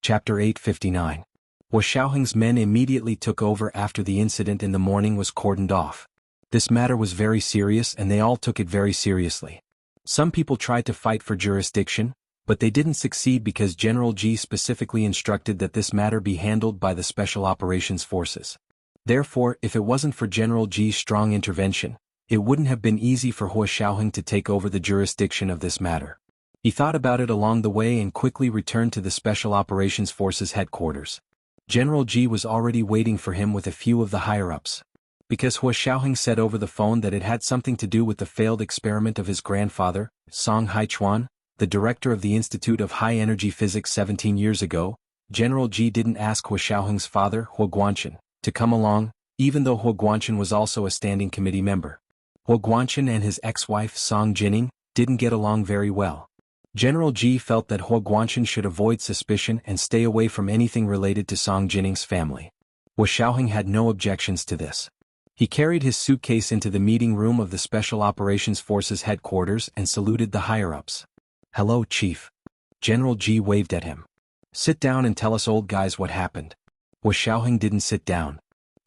Chapter 859. Hua Xiaoheng's men immediately took over after the incident in the morning was cordoned off. This matter was very serious and they all took it very seriously. Some people tried to fight for jurisdiction, but they didn't succeed because General Ji specifically instructed that this matter be handled by the Special Operations Forces. Therefore, if it wasn't for General Ji's strong intervention, it wouldn't have been easy for Hua Xiaoheng to take over the jurisdiction of this matter. He thought about it along the way and quickly returned to the Special Operations Forces headquarters. General Ji was already waiting for him with a few of the higher-ups. Because Hua Xiaoheng said over the phone that it had something to do with the failed experiment of his grandfather, Song Haichuan, the director of the Institute of High-Energy Physics 17 years ago, General Ji didn't ask Hua Xiaoheng's father, Hua Guanchen, to come along, even though Hua Guanchen was also a standing committee member. Hua Guanchen and his ex-wife Song Jining didn't get along very well. General Ji felt that Hua Guanchen should avoid suspicion and stay away from anything related to Song Jining's family. Hua Xiaoheng had no objections to this. He carried his suitcase into the meeting room of the Special Operations Forces headquarters and saluted the higher-ups. "Hello, Chief." General Ji waved at him. "Sit down and tell us old guys what happened." Hua Xiaoheng didn't sit down.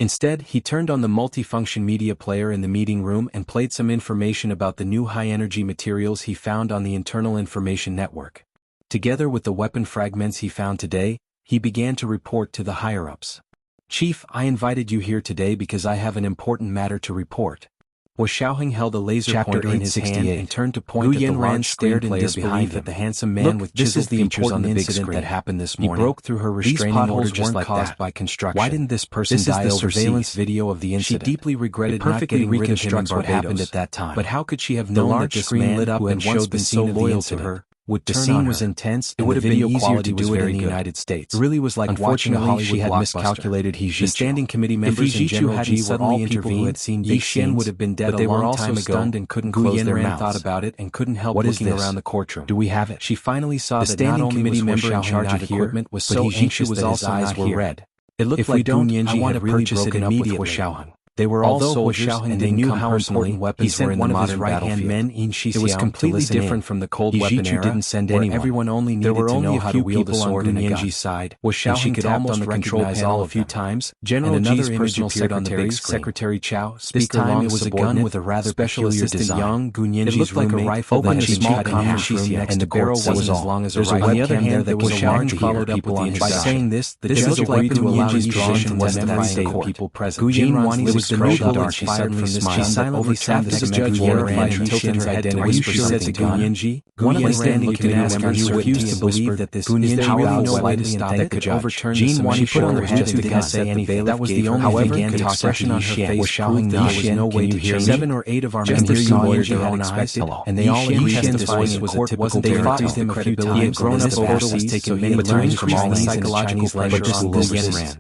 Instead, he turned on the multifunction media player in the meeting room and played some information about the new high-energy materials he found on the internal information network. Together with the weapon fragments he found today, he began to report to the higher-ups. "Chief, I invited you here today because I have an important matter to report." Hua Xiaoheng held a laser pointer in his hand and turned to point at the large screen player behind him. The handsome man with chiseled features on the big screen that happened this morning. He broke through her restraining order just like that. By construction. Why didn't this person die overseas? This is the surveillance video of the incident. She deeply regretted not getting rid of him in Barbados. What happened at that time. But how could she have known that this man who had once been so loyal to her would turn on her? The scene was intense, and the video quality was very good in the United States. It really was like watching a Hollywood blockbuster. She had miscalculated Hijichu. The standing committee members and General Ji were all people who had seen big scenes, would have been dead a long time ago. Stunned and couldn't close their mouths. Thought about it and couldn't help looking around the courtroom. Do we have it? She finally saw that not only was Hua Xiaoheng in equipment was so anxious that his eyes were red. It looked like Gu Nianji had really broken up with Hua Xiaoheng. They were all soldiers and they knew how important weapons were in the modern battlefield. It was completely different from the cold weapon era, didn't send anyone. Everyone only needed to know how to wield a sword and a gun. Side, she could almost recognize all a few times. General Ji's personal secretary, Secretary Chao, this time it was a gun with a rather special assistant Yang Gu Nianji's roommate. It looked like a rifle that she small conference room and the barrel wasn't as long as a rifle. On the other hand, there was a large followed up with the introduction. By saying this, the judge agreed to allow his position to testify in people present. Gu Yanwani's curled dark fired from this smile. She silently sat the judge verified and tilted her head to whisper said to Gu Nianji. One of the standing committee members refused to believe that this is really no way to stop that could overturn the submission. She put on her head and didn't say anything. That was the only thing the expression on her face proved there was no way to change. 7 or 8 of our members saw it their own eyes, and they all agreed that this was a court wasn't they fought with him a few times. He had grown up overseas, taken many learnings from all these psychological pleasures on overseas.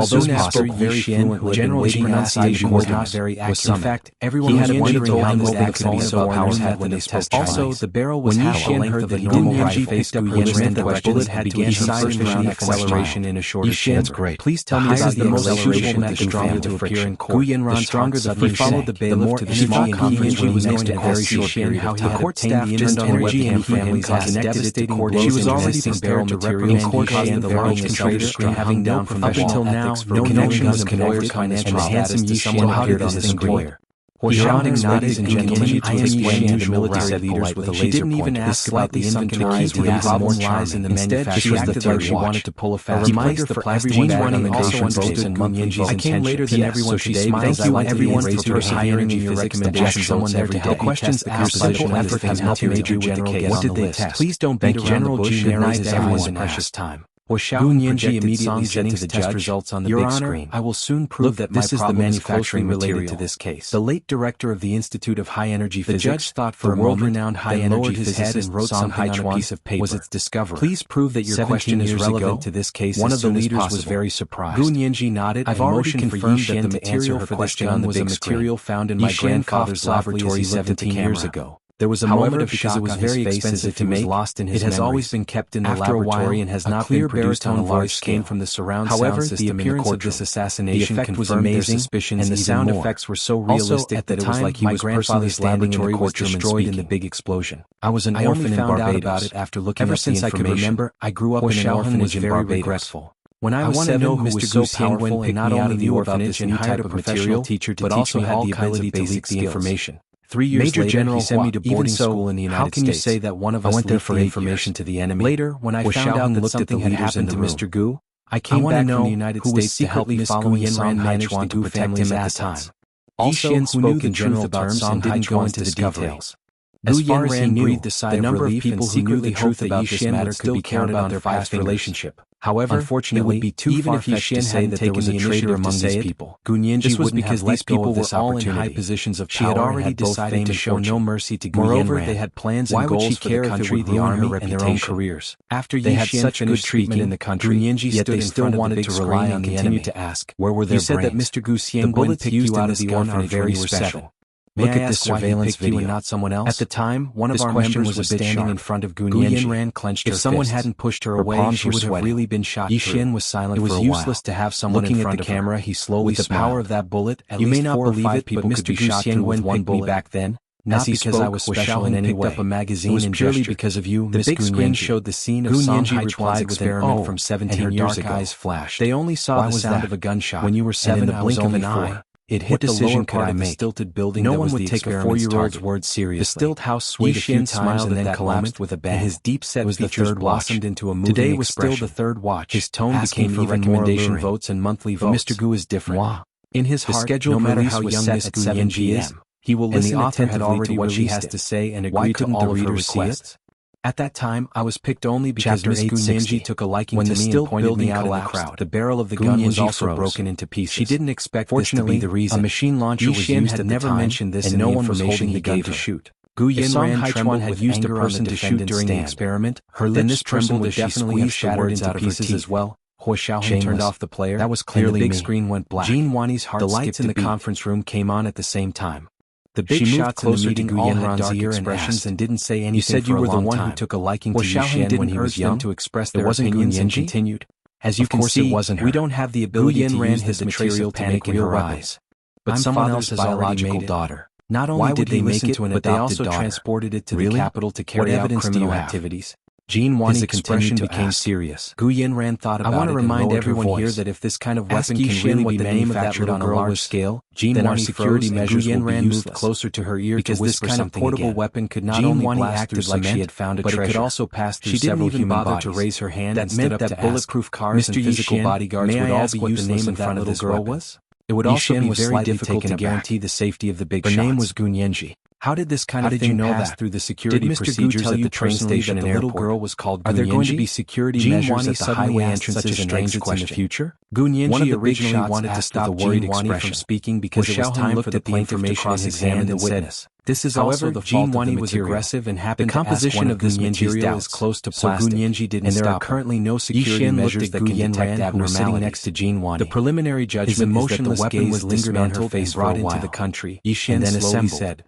Soon after, very fluent, General Ji's pronunciation was not very accurate. In fact, everyone was wondering how this accent could be so powerful when they test Chinese. Also, the barrel was half the length of a normal rifle. Picked up her ran the bullet had to incide around acceleration in a shorter time. That's great. Please tell me this is the most suitable method for him to appear in court. The stronger the friction, followed the bailiff to the small conference when he was going to very short period of time. The court staff turned on the webcam families caused devastating blows. She was already prepared to reprimand Hushan, the large trader, having no professional now, no connections and lawyers financial status to someone hired on this employer. Hua Xiaoheng nodded and gentlemen I explained to the military leaders with a laser pointer. She didn't even ask about the inventories or the more charming. Instead, she acted like she wanted to pull a fast reminder for everyone bag on the also understood Gu Nianji's I came later than everyone today because I like everyone for persevering in your recommendations someone there to help questions asked simple effort has helped Major General get on the list. Please don't beat around the bush and waste everyone's precious time. Hua Xiaoheng immediately said to the judge results on the big screen. I will soon prove that this is the manufacturing related to this case. The late director of the Institute of High Energy Physics, the judge thought for a world-renowned high-energy physicist and wrote something on a piece of paper. Was its discovery. Please prove that your question is relevant to this case. One of the leaders was very surprised. Gu Nianji nodded. I've already confirmed that the material for this gun was a material found in my grandfather's laboratory 17 years ago. There was a moment of shock on his face as if he was lost in his memories. It has always been kept in the laboratory and has not been produced on a large scale. From the surround sound system in the courtroom. The effect was amazing, and the sound effects were so realistic that it was like he was personally standing in the courtroom destroyed in the big explosion. I was an orphan in Barbados. About it after looking Ever up since the I could information. remember, I grew up in an orphanage in Barbados. Regretful. When I was 7, Mr. Gu Xiangwen and not only knew about this new type of material teacher to but also had the ability to leak the information. 3 years Major later, General he sent me to Even boarding so, school in the United States. how can you say that one of us went there leaked for the 8 information years. to the enemy? Later, when I found out that something had happened to Mr. Gu, I came back from the United States to help Miss Gu Yanran manage the Gu family's assets. Also, who knew the truth about Song didn't go into the details. As far as he knew, the number of people who knew the truth about this matter could be counted on their past relationship. However, unfortunately, it would be too even if Yishin hadn't taken the initiative among these people. This was because these people were all in high positions of power. She had already decided to show no mercy to Gu Yanran. Moreover, they had plans and goals for the country, the army, and their own careers. After they had such good treatment in the country, yet they still wanted to rely on the enemy. To ask, where were their brains? You said that Mr. Gu Xiangwen picked you out of the orphanage very special. Look at this surveillance video. And not someone else? At the time, one of our members was standing in front of Gu Yanran clenched her fist. If someone hadn't pushed her away, she would have really been shot. Yishin was silent for a while. It was useless to have someone in front of her. Looking at the camera, he slowly smiled. With the power of that bullet, at least 4 or 5 people could be shot through with one bullet. Back then, not because I was special in any way. Up a magazine. It was purely because of you, Miss Gu Yanji. The big screen showed the scene of Song Haichuan's experiment from 17 years ago. Eyes flashed. They only saw the sound of a gunshot. When you were 7, in the blink of an eye. It hit the lower part of the stilted building. No one would take a 4-year-old's word seriously. The stilt house swayed a few times and then collapsed with a bang. His deep-set features blossomed into a moving expression. Today was still the third watch. His tone became even more alluring. Votes and monthly votes. Mr. Gu is different. In his heart, no matter how young Miss Gu Yanji is, he will listen attentively to what she has to say and agree to all of her requests. At that time, I was picked only because Miss Gu Yanji took a liking to me and pointed me out in the crowd. The barrel of the gun was also broken into pieces. She didn't expect this to be the reason. A machine launcher was used at the time, and no one was holding the gun to shoot. Gu Yanran trembled had used a person to shoot during the experiment. Her lips trembled as she squeezed the words out of pieces as well. Hua Xiaoheng turned off the player. That was clearly me. The big screen went black. Jean Wani's heart skipped a beat. The lights in the conference room came on at the same time. The big shots in the meeting all had dark expressions and didn't say anything. You said you were the one who took a liking to Yishan when he was young to express their opinions and continued. As you can see, we don't have the ability to use this material to make real weapons. But someone else's biological daughter. Not only did they make it, but they also transported it to the capital to carry out criminal activities. Jean Wani's expression became serious. Gu Yanran thought about it. I want to remind everyone here that if this kind of weapon can really be manufactured on a large scale, then our security measures will be moved closer to her ear because this kind of portable weapon could not only blast through like she had found a treasure, but it could also pass through several human bodies. To raise her hand that meant that bulletproof cars and physical bodyguards would all be useless in front of this girl was. It would also be very difficult to guarantee the safety of the big shots. Her name was Gu Yanji. How did this kind of thing pass through the security procedures at the train station and airport? The little girl was called Gu Yanji? Are there going to be security measures at the highway entrances and exits in the future? Gu Yanji originally wanted to stop the worried expression from speaking because it was time for the plaintiff to cross-examine the witness. This is also the fault of the material. Was aggressive and happened the composition of this material is close to plastic, and there are currently no security measures that can detect abnormalities. Sitting next to Jean Wani. The preliminary judgment is that the weapon was lingered on her face brought into the country. Yishin then slowly said,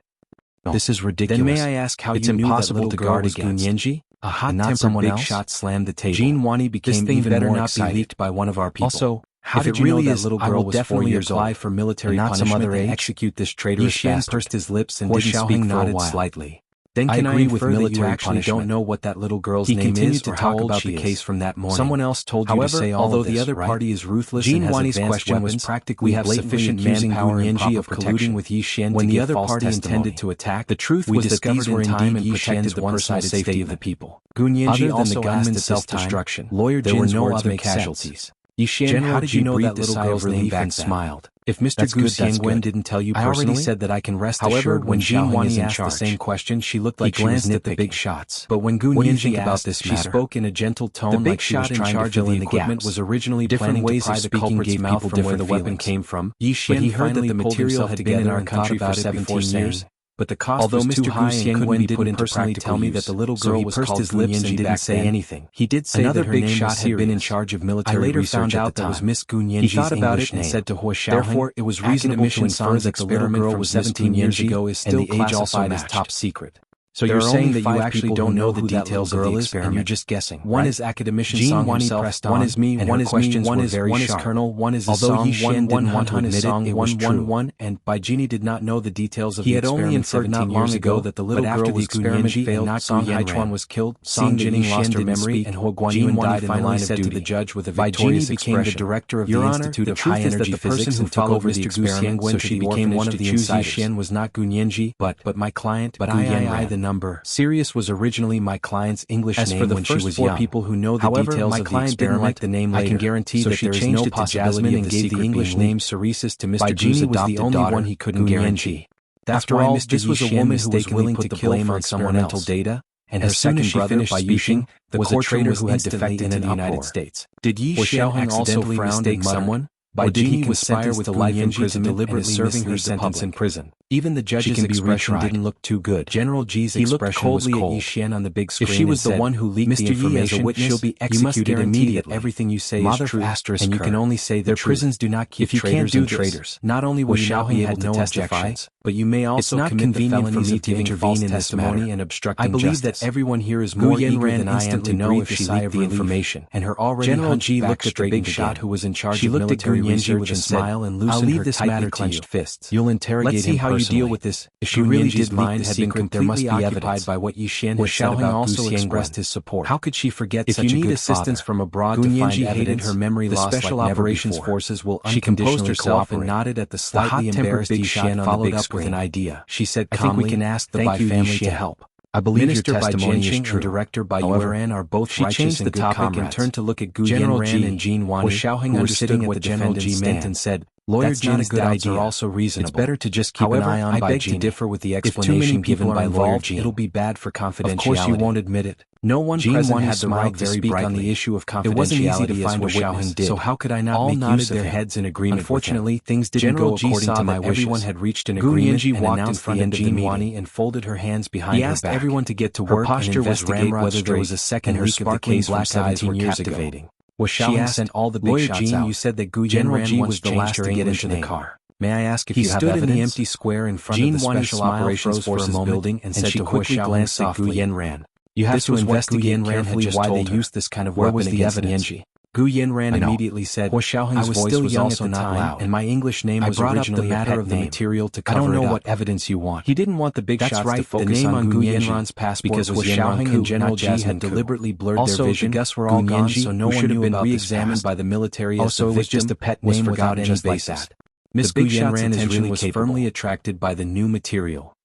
"This is ridiculous. Then may I ask how you knew that little girl was Gu Yanji?" A hot-tempered big shot slammed the table. Jean Wani became even more excited. Be leaked by one of our people. Also, how did you know that little girl was 4 years old? Apply for military punishment and execute this traitorous bastard. Pursed his lips and didn't speak for a while. Slightly. Then can I agree with military punishment? Don't know what that little girl's name is or how old she is. He continued to talk about the case from that morning. Someone else told you to say all of this, although the other party is ruthless and has advanced weapons, was practically we have sufficient manpower and Yanji of colluding with Yishan when the other party intended to attack. The truth was that these were indeed Yishan's one-sided safety of the people. Gu Yanji also gunman's self-destruction. Lawyer Jin's words make sense. There were no other casualties. Yishan, how did you know that little girl's name back smiled? If Mr. Gu Xiangwen didn't tell you personally, I already said that I can rest assured when Jean Wani asked the same question, she looked like she glanced at the big shots. But when Gu Yanji asked this matter, she spoke in a gentle tone like she was trying to fill in the gaps. Was originally planning to pry the culprit's mouth from where the weapon came from. But he heard that the material had been in our country for 17 years. But the cost was too high and couldn't be put into practical use. Tell me that the little girl was called his lips and didn't say anything. He did say that her big shot had been in charge of military research at the time. I later found out that was Miss Gu Yanji's English name. He thought about it and said to Hua Xiaoheng, therefore, it was reasonable to infer that the little girl was 17 years ago is still classified as top secret. So you're saying that you actually don't know the details of the experiment, and you're just guessing. One is academician Song himself, one is me, one is questions were very sharp. Colonel, one is although Yishan didn't want to admit it was true. And by Genie did not know the details of the experiment. He had only inferred not long ago that the little girl was experiment failed, not Song Haichuan was killed, Song Jining lost her memory, and Huo Guanyuan died in the line of duty. To the judge with a victorious expression. Became the director of the Institute of High Energy Physics and took over the experiment, so she became one of the insiders. Yishan was not Gu Nianji, but my client, Gu Yanran. The number. Sirius was originally my client's English name when she was young. People who know the details of the experiment didn't like the name later. I can guarantee that there is no possibility and gave the English name Ceresis to Mr. Gu's adopted daughter, the only one he couldn't guarantee. After all, this was a woman who was willing to blame on someone else's data, and her second brother, by speaking, was a traitor who had defected to the United States. Did Yi Xian also mistake someone? By Genie was sentenced with life imprisonment deliberately serving her sentence in prison. Even the judge's expression didn't look too good. General G's expression was cold. He looked coldly at Yi Xian on the big screen. If she was the one who leaked the information, as a witness, she'll be executed immediately. Everything you say is true, and you can only say the prisons do not keep traitors and traitors. Not only will you not be able to testify, but you may also commit the felonies of giving false testimony and obstructing justice. I believe that everyone here is more eager than I am to know if she leaked the information. And her already General G looked at the big shot who was in charge of military research and said, I'll leave this matter clenched fists. You'll interrogate him personally. Let's see how you deal with this. If she really did leak the secret, there must be evidence by what Yi Xian had said about also expressed his support. How could she forget such a good father? If you need assistance from abroad to find evidence, her memory lost the Special Operations Forces will unconditionally cooperate. And nodded at the slightly embarrassed Yi Xian on the big screen. With an idea. She said calmly, I think we can ask the Bai family to help. I believe Minister your testimony is true. And Director Bai Yuan are both she righteous and good comrades. She changed the topic and turned to look at Gu Yanran and Jean Wani, who were sitting what General G meant and said, Lawyer Jin's doubts are also reasonable. It's better to just keep an eye on Bai Jin. I beg to differ with the explanation given by Lawyer Jin. It'll be bad for confidentiality. Of course you won't admit it. No one present had the right to speak on the issue of confidentiality. It wasn't easy to find a witness, so how could I not make use of their heads in agreement? Unfortunately, things didn't go according to my wishes. Everyone had reached an agreement and announced the end of the meeting and folded her hands behind her back. He asked everyone to get to work and investigate whether there was a second leak of the case from 17 years ago. She asked all the big shots out. You said that Gu Yanran was the last to get into the car. May I ask if you have evidence? He stood in the empty square in front of the Special Operations Forces building and said to quickly glance at Gu Yanran. You have to investigate carefully why they used this kind of weapon against Nianji. Gu Yanran immediately said, I was still young at the time, and my English name was originally the matter of the material to cover it up. I don't know what evidence you want. He didn't want the big shots to focus on Gu Yanran's passport because Xiaoheng and General Ji had deliberately blurred their vision. The guests were all gone, so no one knew about re-examined by the military as the victim. It was just a pet name without any basis. Miss Gu Yanran's attention was firmly attracted by the new material.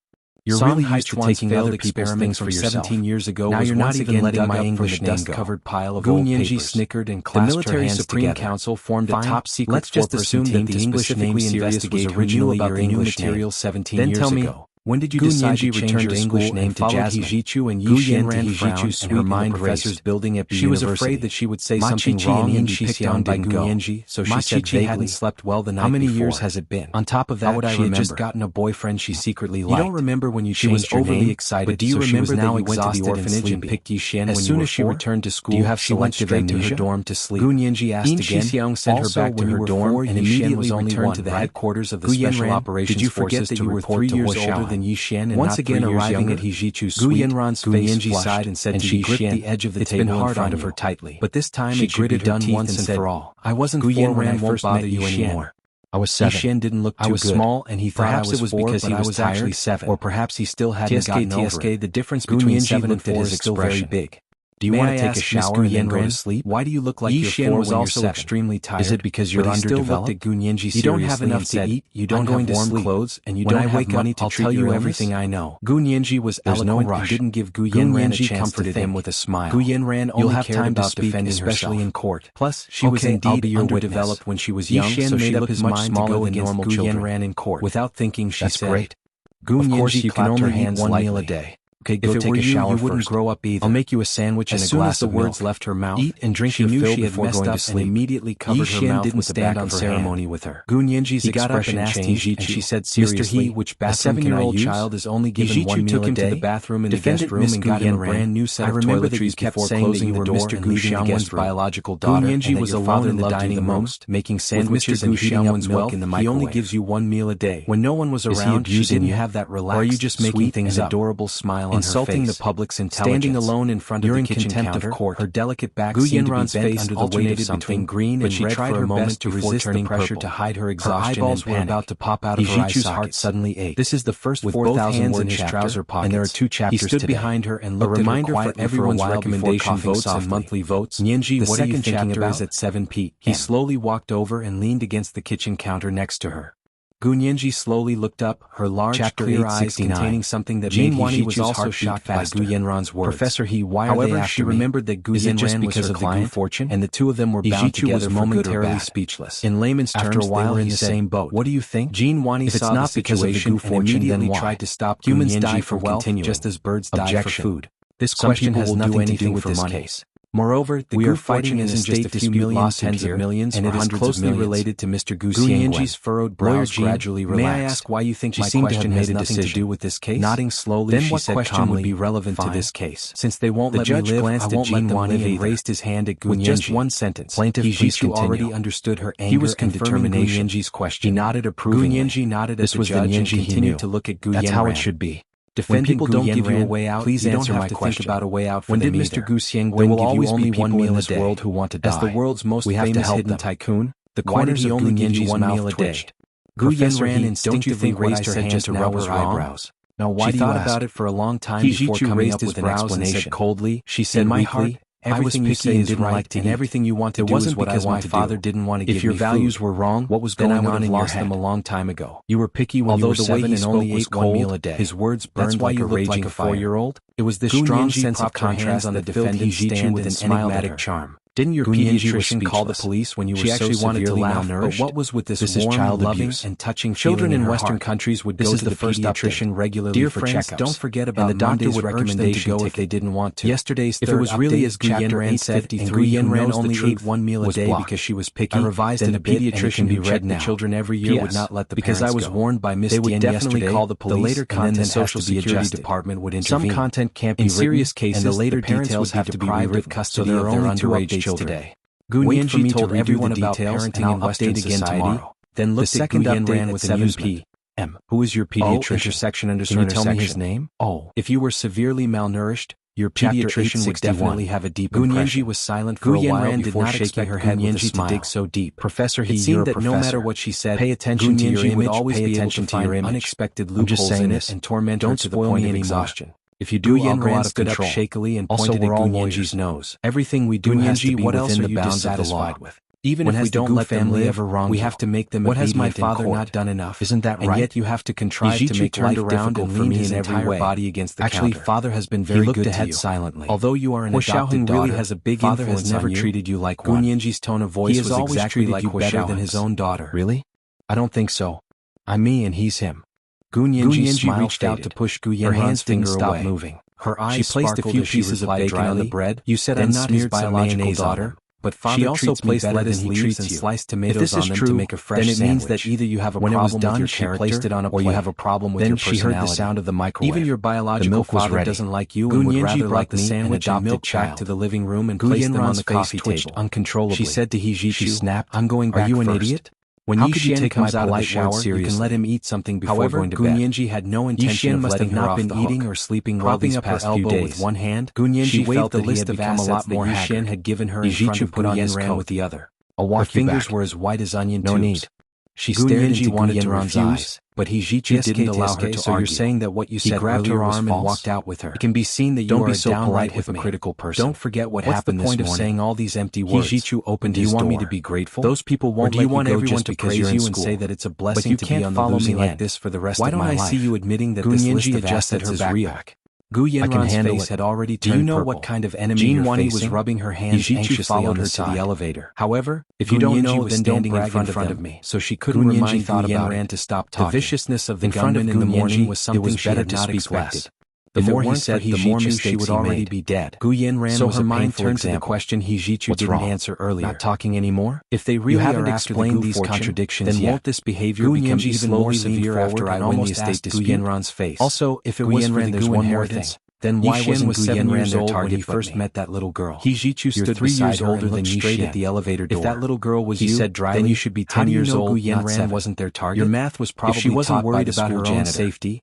You're really used to taking other people's things for yourself. 17 years ago now you're not even letting my English name dust-covered pile of old papers. Snickered and clasped her hands together. The Military Supreme Council formed a top-secret Let's just assume that the English name Sirius was originally about the new material 17 years ago. When did you decide to change your English name to Jasmine? Hijichu and Yi Xian to Hijichu's and her mind professor's building at the university. She was afraid that she would say something wrong and be picked on by Gu Yanji, so she said vaguely, hadn't slept well the night before. How many years has it been? On top of that, she had just gotten a boyfriend she secretly liked. You don't remember when you changed your name? She was overly excited, but do you remember that you went to the orphanage and picked Yi Xian when you were 4? As soon as she returned to school, do you have selective amnesia? To her dorm to sleep. Gu Yanji asked again. Sent her back to her dorm and immediately returned to the headquarters of the Special Operations Forces to report to Yi Xian and not again arriving at Hijichu's suite, Gu Yanran's face flushed and said she gripped the edge of the table in front of her tightly. But this time it gritted her teeth once and for all. I wasn't 4 when I first met you anymore. I was 7. Yi Xian didn't look too good. I was small and he thought I was 4, because he was actually 7. Or perhaps he still hadn't gotten over it. The difference between 7 and 4 is still very big. Do you want to take a shower and then go to sleep? Why do you look like you're 4 when you're 7? Extremely tired. Is it because you're underdeveloped? You don't have enough to eat, you don't have warm clothes, and you don't have money to treat you everything I know. Gu Yanji was eloquent and didn't give Gu Yanran a chance to think. With a smile. Gu Yanran only cared about defending especially in court. Plus, she was indeed underdeveloped when she was young, so she looked much smaller than normal Gu Yanran in court. Without thinking, she said, "Great. Gu Yanji clapped her hands 1 meal a day. Okay, go take a shower first. You wouldn't grow up either. I'll make you a sandwich and a glass of milk." As soon as the words left her mouth, eat and drink your fill before going to sleep. Immediately covered her mouth with the back of her ceremony with her. Gu Yanji's expression changed, and she said seriously, "Which bathroom can I use? A 7-year-old child is only given 1 meal a day." To the bathroom in the guest room and got him a brand new set of toiletries before closing the door and leaving the guest room. Biological daughter, Gu Yanji was alone in the dining room, making sandwiches and heating up milk in the microwave. He only gives you 1 meal a day. When no one was around, she didn't have that relaxed, or are you just making things up? Adorable smile on insulting the public's intelligence. Standing alone in front of the kitchen counter, her delicate back seemed to be bent under the weight of something green and red for a moment to resist the pressure to hide her exhaustion. Her eyeballs were about to pop out of her eye sockets. Heart suddenly ached. This is the first 4,000 words in his trouser pockets, and there are 2 chapters today. He stood behind her and looked at her quietly for everyone's recommendation votes and monthly votes. Nianji, what are you thinking about? Is at 7 p.m. He slowly walked over and leaned against the kitchen counter next to her. Gu Nianji slowly looked up, her large, clear eyes containing something that made He was also shocked by Gu Yanran's words. Professor He, why are they after she remembered that Gu Yanran was her client, fortune, and the two of them were bound together momentarily speechless. In layman's terms, after a while, they were in the same boat. What do you think? Jean Wani saw the situation and immediately tried to stop Gu Nianji from continuing, just as birds die for food. This question has nothing to do with this case. Moreover, the Gu fighting isn't just a few million, tens of millions, and it is closely related to Mr. Gu Nianji's furrowed brows gradually relaxed. May I ask why you think my question has nothing to do with this case? Nodding slowly, then what question would be relevant to this case? Since they won't let me live, I won't let them live, and raised his hand at Gu Nianji. With just one sentence, plaintiff He already understood her anger and determination. Gu Nianji's question. He nodded approvingly. Gu Nianji nodded at the judge and continued to look at Gu Yanran. That's how it should be. When people don't give you a way out, please answer my question. Think about a way out for them either. When did Mr. Gu Xiangwen give you only one meal in this world who want to die? As the world's most famous hidden tycoon, the corners of Gu Nianji's mouth twitched. Gu Yanran instinctively raised her hand to rub her eyebrows. Now why do you ask? She thought about it for a long time before coming up with an explanation. Coldly, she said weakly, everything you say is right, and everything you want to do is what I want to do. My father didn't want to give me food. If your values were wrong, what was going on in your head? Them a long time ago. You were picky when you were 7 and only ate one meal a day. His words burned like a raging fire. 4-year-old. It was this strong sense of contrast on the defendant's stand with an enigmatic charm. Didn't your pediatrician call the police when you were so severely malnourished? But what was with this warm, loving, and touching children in Western countries would go to the pediatrician regularly for checkups. Don't forget about and the doctor would urge them to go if they didn't want to. Yesterday's third update, if it was really as Gu Yanran said, and Gu Yanran only ate one meal a day because she was picky, I revised it a bit, and it can be read now. The children every year would not let the parents go. Because I was warned by Miss Dian yesterday, call the police, the later content and then the Social Security Department would intervene. Some content can't be written, in serious cases, and the later details have to be deprived custody of their underage children today. Gu Nianji told everyone about parenting in Western society, then looked at Gu Yanran with 7 p.m. Who is your pediatrician? Can you tell me his name? If you were severely malnourished, your pediatrician would definitely have a deep impression. Gu Nianji was silent for a while before shaking her head with a smile. To dig so deep. Professor He, it seemed that no matter what she said, pay attention to your image, would always be able to find unexpected loopholes in it and torment her to the point of exhaustion. If you do, Yanran stood up shakily and pointed at Gu Nianji's nose. Everything we do has to be within the bounds of the law. Even if we don't let them live, we have to make them obedient. What has my father not done enough? Isn't that right? And yet you have to contrive to make life difficult for me in every way. Body against the Actually, counter. Father has been very good to you. Silently. Although you are an adopted daughter, really has a big father has never treated you like one. Gu Nianji's tone of voice was exactly like you better than his own daughter. Really? I don't think so. I'm me and he's him. Gu Nianji reached out to push Gu Yanran's finger away. Moving. Her eyes she placed a few pieces of bacon on the bread. You said I'm not his biological daughter, but father she also placed lettuce leaves and sliced tomatoes on them to make a fresh sandwich. Then it means that either you have a problem with your character, placed it on a plate, or you have a problem with your personality. Then she heard the sound of the microwave. Even your biological father doesn't like you and would rather like the sandwich and milk back to the living room and place them on the coffee table uncontrollably. She said to He snapped, I'm going back first. Are you an idiot? When Yixian comes out of the shower, you can let him eat something before going to bed. Gu Nianji had no intention of letting her off the hook. Yixian must have not been eating or sleeping well these past few days. With one hand, Gu Nianji waved the list of assets that Yixian had given her in front of Gu Yanran with the other. Her fingers were as white as onion tubes. No need. She stared into Gu Yanran's eyes, but Hijichu didn't allow her to argue. So you're saying that what you said grabbed her arm and walked out with her. It can be seen that you are a downright hypocritical person. Don't forget what happened this morning. What's the point of saying all these empty words? Hijichu opened his door. Do you want me to be grateful? Those people won't let you go just because you're in school. But you and say that it's a blessing to be on the losing end like this for the rest of my life. Why don't I see you admitting that this list of assets is real? Gu Yanran's face had already turned purple. Do you know what kind of enemy you're facing? Jean was rubbing her hands anxiously followed her to the elevator. However, if you don't know, then don't brag in front of me. So she couldn't remind Gu Yanran to stop talking. The viciousness of the gunman in the morning was something she had not expected. The more he said, the more mistakes she would already be dead. Gu Yanran was a painful example. To the question Hijichu didn't answer earlier. Not talking anymore? If they really haven't explained these contradictions then won't this behavior become even more severe after I win the estate dispute? Gu Yanran's face. Also, if it was for the Gu inheritance, then why wasn't Gu Yanran their target when he first met that little girl? Hijichu stood 3 years older than straight at the elevator door. If that little girl was you, said dryly, then you should be 10 years old. Gu Yanran wasn't their target. Your math was probably if she wasn't worried about her own safety,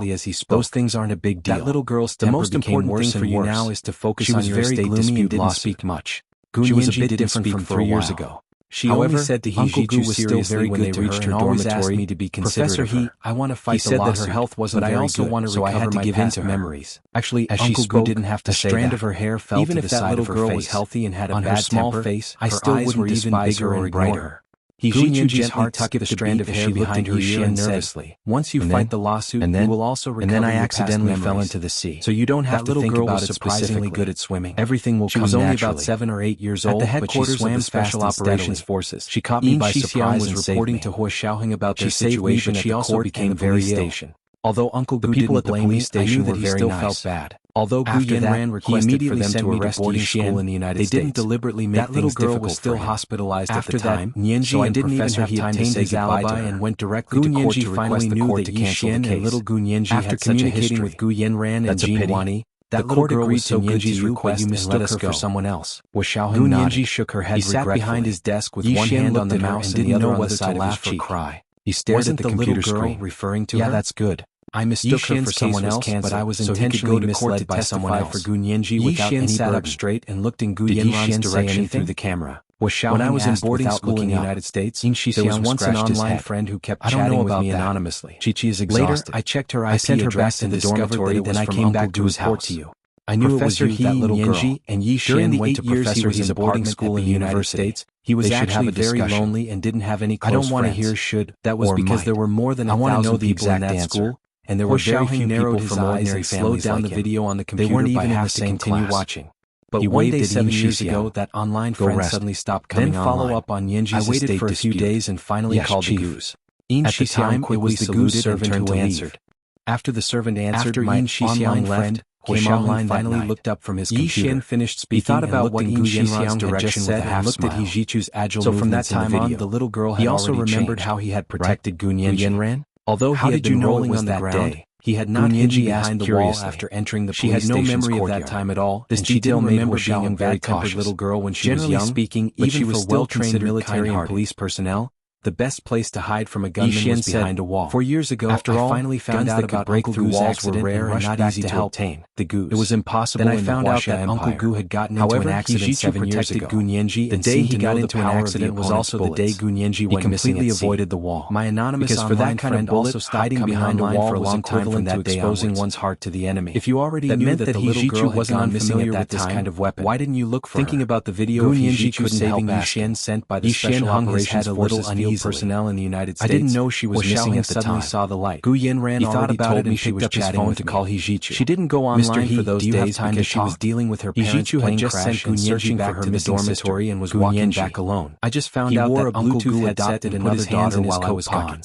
quietly as he spoke. Those things aren't a big deal. That little girl's The temper most became important worse thing for and you worse. now is to focus She on was your very estate gloomy dispute and didn't lawsuit. speak much. She was a Gunyanji bit didn't different speak from for 3 a years while. ago. She However, only said to Uncle Hijiju Gu was still seriously very when good they to reached her her and always dormitory. asked me to be Professor considerate of her. I want to He fight the said that lawsuit, her health wasn't but I very also good, want to so I recover had to my give in past to her. memories. Actually, As Uncle she Gu spoke, didn't have to a say strand that. of her hair fell Even to if the that side little of her girl face. was healthy and had a On her bad small temper, face, I her still eyes wouldn't were even despise bigger her or or ignore brighter. her. Hijiju Gunyanji gently gently tucked tucked the the strand beat of as hair she looked behind at her Yuxia ear and nervously. said, "Once you And fight then- the lawsuit, and then- you will also recover And then I your past accidentally fell memories. into the sea. So you don't have That to little think girl about was it surprisingly specifically. good at swimming. Everything will She come was only naturally. about 7 or 8 years At old, the but she headquarters swam of the fast Special and Operations steadily. Forces, She caught me Yin by Shixiang surprise was and saved reporting me. to Hua Xiaoheng about She their saved me, situation but at she the also court became and the very police ill. station. Although Uncle The Gu people didn't at the blame me, police I knew station that were he very still nice. felt bad. Although Gu After that, Yanran he requested for immediately them sent to me to arrest boarding Yixian, school in the United they States. didn't deliberately make That little things girl difficult was still for him. hospitalized After at the that, time, Nianji so I and didn't even Professor have He time to obtained say his goodbye alibi to her. and went directly to court Gunyanji to finally request the knew court that to cancel the Yixian and case. little Gunyanji After had such a communicating history. with Gu Yanran and That's a Jin pity. Wani, That the little court girl agreed was to so good to Nianji's you, but request you and mistook let her us for go. someone else. Hua Xiaoheng Gunyanji nodded. shook her head He sat behind regretfully. his desk with Yi one Xian hand on looked the at her mouse and and the didn't other know on the whether to side of his laugh or cheek. cry. He stared Wasn't at the the little computer girl screen. referring to Yeah, her? that's good. I mistook her for someone else, but I was intentionally misled by someone else. For Gu Nianji without any sat up straight and looked in Gu Yanran's direction through the camera. When I was in boarding school in the United States, there was once an online friend who kept chatting with me anonymously. Chi is exhausted. Later, I checked her IP sent her back to the dormitory, then I came back to his house. I knew Professor it was you, that little girl. And Yi Xian went to Professor He's in boarding school in the United States. He was actually very lonely and didn't have any close friends. I don't want to hear should. That was because there were more than 1,000 people in that school, and there were very few people from ordinary families. Slowed down the video on the computer. They weren't even in the same class. Watching. But one day 7 years ago, that online friend suddenly stopped coming online. Then follow up on Yanji's estate dispute. I waited for a few days and finally called the Gus. At the time, it was the Gus servant who answered. After the servant answered, my online friend came online finally looked up from his computer. Yi Xian finished speaking. He thought about what Gu Yanran's direction said and looked at Hijichu's agile movements in the video. So from that time on, the little girl had already remembered how he had protected Gu Yanran. Although he had been rolling on that ground, he had not hidden behind the wall after entering the police station's courtyard. She had no memory of that time at all. This detail made her being a bad-tempered little girl when she was young. Generally speaking, even for well-trained military and police personnel, the best place to hide from a gunman was behind a wall. 4 years ago, I finally found out about Uncle Gu's accident were rare and not easy to obtain. The Gus. It was impossible. Then I found out that Uncle Gu had gotten into an accident 7 years ago. The day he got into an accident was also the day Gu Nianji went missing. He completely avoided the wall. My anonymous online friend also hiding behind a wall for a long time from that day exposing one's heart to the enemy. If you already knew that the little girl wasn't unfamiliar with this kind of weapon, why didn't you look for her? Thinking about the video of Hijichu saving Yi Xian sent by the Special Operations Forces field personnel in the United States. I didn't know she was missing at the time. Saw the light. Gu Yanran already told me she was chatting with to call Hijichu. She didn't go online for those days because she was dealing with her parents' plane crash and searching for her missing dormitory and was walking back alone. I just found out that Uncle Gu had adopted another daughter while I was gone.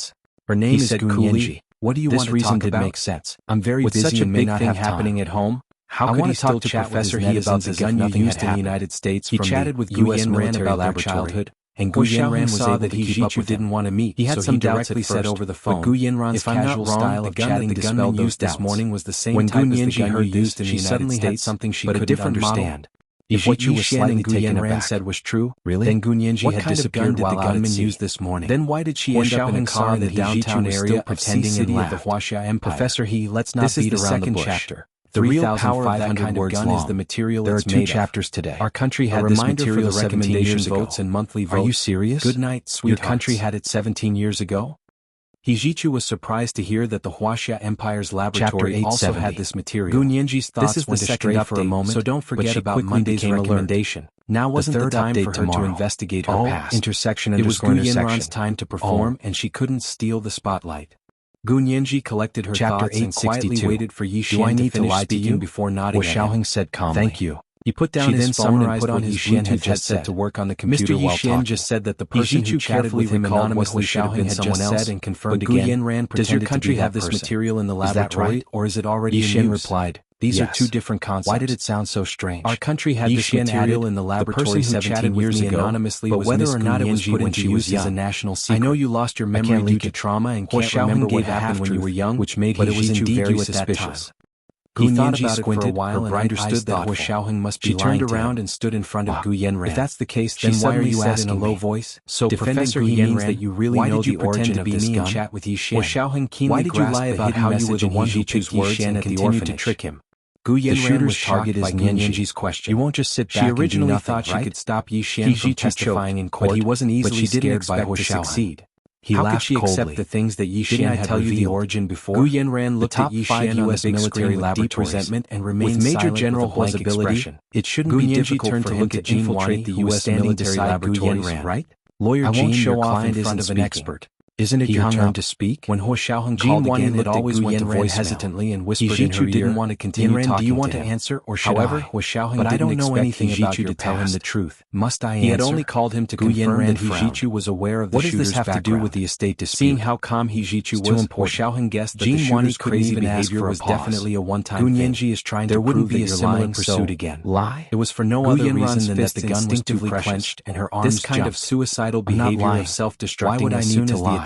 Her name is Gu Nianji. What do you want to talk about? This reason did make sense. I'm very busy and may not have happening at home. How could he still chat with Professor He about the gun you used in the United States? He chatted with Gu Yanran about their childhood. And Gu Yanran saw that Hijichu didn't want to meet. He had some doubts at first, over the phone. But Gu Yanran's casual style of chatting dispelled those doubts. This morning was the same type as the gun you used in the United States, something she couldn't understand. If what Yi Xian and Gu Yanran said was true, then Gu Nianji had disappeared while the gunman used this morning. Then why did she end up in a car in the downtown area pretending city of the Wuxia Empire? Professor He, let's not beat around the bush. The real power of that kind of gun is the material it's made of. There are 2 chapters today. Our country had this material 17 years ago. Votes and monthly votes. Are you serious? Good night, sweethearts. Your country had it 17 years ago? Hijichu was surprised to hear that the Wuxia Empire's laboratory also had this material. Gu Nianji's thoughts went astray for a moment, so don't forget about Monday's recommendation. Now wasn't the time for her to investigate her past. Intersection. It was Gu Yanran's time to perform, and she couldn't steal the spotlight. Gu Nianji collected her thoughts and quietly waited for Yi Xian to finish speaking before nodding at him. Xiaoheng said calmly. Thank you. He put down his phone and put on his Bluetooth headset to work on the computer while talking. Mr. Yi Xian just said that the person who chatted with him anonymously should have been someone else, and confirmed again. Does your country have this material in the laboratory, or is it already in use? Yi Xian replied. These are 2 different concepts. Why did it sound so strange? Our country had this material in the laboratory 17 years ago, anonymously, but whether or not it was put into use is a national secret. I know you lost your memory due to trauma and can't remember what happened when you were young, which made Hijichu very suspicious. He thought about it for a while and understood that Xiaoheng must be lying. She turned around and stood in front of Gu Yanran. If that's the case, then why are you asking in a low voice? So Professor He means that you really know the origin of this gun? Chat with Yi Xian. Xiaoheng keenly grasped the hidden message about how you were the one who picked Yi Xian and continued to trick him. Gu Yanran was target by Gu Nianji's question. You won't just sit back and do nothing, right? She originally thought she could stop Yi Xian from testifying in court, but he wasn't easily scared by to succeed. How could she accept the things that Yi Xian had revealed? The origin before? Gu Yanran looked at Yi Xian on the big screen with deep resentment and remained silent with Major General plausibility. It shouldn't be difficult for him to infiltrate the U.S. military laboratories, right? Lawyer Jean, your client isn't an expert. Isn't it your turn to speak? When Xiaoheng called again, it always went to voice hesitantly and whispered in her ear. Didn't want to continue talking. Do you want to answer or should I? Xiaoheng but I don't know anything about you to tell him the truth. Must I answer? He had only called him to confirm that Hijichu was aware of the shooter's background. What does this have to do with the estate dispute? Seeing how calm Hijichu was, Xiaoheng guessed that the shooter's crazy behavior was definitely a one-time thing. Gu Nianji is trying to prove that you're lying, pursuit again. Lie? It was for no other reason than that the gun was too clenched and her arms jumped. This kind of suicidal behavior of self-destructing as soon as the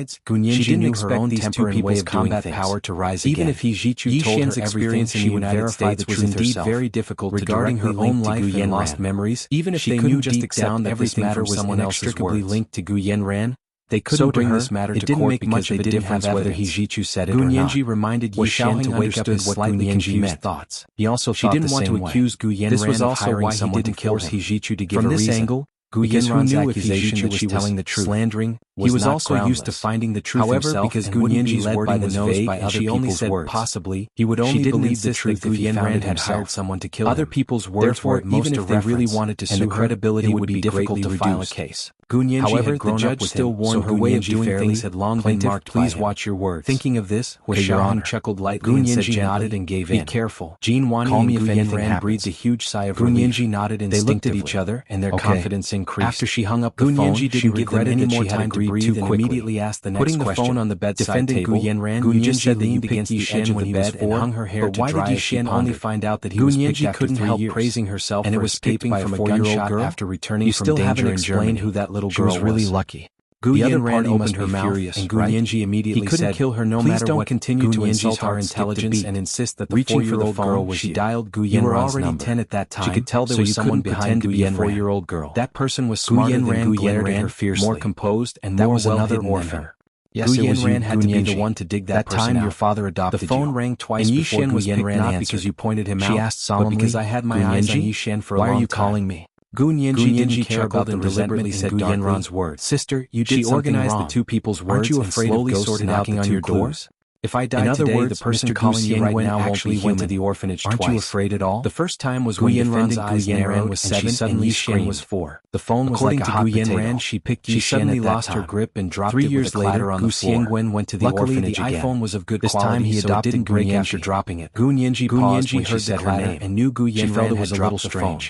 Besides, she didn't expect these two people's combat power to rise again. Even if He Jichu told her everything, she would verify that was indeed very difficult regarding her own life and lost memories. Even if they knew deep down that this matter was inextricably linked to Gu Yanran, they couldn't bring this matter to court because they didn't have whether He Jichu said it or not. Gu Yanji reminded Yi Xian to wake up his slightly confused thoughts. He also thought the same way. She didn't want to accuse Gu Yanran of hiring someone to kill He Jichu to give a reason. From this angle, Gu Yanran's accusation that she was telling the truth, slandering, he was also used to finding the truth himself. However, because Gu Yanji's wording was vague and she only said possibly, he would only believe the truth if Gu Yanran had hired someone to kill him. Other people's words were even if they really wanted to sue her, credibility would be difficult to file a case. However, the judge still warned her way of doing things had long been marked. Please watch your words. Thinking of this, Xiaoheng chuckled lightly and said nodded and gave in. Be careful. Jean Wani and Gu Yanran breathed a huge sigh of relief. Gu Yanji nodded instinctively. They looked at each other and their confidence increased. After she hung up the phone, she regretted that she had to breathe and immediately asked the next question. Putting the phone on the bedside table, Gu Yanran, you just said that you against the edge of the bed and hung her hair to dry. But why did Yi Xian only find out that he was picked after 3 years? Gu Yanji couldn't help praising herself for escaping from a gunshot after returning from danger in Germany. Who that little girl was. She was really lucky. The other party opened her mouth, and Gu Nianji immediately said, "He couldn't kill her no matter what." Continue to insult our intelligence and insist that the 4-year-old girl was she dialed Gu Yanran's number. You were already 10 at that time. She could tell there was someone behind to be a 4-year-old girl. That person was smarter than Gu Yanran, more composed, and more well-hidden than her. Yes, Gu Yanran had to be the one to dig that person out. Your father adopted you. The phone rang twice before Gu Yanran answered. Not because you pointed him out. She asked solemnly, but because I had my eyes on Yishan for a long time. Why are you calling me? Gu Nianji didn't care about and deliberately said Gu Yanran's words. Sister, you did something wrong. She organized the two people's words. Aren't you afraid of ghosts knocking on your doors? If I die today, the person calling you right now actually went to the orphanage twice. Aren't you afraid at all? The first time was when Yanran's eyes narrowed was 7 and Yishan was 4. The phone was like a hot potato. According to Gu Yanran, she picked Yishan. She suddenly lost her grip and dropped it with a clatter on the floor. Gu went to the orphanage again. Luckily, the iPhone was of good quality, this time he adopted and break after dropping it. Gu Nianji paused when she said her name and knew Gu Yanran had dropped the phone.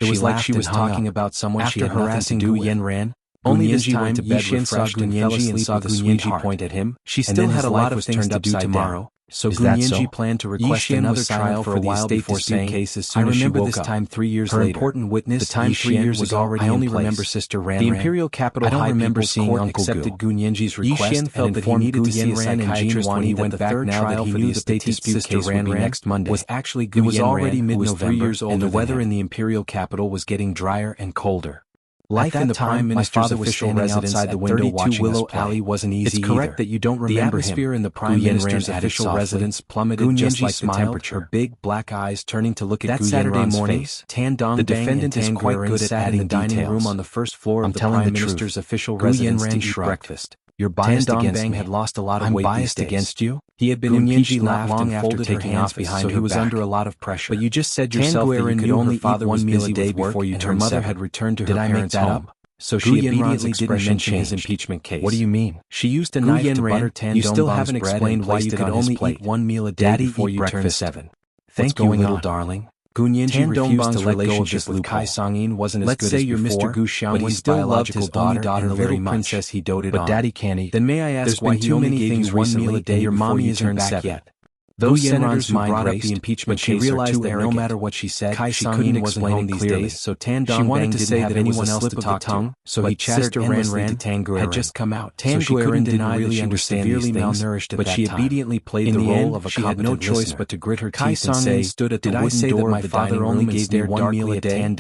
It was like she was talking about someone she had harassing Gu Yanran. Only this time, Yishan saw Gu Nianji and saw Gu Nianji point at him. She still had a lot of things to do tomorrow. So Gu Nianji planned to request another trial for a while before saying, "I remember this time 3 years later. Her important witness, the time 3 years was already in place. I only remember Sister Ran. The Imperial Capital High People's Court accepted Gu Nianji's request and felt that he needed to see a psychiatrist when he went back. Now that he knew the estate dispute case would be next Monday, was actually Gu Yanran. It was already mid-November, and the weather in the Imperial Capital was getting drier and colder. Life in the Prime Minister's official residence outside the window watching Willow Alley wasn't easy. It's correct that you don't remember him. The atmosphere in the Prime Minister's official residence plummeted just like the temperature. Her big black eyes turning to look at Gu Yanran's face. The defendant is quite good at adding the dining room on the first floor of the Prime Minister's official residence to eat breakfast. You're biased against me. Had lost a lot of weight. I'm biased against you. He had been impeached not long after taking off behind her back, so he was under a lot of pressure. But you just said yourself that you could only eat one meal a day before you turned 7. Her mother had returned to her parents' home. So she immediately didn't mention his impeachment case. What do you mean? She used a knife to butter Tandong. You still haven't explained why you could only eat one meal a day before you turned 7. Thank you, little darling. Gu Nianji refused to let go of this with Kai Songyin wasn't as good as before, Mr. Gu Xiaowen's biological daughter and the little princess he doted on. But Daddy can't eat. Then may I ask why he only gave you one meal a day your mommy isn't back yet? Those senators who brought up the impeachment case realized that no matter what she said, Kai Songyin wasn't home these days, so Tandong wanted to say that anyone else to talk to, so he chattered endlessly to Tangueren had just come out. Tangueren didn't really understand these things, but she obediently played the role of a competent listener. She had no choice but to grit her teeth and say, stood at the wooden door of the dining room and stared one meal a day.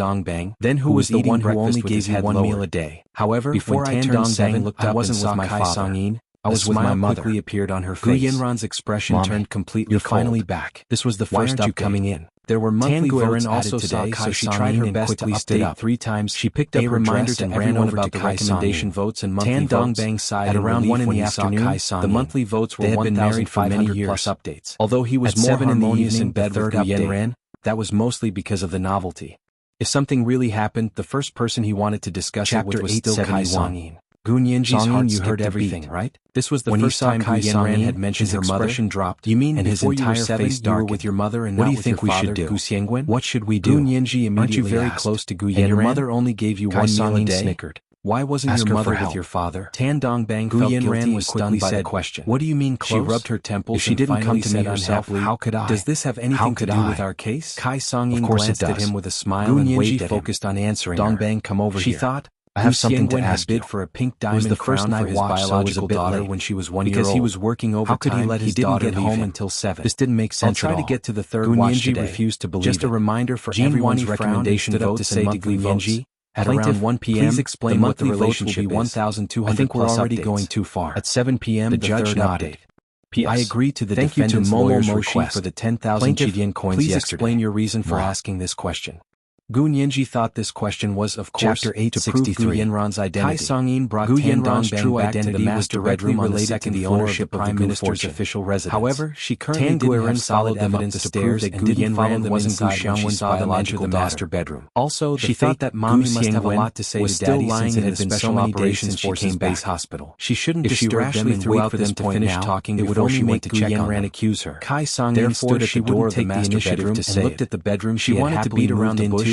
Then who was the one who only gave you one meal a day? However, before I turned 7, I wasn't with my father. I was with my mother. Quickly appeared on her face. Gu Yanran's expression turned completely cold. You're finally back. This was the first update. You coming in? There were monthly votes added today, so she tried her best to update 3 times. She picked up her dress and ran over about the recommendation votes and monthly votes. Tandong sighed at around 1 in the afternoon. The monthly votes were 1,500 plus updates. Although he was more harmonious in bed with Gu Yanran, that was mostly because of the novelty. If something really happened, the first person he wanted to discuss it with was still Kai Songyin. Gu Nianji's heart you heard everything, right? This was the first time Gu Yanran had mentioned her mother. Dropped. You mean and his entire face darkened with your mother and what do you think we should do? Gu Xiangwen? What should we do? Gu Nianji immediately asked. Aren't you very close to Gu Yanran? And your mother only gave you one meal a day? Snickered. Why wasn't your mother with your father? Tandong felt guilty and was stunned by the question. What do you mean close? She rubbed her temples. If she didn't come to me herself, how could I? Does this have anything to do with our case? Kai Songyin glanced at him with a smile and waved at him. Focused on answering her. Dongbang, come over here. She thought, I have something to ask you. Bid for a pink diamond the first night for his biological daughter when she was 1 year old. Because he was working overtime, how could he let his daughter get home until 7? This didn't make sense at all. I'll try to get to the third watch today. refused to believe Just a reminder for everyone's recommendation vote to say to Gu Nianji, at around 1 p.m., please explain what the relationship is. 1,200 I think we're already going too far. At 7 p.m., the judge nodded. I agree to the defendant's lawyer's request for the 10,000 Jidian coins yesterday. Please explain your reason for asking this question. Gu Nianji thought this question was, of course, to prove Gu Yanran's identity. Kai Songyin brought Gu Yanran's true identity was directly related to the ownership of the Prime Minister's official residence. However, she currently didn't have solid evidence to prove that Gu Yanran wasn't Gu Xiangwen's biological master bedroom. Also, she thought that mommy must have a lot to say to daddy since it had been so many days since she came back. Hospital. She shouldn't disturb them and wait for them to finish talking. It would only make Gu Yanran accuse her. Kai Songyin stood at the door of the master bedroom and looked at the bedroom she wanted to beat around the bush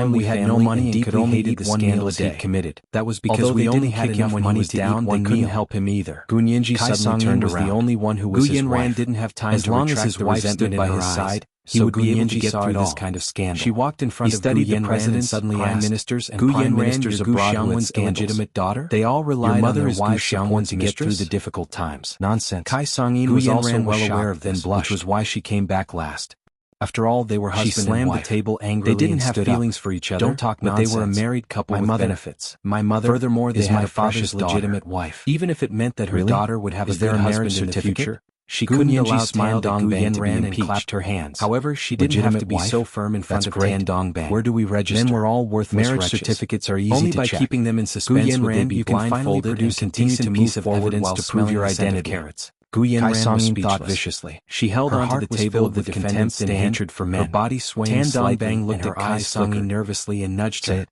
time we had no money and could only eat the scandals he'd committed. That was because we only had enough money to eat one meal. They couldn't help him either. Gunyinji suddenly turned around. The only one who was his wife. Didn't have time to retract the resentment by his side. He would be able to get through this kind of scandal. She walked in front of Gu Yanran and suddenly prime ministers and prime ministers abroad who had illegitimate daughter. They all relied on their wives' support to get through the difficult times. Nonsense. Kai Sangin was also well aware of this, which was why she came back last. After all, they were husband and wife. She slammed the table angrily. They didn't have feelings for each other. Don't talk nonsense. But they were a married couple with benefits. My mother, furthermore, they had a father's legitimate wife. Even if it meant that her daughter would have a good husband in the future, she couldn't allow Tan Dongbang to be impeached. And clapped her hands. However, she didn't have to be so firm in front of Tan Dongbang. Where do we register? Men were all worthless marriage certificates are easy only to check. Only by keeping them in suspense would they be blindfolded and continue to move forward while to prove your identity. Gu Yanran thought viciously. She held onto the table with contempt and hatred for men. Her body swaying slightly, and her eyes looking nervously and nudged her.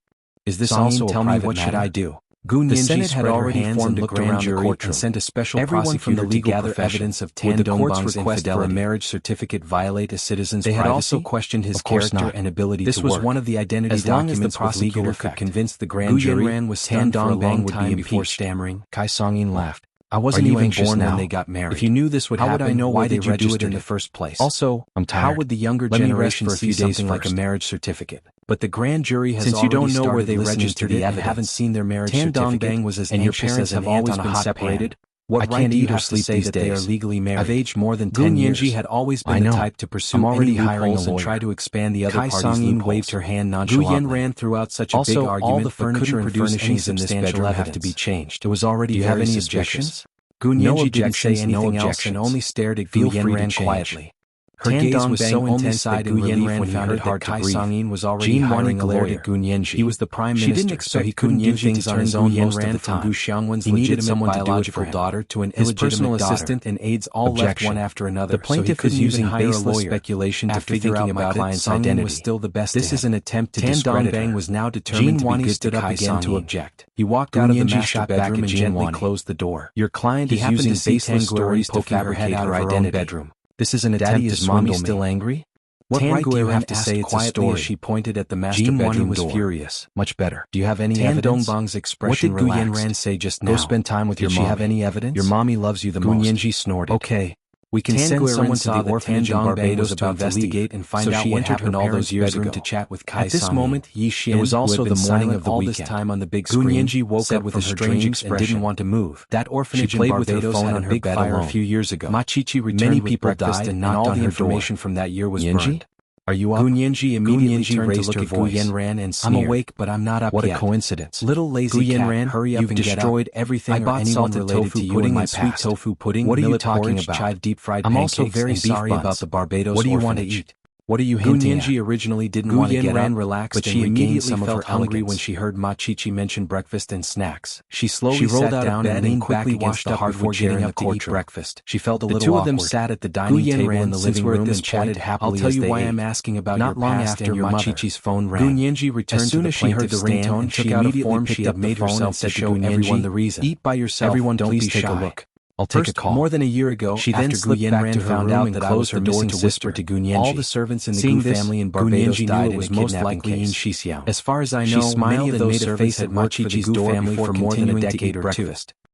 Is this also a private matter? What should I do? The Senate Senate had already formed a grand jury and sent a special prosecutor from the legal gather evidence of Tan Dongbang's request for a marriage certificate violate a citizen's privacy. They had also questioned his character and ability to work. This was one of the identity documents the prosecutor could convince the grand jury. Gu Yanran was stunned for a long time before stammering. Kai Songyin laughed. I wasn't even born when they got married. If you knew this would happen, how would I know why they registered it in the first place? Also, I'm tired. How would the younger generation see something like a marriage certificate? But the grand jury has already started listening to the evidence. Since you don't know where they registered it and haven't seen their marriage certificate, Tan Dongbang was as anxious as have always been separated. What right do you have to say that they are legally married? I've aged more than 10 years. Gu Yanji had always been the type to pursue any loopholes and try to expand the other party's loopholes. waved her hand nonchalantly. Gu Yanran threw out such a big argument, all the furniture and furnishings in this bedroom have to be changed. It was already very suspicious. Do you have any objections? Gu Yanji didn't say anything else and only stared at Gu Yanran quietly. Her gaze was so intense that Gu Yanran found it hard to breathe. Songyin was already hiring a lawyer. He was the prime minister, she didn't expect so he couldn't do things on his own most of the time. Gu Xiangwen's legitimate biological daughter to an illegitimate personal assistant and aides all left one after another. The plaintiff is using baseless speculation to figure out my client's identity. Was still the best. This is an attempt to discredit her. Tan Dongbang was now determined to be good to Kai Songyin to object. He walked out of the master bedroom and gently closed the door. Your client is using baseless stories to fabricate her identity. This is an attempt to swindle me. Is mommy still angry? What right do you have to say it's a story? She pointed at the master bedroom door. Was furious. Much better. Do you have any evidence? Tan Dongbang's expression relaxed. What did Gu Yanran say just now? Go spend time with your mom. Did she have any evidence? Your mommy loves you the most. Gu Yanji snorted. Okay. We can send someone to the orphanage in Barbados to investigate and find out what happened all those years ago. To chat with Kai At this moment, Yi Xian, it was also the morning of the weekend. All this time on the big screen, Gu Yanji woke up with a strange expression and didn't want to move. That orphanage in Barbados had a big fire a few years ago. Ma Chichi returned. Many people died, and all the information from that year was burned. Are you up? Gu Yanji immediately turned to look at Gu Yanran and sneered. I'm awake, but I'm not up yet. What a coincidence. Little lazy Gu Yanran, hurry up and get up. You've destroyed everything I bought salted tofu pudding and sweet tofu pudding. What are you talking about? Chive deep fried pancakes. I'm also very sorry about the Barbados orphanage. What do you want to eat? What are you hinting at? Gu Yanji originally didn't want to get up, relaxed, but she immediately felt hungry when she heard Ma Chichi mention breakfast and snacks. She slowly rolled out of bed and quickly washed up before getting up to eat breakfast. She felt a little awkward. The two of them sat at the dining table in the living room and chatted happily. I'll tell you why I'm asking about your past and your Ma Chichi's phone rang. Gu Yanji returned to the plaintiff's stand and took out a form she had made herself to show everyone the reason. Eat by yourself. Everyone, please take a look. I'll take a call. More than a year ago, she then slipped back to her room and closed her door to whisper to Gu Yanji. All the servants in the Gu family in Barbados died in a kidnapping case. As far as I know, many of those servants had worked for the Gu family for more than a decade or two.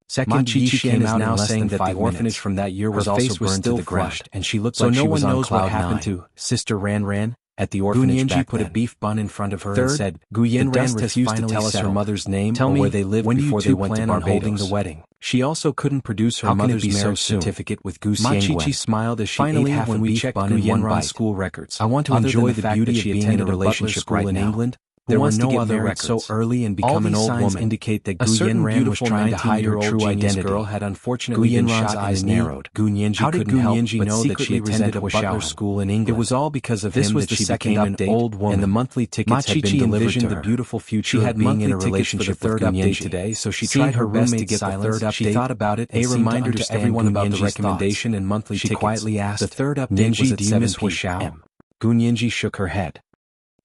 Second, Yi Xian is now saying that the orphanage from that year was also burned to the ground, and she looked like she was on cloud nine. So no one knows what happened to Sister Ran at the orphanage back then. Gu Yanji put a beef bun in front of her and said, Gu Yanran refused to tell us her mother's name or where they lived before they went to Barbados. Holding the wedding. She also couldn't produce her mother's marriage certificate with Gu Xiangwen. Ma Chichi smiled as she ate half a beef bun in one bite. School records. I want to enjoy the beauty of being in a relationship right in England. There were no other records so early and become an old woman. Indicate that Gu Yanran was trying to hide her true identity. Girl had unfortunately been shot eyes narrowed. Gu Yanji couldn't help but know that she attended a butler school in England. It was all because of him that she became an old woman, and the monthly tickets had been delivered to her. The beautiful future of being in a relationship with Gu Yanji today, so she tried her best to get the third update. She thought about it, a reminder to everyone about the recommendation and monthly tickets. She quietly asked, the third update was at 7 p.m. Gu Yanji shook her head.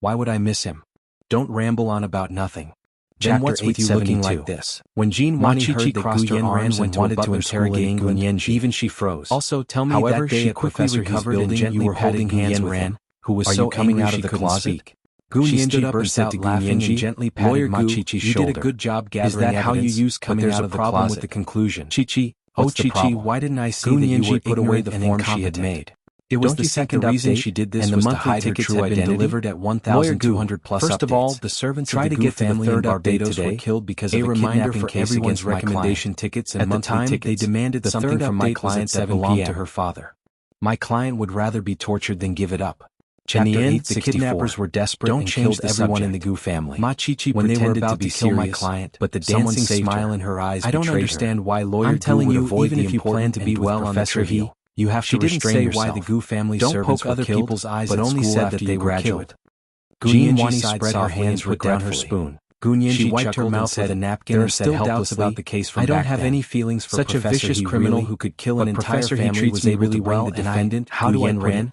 Why would I miss him? Don't ramble on about nothing. Then what's with you looking like this? When Jean Wani heard that Gu Yanran went to interrogate Gu Yanji, even she froze. Also, tell me that day she quickly recovered and gently holding hands with him, who was so coming out of the closet. Gu Yanji burst out laughing and gently patted Ma Chichi's shoulder. You did a good job gathering evidence. Is that how you use coming out of the closet? With the conclusion. Chichi, oh Chichi, why didn't I see that you were put away the form she had made? It was the second reason she did this, and the monthly tickets had been delivered at 1,200 plus updates. First of all, the servants of the Gu family in Barbados were killed because of a kidnapping case against recommendation tickets and monthly tickets. They demanded something from my client that belonged to her father. My client would rather be tortured than give it up. In the end, the kidnappers were desperate and killed everyone in the Gu family. Ma Chichi pretended to kill my client, but the dancing smile in her eyes betrayed her. I don't understand why lawyer Gu would avoid the important and well on the trivial. You have to restrain yourself. Why the Gu family servants were killed, but only said that they were killed. Gu Yanji spread her hands and put down her spoon. Gu Yanji wiped her mouth with a napkin and said helplessly, about the case from I don't have any feelings for such a vicious criminal who could kill an entire family was able to bring the defendant, Gu Yanran,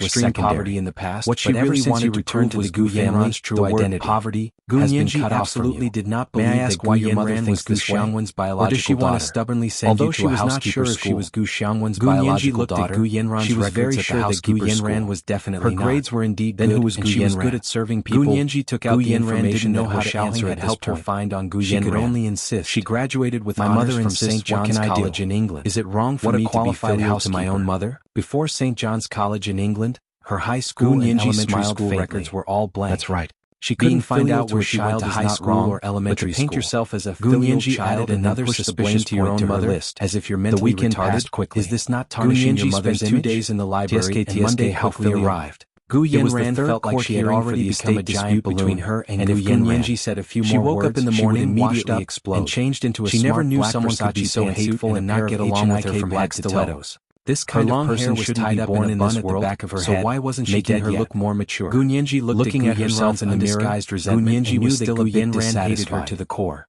extreme poverty in the past, what she really wanted to return to the Gu family's true identity. Poverty, Gu Yanji absolutely did not believe that Gu Yanran was Gu Xiangwen's biological daughter. Or does she want to stubbornly send you to a housekeeper's school? Although she was not sure if she was Gu Xiangwen's biological daughter, she was very sure that Gu Yanran was definitely not. Her grades were indeed good, and she was good at serving people. Gu Yanji took out the information that Wu Xiaoheng had helped her find on Gu Yanran. She could only insist. She graduated with honors from St. John's College in England. Is it wrong for me to be filial to my own mother? Before St. John's College in England, her high school and elementary school records were all blank. That's right. She couldn't find out where she went to high school or elementary school. But to paint yourself as a filial child and another suspicious to your own mother list, as if you're mentally retarded quickly. Is this not tarnishing your mother's image? 2 days in the library and Monday quickly arrived. Gu Yanran felt like she had already become a giant between her and Gu Yanji said a few more words. She woke up in the morning, immediately exploded, and changed into a smart black Versace so hateful and not get along with her from head to toe. This kind of person should tied up in a bun at the back of her head, so why wasn't she making her look more mature? Gu Yanji looked at herself in the mirror. Gu Yanji was still a bit dissatisfied. Hated her to the core.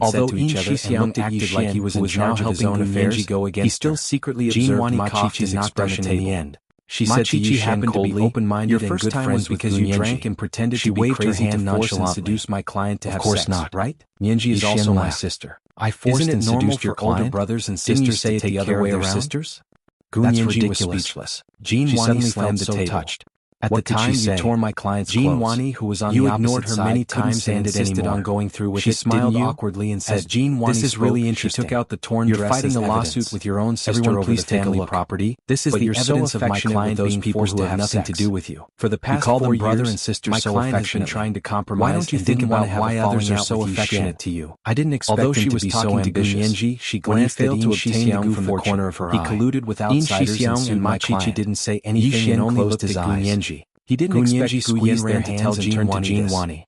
had said to each other and looked at Yi like he was in charge of his own affairs, he still secretly observed Ma Chichi's expression in the end. She said to Yi happened to be open-minded and good friends because you drank and pretended to be crazy to force and seduce my client to have sex. Of course not, right? Yanji is also my sister. I forced and seduced your older brothers and sisters to take care of their sisters? That's ridiculous. Speechless. Jean Wani slammed the table. Touched. At the time, you tore my client's clothes. Jean Wani, who was on the opposite side, many times and insisted on going through with it. She smiled awkwardly and said, "This is really interesting. She took out the torn dress. You're fighting a lawsuit with your own sister over the family property. This is the evidence of my client being forced to have nothing to do with you. For the past 4 years, brother and sister, my client has been trying to compromise. Why don't you think about why others are so affectionate to you? I didn't expect them to be so ambitious. She glanced at Yin Xixiang from the corner of her eye. He colluded with outsiders and sued my client. Ma Chichi didn't say anything and only looked at Gun Yenji. He didn't expect Gu Yen to tell Jean Wani.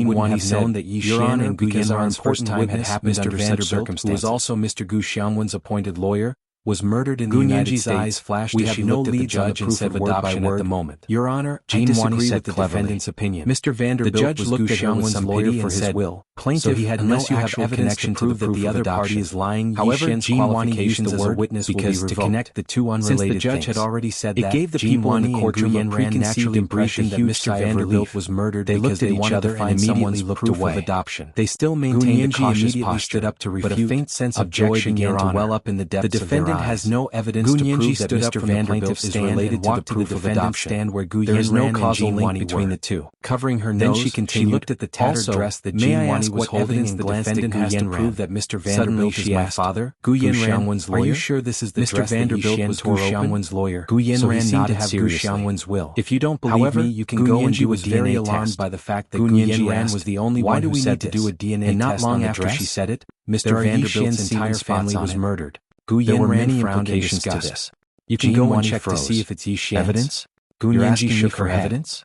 Jin wouldn't Wani have known said, that Yi Your Shan Honor, and Gu because our Yanran's first important time had witness, happened Mr. under such Vanderbilt, who circumstances. was also Mr. Gu Xiangwen's appointed lawyer, was murdered in the Gu United Yanji's States. eyes flashed We as have she no looked at the leads on the judge and proof said of word by adoption at word. the moment. Your Honor, I Jin disagree Wani said with the cleverly. defendant's opinion. Mr. Vanderbilt The judge was looked Gu at her with Xiangwen's some lawyer pity for and his said, will. Plaintiff, So he had unless no you have actual evidence connection to prove that the other party adoption. is lying, However, Yi Shan's Jin Wani qualifications used the as a word witness will be because to revoked. connect the two unrelated Since the judge things. had already said It that, gave the Jin people in the Wani and courtroom Gu a Yanran preconceived naturally impression breathed that a huge Mr. sigh of Vanderbilt relief. was murdered They because looked at they each wanted other to and find immediately someone's looked proof away. of adoption. They still Gu maintained a Yanji cautious immediately posture, stood up to but a refute. faint sense of joy Objection, began Your to Honor. well up in the depths The of their defendant eyes. has no evidence Gu to Yanji prove that stood up Mr. from the Vanderbilt plaintiff's is stand related and to the walked to the proof of defendant's adoption. stand where Gu There is no Yanran and causal Jin link Wani between were. the two. Covering her Then nose, she she continued, looked at the tattered also, dress that may Jin I Wani ask was what holding evidence and the glanced at defendant Gu has to Yanran. prove that Mr. Suddenly Vanderbilt she is my asked, father? Gu Gu Yanran, Xiangwen's are you lawyer? sure this is the Mr. dress that Yi Vanderbilt Shan was Gu tore open? Xiangwen's lawyer, Gu Yanran so he seemed to nodded have Gu seriously. Xiangwen's will. If you don't believe However, me, you can Gu go and Yanji do a was very DNA alarmed test. by the fact that Gu Gu Yanran Yanran was the only Why one do who we said need to do a this. DNA And not test long on the after dress? she said it, Mr. Mr. Vanderbilt's Vanderbilt's entire entire family was was murdered. Gu There were Yanran many frowned and implications to discussed. this. You can Jin go and Wani check to froze. see if it's Yi Shan's. Evidence? Gu You're Yanji asking me shook for her head. evidence?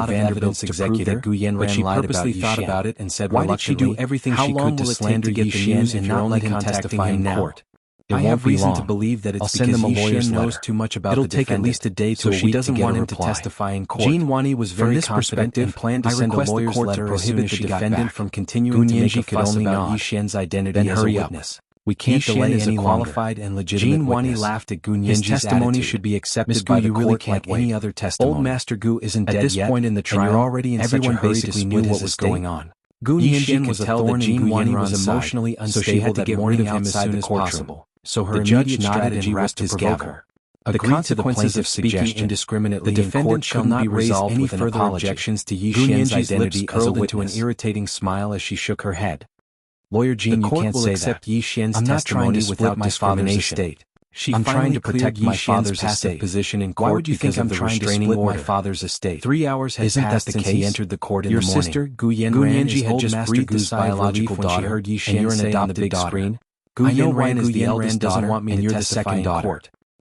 lot of evidence to prove that Gu Yanran but she lied purposely about thought Yixian. about it and said Why did she do reluctantly, everything "How she long could to will it take slander to get the Yixian news and if not you're let only him testify contacting in him now? court? I It won't have be reason long. to believe that it's I'll send because them a lawyer's Yixian knows letter. too much about It'll the take at defendant, least a day to so a she week doesn't to get want a him to reply." testify in court. Jean Wani was From very this confident perspective, and planned to I send a request the lawyer's court to letter as prohibit soon as the she got defendant back. from continuing to make a could fuss only about nod. Yixian's identity Then as a hurry up. witness. We can't delay is any a longer. qualified and legitimate Jean Wani witness. laughed at Gu His Yanji's testimony attitude. should be "Miss accepted Gu, by the you really court can't like any wait. other testimony. Old Master Gu isn't At dead this yet, point in the and trial, you're already in such a everyone hurry to basically knew split what his was estate. going on. Gu Yixian Yanji was could a tell that thorn in Jean Gu Wani Yanran's was side, emotionally so she unstable had to that get rid morning of him as outside soon the as courtroom. possible. So her The judge immediate nodded strategy and was rapped to his provoke gavel. her. The The consequences consequences of speaking suggestion. indiscriminately The in defendant court shall couldn't not be raise resolved any with an further apology. objections to Gu Yixian's Yanji's lips identity as a curled into an witness. irritating smile as she shook her head. "Lawyer The Jean, you court can't will say accept that. Yixian's I'm not trying testimony to split without my father's discrimination. estate. I'm trying to protect my father's passive position in court. Why would you think I'm trying to split my father's estate? 3 hours had passed since he entered the court in the morning. Your sister, Gu Yanran, had just breathed a sigh of relief when she heard Yi Xian say on the big screen, "I know Ran is the eldest daughter, and you're the second daughter.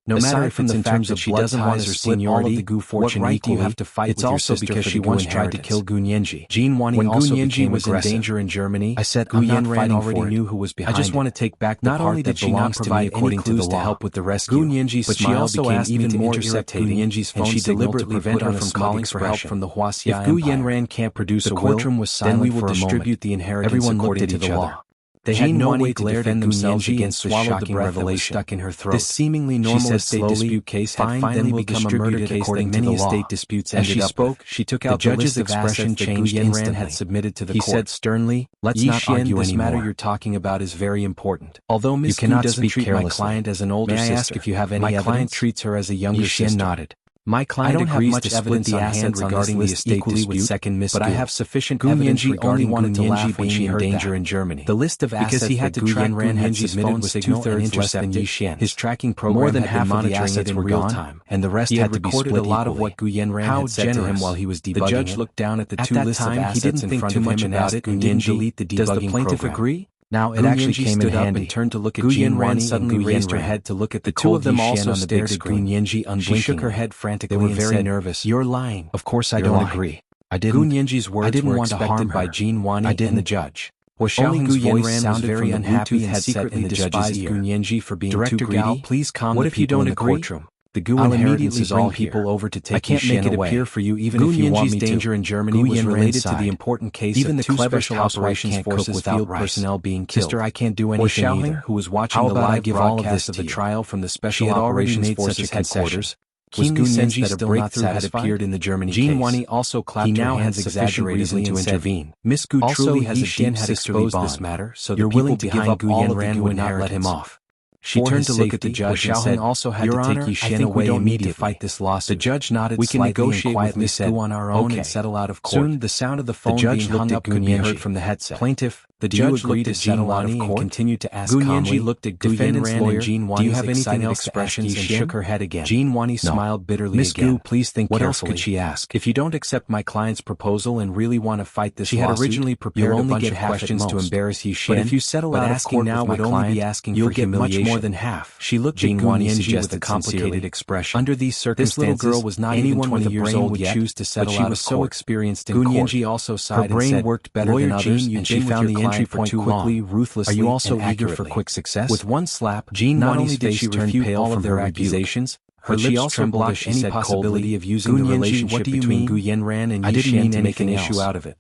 No matter if it's in terms of she doesn't want her seniority, the Gu fortune what right do you have to fight with your sister because she once tried to kill Gu Yanji. Jin Wani also became was in danger in Germany. I said Gu Yanran already knew who was behind it. I just want to take back the part that belongs to me according to the law to help with the rescue. Gu Yanji's smile became even more irritating, and she deliberately prevented her from calling for help from the Wuxia Empire. If Gu Yanran can't produce a will, then we will distribute the inheritance according to the law. They had no way to defend themselves against the shocking revelation stuck in her throat. This seemingly normal estate dispute case had finally become a murder case according to the law. Many estate disputes ended up. As she spoke, she took out the judge's expression changed instantly. Had submitted to the court. He said sternly, "Let's not argue anymore. This matter you're talking about is very important. Although Miss Gu doesn't treat my client as an older sister, may I ask if you have any evidence? My client treats her as a younger sister." nodded. My client agrees to split the assets regarding the estate dispute, but I have sufficient evidence regarding Gu Yanji when she heard danger in Germany. The list of assets because he had to track Gu Yanji's phone was 2/3 less than Yi Xian's. His tracking program more than half of the assets were real time, and the rest had to be split equally. A lot of what Gu Yanran had said to him while he was debugging. The judge looked down at the two lists of assets in front of him and asked Gu Yanji, "Does the plaintiff agree?" Now it actually came in handy. And turned to look at Jin Wani suddenly raised her head to look at the two of them also stared at Gu Yanji unblinkingly. She shook her head frantically. They were very nervous. "You're lying." "Of course I don't agree. I didn't." Gu Yanji's words were expected by Jin Wani and the judge. Only Gu Yanran sounded very unhappy and secretly despised Gu Yanji for being too greedy. Please calm the people in the courtroom. The Gu inheritance is all people over to take. I can't make it appear for you even if you want me to. Danger in Germany was related to the important case of two special operations forces field personnel being killed. Sister, I can't do anything either. Who was watching the live broadcast of the trial from the special operations forces headquarters? Was Gu Yanji still not had appeared in the Germany case? Jin Wani also clapped her hands exaggeratedly to intervene. Miss Gu truly has a deep had exposed this matter, so you're willing to give up all of the Gu would not let him off. She turned to look at the judge and said, also had "Your Honor, to take Yi Xian away immediately to fight this lawsuit." The judge nodded. "We can negotiate with Miss Gu on our own and settle out of court." Soon the sound of the phone being hung up could be heard from the headset. "Plaintiff, the judge looked at Jin Wani and continued to ask calmly. Looked at defendant's lawyer. "Do you have anything else to ask?" And shook her head again. Jin Wani smiled bitterly again. "Miss Gu, please think carefully. What else could she ask? If you don't accept my client's proposal and really want to fight this lawsuit, she had originally prepared a bunch of questions to embarrass Yi Xian. But if you settle out of court now would only be asking for humiliation. You'll get much more than half." She looked at Gu Yanji with a complicated expression. Under these circumstances, this little girl was not anyone with a brain would choose to settle out of court. But she was so experienced in court. Gu Yanji also sighed and said, "Her brain worked better than others, and she found the entry point quickly, ruthlessly, and accurately. Are you also eager for quick success?" With one slap, not only did she refute all of their accusations, but she also blocked any possibility of using the relationship between Gu Yanran and Yi Xian to make an issue out of it.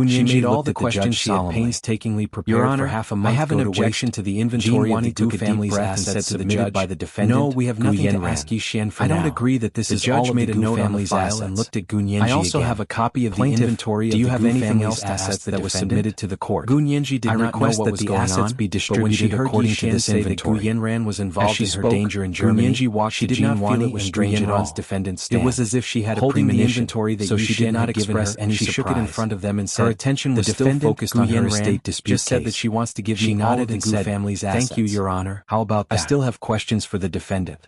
She made all the questions she had painstakingly prepared for half a month. "I have an objection to the inventory of the Gu family's assets submitted by the defendant. No, we have nothing to ask Yi Xian for now. I don't agree that this is all of the Gu family's assets." And looked at Gu Yanji. "I also have a copy of the inventory of the Gu family's assets that was submitted to the court." Gu Yanji did not know what was going on, but when she heard Yi Xian say that Gu Yanran was involved in her danger in Germany, she did not feel it was strange at all. It was as if she had a premonition, so she did not express any surprise. She shook it in front of them and said, her attention was still focused on her estate dispute case. Just said that she wants to give me all of the Gu family's assets. "Thank you, Your Honor. How about that? I still have questions for the defendant.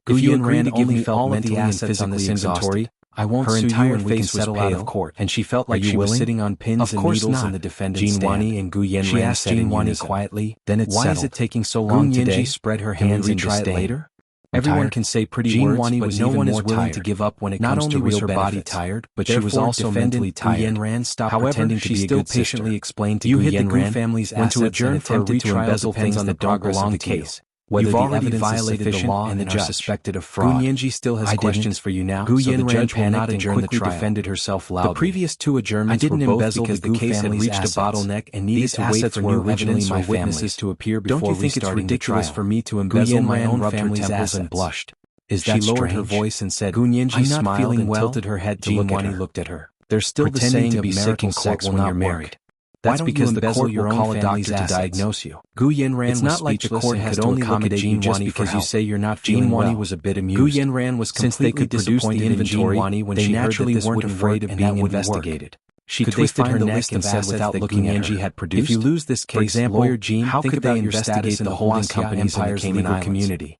Gu Yanran only felt all of the assets on this inventory. I won't sue you and we can settle out of court." And she felt like she was sitting on pins and needles in the defendant's stand. Jin Wani and Gu Yanran she asked Jin Wani quietly, "Then it's settled. Why is it taking so long today?" Gu Yanji spread her hands and tried later. Everyone can say pretty words, but no one is willing to give up when it comes to real benefits. Not only was her body tired, but she was also mentally tired. However, she still patiently explained to Gu Yanran when to adjourn for a retrial depends on the progress of the case. Whether the evidence is sufficient and the judge suspected of fraud. Gu Yanji still has questions for you now, so the judge will not adjourn the trial. Defended herself loudly. The previous two adjournments were both because the case had reached a bottleneck and needed to wait for new evidence or witnesses to appear before restarting the trial. Don't you think it's ridiculous for me to embezzle my own family's assets? And blushed. Is that strange? She lowered her voice and said, Gu Yanji smiled and tilted her head to look at her. Looked at her. There's still the saying of medical sex when you're married. That's because the court will call a doctor to diagnose you. Gu Yanran was not like the court has to accommodate you just because you say you're not feeling well. Jin Wani was a bit amused. Gu Yanran was completely disappointed in Jin Wani when she heard that this weren't afraid of being investigated. She twisted her neck and said without looking at her, had produced. "If you lose this case, for example, lawyer Jean, how could they investigate the holding companies in the Cayman community?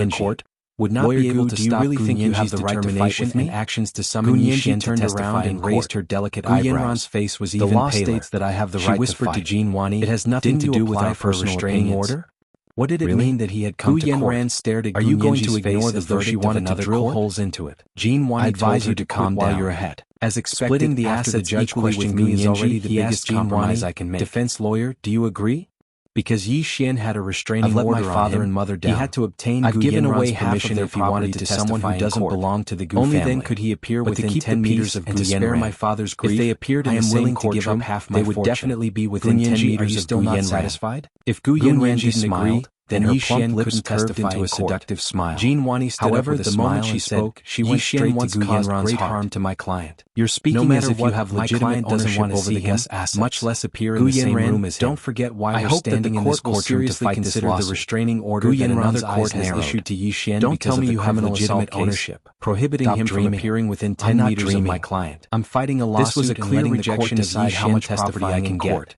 the court, would not be able to stop Gunyanji's determination and actions to summon Yi Xian to testify and raised her delicate eyebrows. Face was even paler. The law states that I have the right to fight. She whispered to Jin Wani, it has nothing to do with our personal restraining order? What did it mean that he had come to court? Ran stared at Gunyanji's face as though she wanted to drill holes into it. Jin Wani advised you to calm down while you're ahead. As expected, splitting the assets equally with me is already the biggest compromise I can make. Defense lawyer, do you agree? Because Yi Xian had a restraining order on him, I've let my father and mother down. He had to obtain I've given away half of their if he wanted to someone who doesn't belong to the Gu family. Only then could he appear within 10 meters of Gu to spare my father's grief. If they appeared in the same courtroom, they would definitely be within 10 meters of Gu Yan. Satisfied? If Gu Yan didn't agree, then Yi Xian lips curved into a seductive smile. Jin Wani stood up with a smile. However, the moment she spoke, she went straight to Gu Yanran's harm to my client. You're speaking as if you have legitimate ownership over the guest's assets, much less appear in the same room as him. Don't forget why we're standing in this courtroom to fight this lawsuit. The restraining order that another court has issued to Yi Xian. Don't tell me you have legitimate ownership, prohibiting him from appearing within 10 meters of my client. I'm fighting a lawsuit. This was a clear rejection of Yi Xian testifying I can get.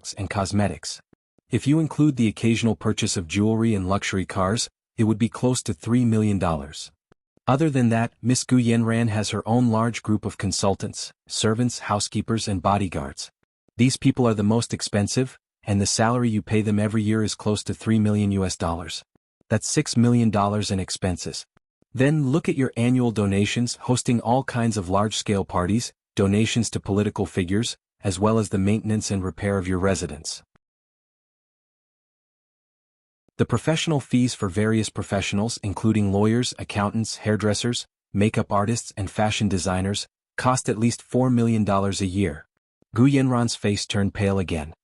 products and cosmetics. If you include the occasional purchase of jewelry and luxury cars, it would be close to $3 million. Other than that, Miss Gu Yanran has her own large group of consultants, servants, housekeepers and bodyguards. These people are the most expensive, and the salary you pay them every year is close to $3 million. That's $6 million in expenses. Then look at your annual donations, hosting all kinds of large-scale parties, donations to political figures, as well as the maintenance and repair of your residence. The professional fees for various professionals including lawyers, accountants, hairdressers, makeup artists and fashion designers, cost at least $4 million a year. Gu Yanran's face turned pale again.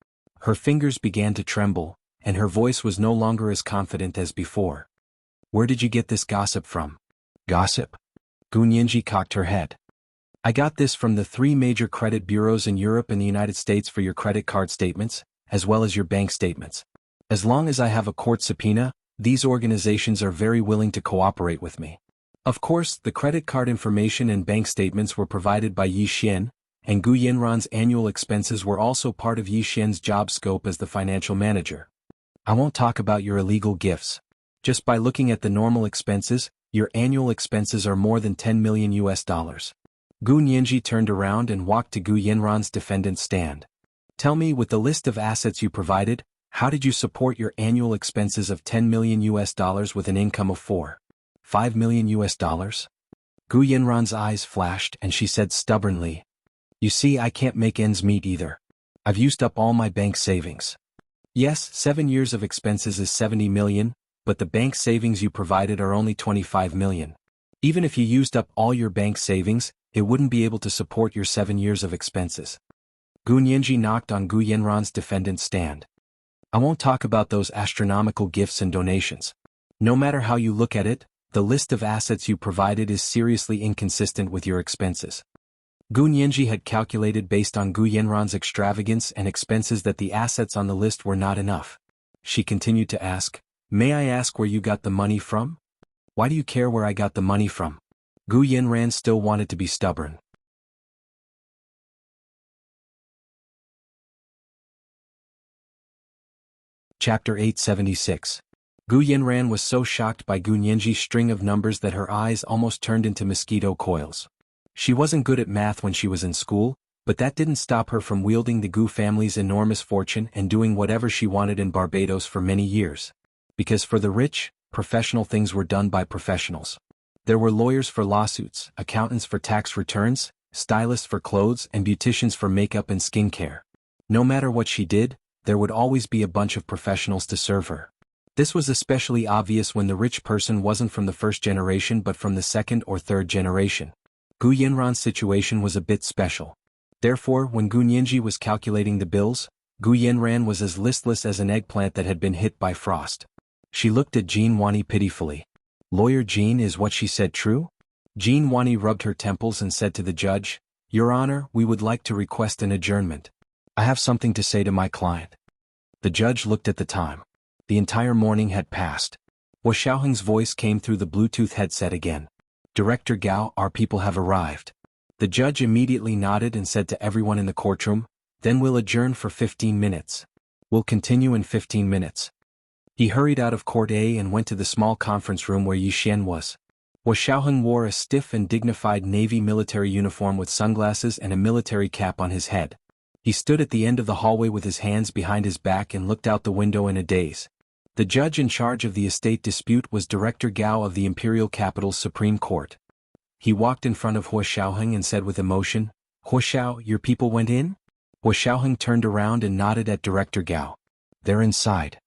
Her fingers began to tremble, and her voice was no longer as confident as before. Where did you get this gossip from? Gossip? Gu Nianji cocked her head. I got this from the 3 major credit bureaus in Europe and the United States for your credit card statements, as well as your bank statements. As long as I have a court subpoena, these organizations are very willing to cooperate with me. Of course, the credit card information and bank statements were provided by Yi Xian, and Gu Yanran's annual expenses were also part of Yi Xian's job scope as the financial manager. I won't talk about your illegal gifts. Just by looking at the normal expenses, your annual expenses are more than $10 million. Gu Nianji turned around and walked to Gu Yanran's defendant's stand. Tell me, with the list of assets you provided, how did you support your annual expenses of $10 million with an income of $5 million? Gu Yanran's eyes flashed and she said stubbornly, You see, I can't make ends meet either. I've used up all my bank savings. Yes, 7 years of expenses is $70 million, but the bank savings you provided are only $25 million. Even if you used up all your bank savings, it wouldn't be able to support your 7 years of expenses. Gu Nianji knocked on Gu Yanran's defendant's stand. I won't talk about those astronomical gifts and donations. No matter how you look at it, the list of assets you provided is seriously inconsistent with your expenses. Gu Nianji had calculated based on Gu Yanran's extravagance and expenses that the assets on the list were not enough. She continued to ask, May I ask where you got the money from? Why do you care where I got the money from? Gu Yanran still wanted to be stubborn. Chapter 876. Gu Yanran was so shocked by Gu Nianji's string of numbers that her eyes almost turned into mosquito coils. She wasn't good at math when she was in school, but that didn't stop her from wielding the Gu family's enormous fortune and doing whatever she wanted in Barbados for many years. Because for the rich, professional things were done by professionals. There were lawyers for lawsuits, accountants for tax returns, stylists for clothes and beauticians for makeup and skincare. No matter what she did, there would always be a bunch of professionals to serve her. This was especially obvious when the rich person wasn't from the first generation but from the second or third generation. Gu Yanran's situation was a bit special. Therefore, when Gu Nianji was calculating the bills, Gu Yanran was as listless as an eggplant that had been hit by frost. She looked at Jean Wani pitifully. Lawyer Jean, is what she said true? Jean Wani rubbed her temples and said to the judge, Your Honor, we would like to request an adjournment. I have something to say to my client. The judge looked at the time. The entire morning had passed. Wu Xiaoheng's voice came through the Bluetooth headset again. Director Gao, our people have arrived. The judge immediately nodded and said to everyone in the courtroom, Then we'll adjourn for 15 minutes. We'll continue in 15 minutes. He hurried out of Court A and went to the small conference room where Yi Xian was. Wu Xiaoheng wore a stiff and dignified navy military uniform with sunglasses and a military cap on his head. He stood at the end of the hallway with his hands behind his back and looked out the window in a daze. The judge in charge of the estate dispute was Director Gao of the Imperial Capital's Supreme Court. He walked in front of Wu Xiaoheng and said with emotion, Hu Xiao, your people went in? Wu Xiaoheng turned around and nodded at Director Gao. They're inside.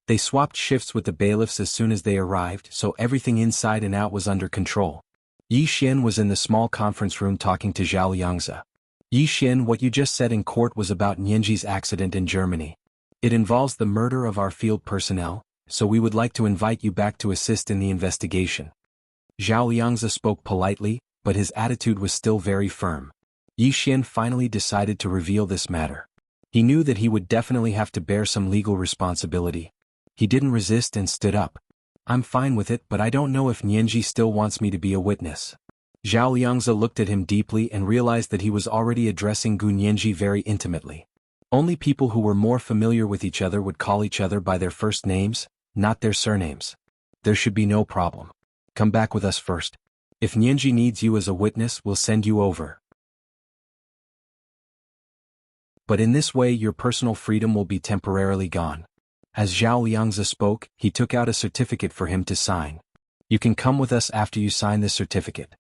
They swapped shifts with the bailiffs as soon as they arrived, so everything inside and out was under control. Yi Xian was in the small conference room talking to Zhao Liangzi. Yi Xian, what you just said in court was about Nianji's accident in Germany. It involves the murder of our field personnel, so we would like to invite you back to assist in the investigation. Zhao Liangzi spoke politely, but his attitude was still very firm. Yi Xian finally decided to reveal this matter. He knew that he would definitely have to bear some legal responsibility. He didn't resist and stood up. I'm fine with it, but I don't know if Nianji still wants me to be a witness. Zhao Liangzi looked at him deeply and realized that he was already addressing Gu Nianji very intimately. Only people who were more familiar with each other would call each other by their first names, not their surnames. There should be no problem. Come back with us first. If Nianji needs you as a witness, we'll send you over. But in this way your personal freedom will be temporarily gone. As Zhao Liangzi spoke, he took out a certificate for him to sign. You can come with us after you sign this certificate.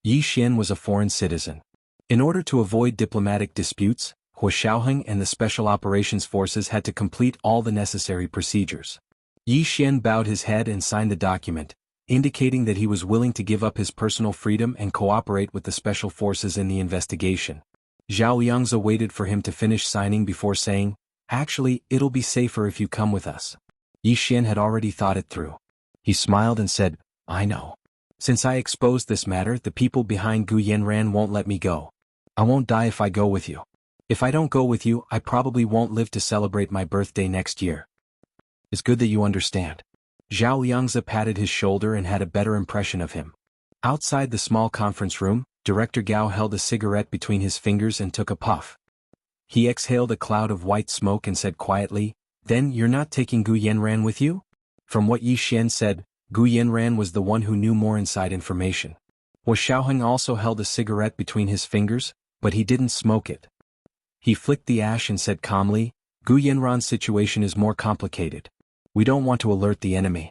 Yi Xian was a foreign citizen. In order to avoid diplomatic disputes, Wu Xiaoheng and the Special Operations Forces had to complete all the necessary procedures. Yi Xian bowed his head and signed the document, indicating that he was willing to give up his personal freedom and cooperate with the special forces in the investigation. Zhao Yangze waited for him to finish signing before saying, "Actually, it'll be safer if you come with us." Yi Xian had already thought it through. He smiled and said, "I know. Since I exposed this matter, the people behind Gu Yanran won't let me go. I won't die if I go with you. If I don't go with you, I probably won't live to celebrate my birthday next year. It's good that you understand." Zhao Yangze patted his shoulder and had a better impression of him. Outside the small conference room, Director Gao held a cigarette between his fingers and took a puff. He exhaled a cloud of white smoke and said quietly, "Then you're not taking Gu Yanran with you?" From what Yi Xian said, Gu Yanran was the one who knew more inside information. Hua Xiaoheng also held a cigarette between his fingers, but he didn't smoke it. He flicked the ash and said calmly, "Gu Yanran's situation is more complicated. We don't want to alert the enemy.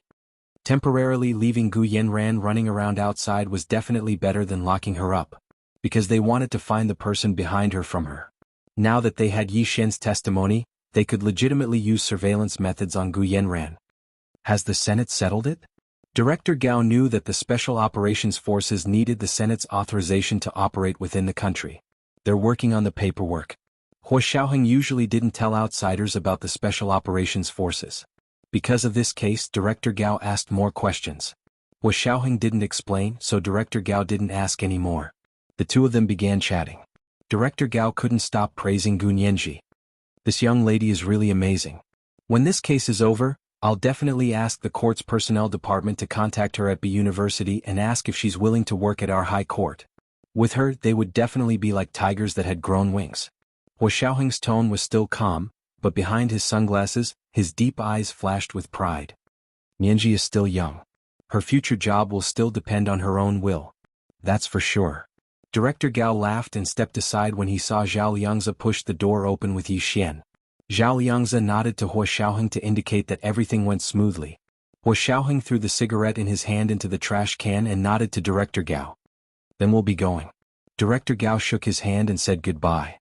Temporarily leaving Gu Yanran running around outside was definitely better than locking her up, because they wanted to find the person behind her from her. Now that they had Yi Xian's testimony, they could legitimately use surveillance methods on Gu Yanran. Has the Senate settled it? Director Gao knew that the Special Operations Forces needed the Senate's authorization to operate within the country. They're working on the paperwork. Hua Xiaoheng usually didn't tell outsiders about the Special Operations Forces. Because of this case, Director Gao asked more questions. Hua Xiaoheng didn't explain, so Director Gao didn't ask any more. The two of them began chatting. Director Gao couldn't stop praising Gun Yanji. "This young lady is really amazing. When this case is over, I'll definitely ask the court's personnel department to contact her at B University and ask if she's willing to work at our high court. With her, they would definitely be like tigers that had grown wings." Hua Xiaoheng's tone was still calm, but behind his sunglasses, his deep eyes flashed with pride. Yanji is still young. Her future job will still depend on her own will. That's for sure. Director Gao laughed and stepped aside when he saw Zhao Yangze push the door open with Yi Xian. Zhao Yangze nodded to Hua Xiaoheng to indicate that everything went smoothly. Hua Xiaoheng threw the cigarette in his hand into the trash can and nodded to Director Gao. "Then we'll be going." Director Gao shook his hand and said goodbye.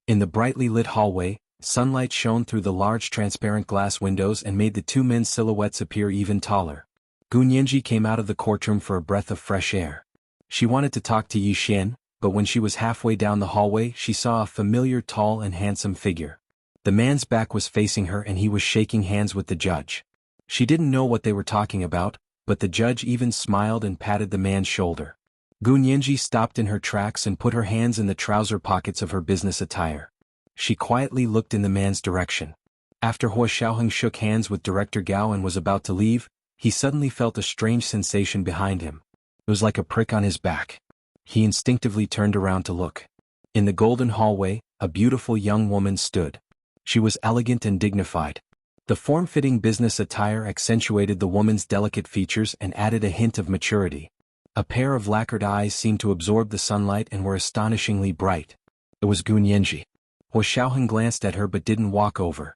In the brightly lit hallway, sunlight shone through the large transparent glass windows and made the two men's silhouettes appear even taller. Gun Yanji came out of the courtroom for a breath of fresh air. She wanted to talk to Yi Xian, but when she was halfway down the hallway she saw a familiar tall and handsome figure. The man's back was facing her and he was shaking hands with the judge. She didn't know what they were talking about, but the judge even smiled and patted the man's shoulder. Gun Yanji stopped in her tracks and put her hands in the trouser pockets of her business attire. She quietly looked in the man's direction. After Hua Xiaoheng shook hands with Director Gao and was about to leave, he suddenly felt a strange sensation behind him. It was like a prick on his back. He instinctively turned around to look. In the golden hallway, a beautiful young woman stood. She was elegant and dignified. The form-fitting business attire accentuated the woman's delicate features and added a hint of maturity. A pair of lacquered eyes seemed to absorb the sunlight and were astonishingly bright. It was Gun Yanji. Hua Xiaoheng glanced at her but didn't walk over.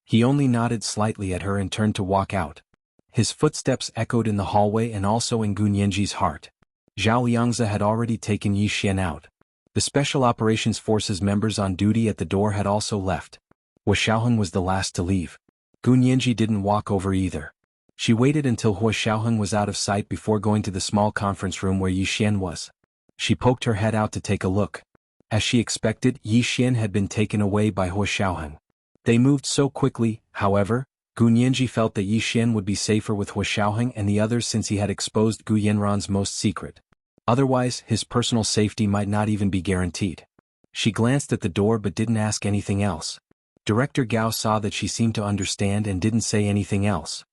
He only nodded slightly at her and turned to walk out. His footsteps echoed in the hallway and also in Gun Yanji's heart. Zhao Yangze had already taken Yi Xian out. The Special Operations Forces members on duty at the door had also left. Hua Xiaoheng was the last to leave. Gun Yanji didn't walk over either. She waited until Hua Xiaoheng was out of sight before going to the small conference room where Yi Xian was. She poked her head out to take a look. As she expected, Yi Xian had been taken away by Hua Xiaoheng. They moved so quickly, however, Gun Yanji felt that Yi Xian would be safer with Hua Xiaoheng and the others since he had exposed Gu Yanran's most secret. Otherwise, his personal safety might not even be guaranteed. She glanced at the door but didn't ask anything else. Director Gao saw that she seemed to understand and didn't say anything else.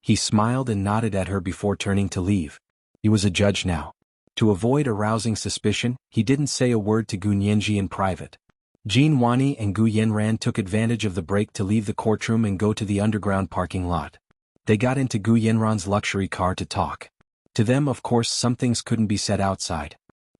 He smiled and nodded at her before turning to leave. He was a judge now. To avoid arousing suspicion, he didn't say a word to Gun Yanji in private. Jin Wani and Gu Yanran took advantage of the break to leave the courtroom and go to the underground parking lot. They got into Gu Yanran's luxury car to talk. To them, of course, some things couldn't be said outside.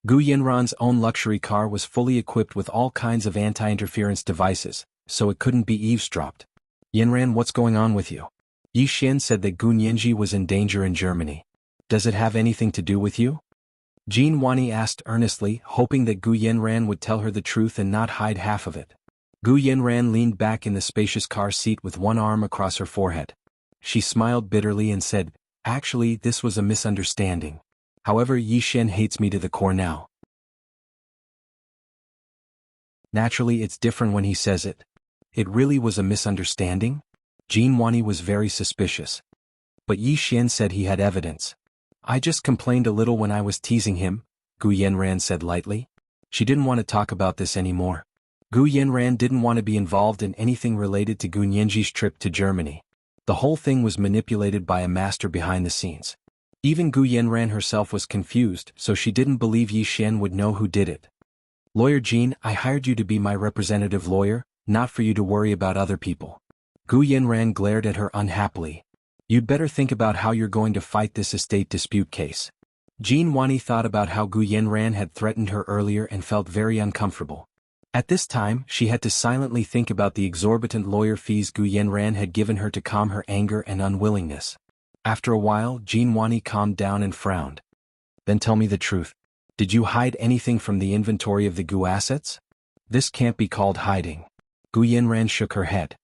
Gu Yanran's own luxury car was fully equipped with all kinds of anti-interference devices, so it couldn't be eavesdropped. "Yanran, what's going on with you?" Yi Xian said that Gun Yanji was in danger in Germany. "Does it have anything to do with you?" Jin Wani asked earnestly, hoping that Gu Yanran would tell her the truth and not hide half of it. Gu Yanran leaned back in the spacious car seat with one arm across her forehead. She smiled bitterly and said, "Actually, this was a misunderstanding. However, Yi Shen hates me to the core now." Naturally, it's different when he says it. It really was a misunderstanding? Jean Wani was very suspicious. But Yi Shen said he had evidence. "I just complained a little when I was teasing him," Gu Yanran said lightly. She didn't want to talk about this anymore. Gu Yanran didn't want to be involved in anything related to Gu Nianji's trip to Germany. The whole thing was manipulated by a master behind the scenes. Even Gu Yanran herself was confused, so she didn't believe Yi Shen would know who did it. "Lawyer Jean, I hired you to be my representative lawyer, not for you to worry about other people." Gu Yanran glared at her unhappily. "You'd better think about how you're going to fight this estate dispute case." Jean Wani thought about how Gu Yanran had threatened her earlier and felt very uncomfortable. At this time, she had to silently think about the exorbitant lawyer fees Gu Yanran had given her to calm her anger and unwillingness. After a while, Jean Wani calmed down and frowned. "Then tell me the truth. Did you hide anything from the inventory of the Gu assets?" "This can't be called hiding." Gu Yanran shook her head.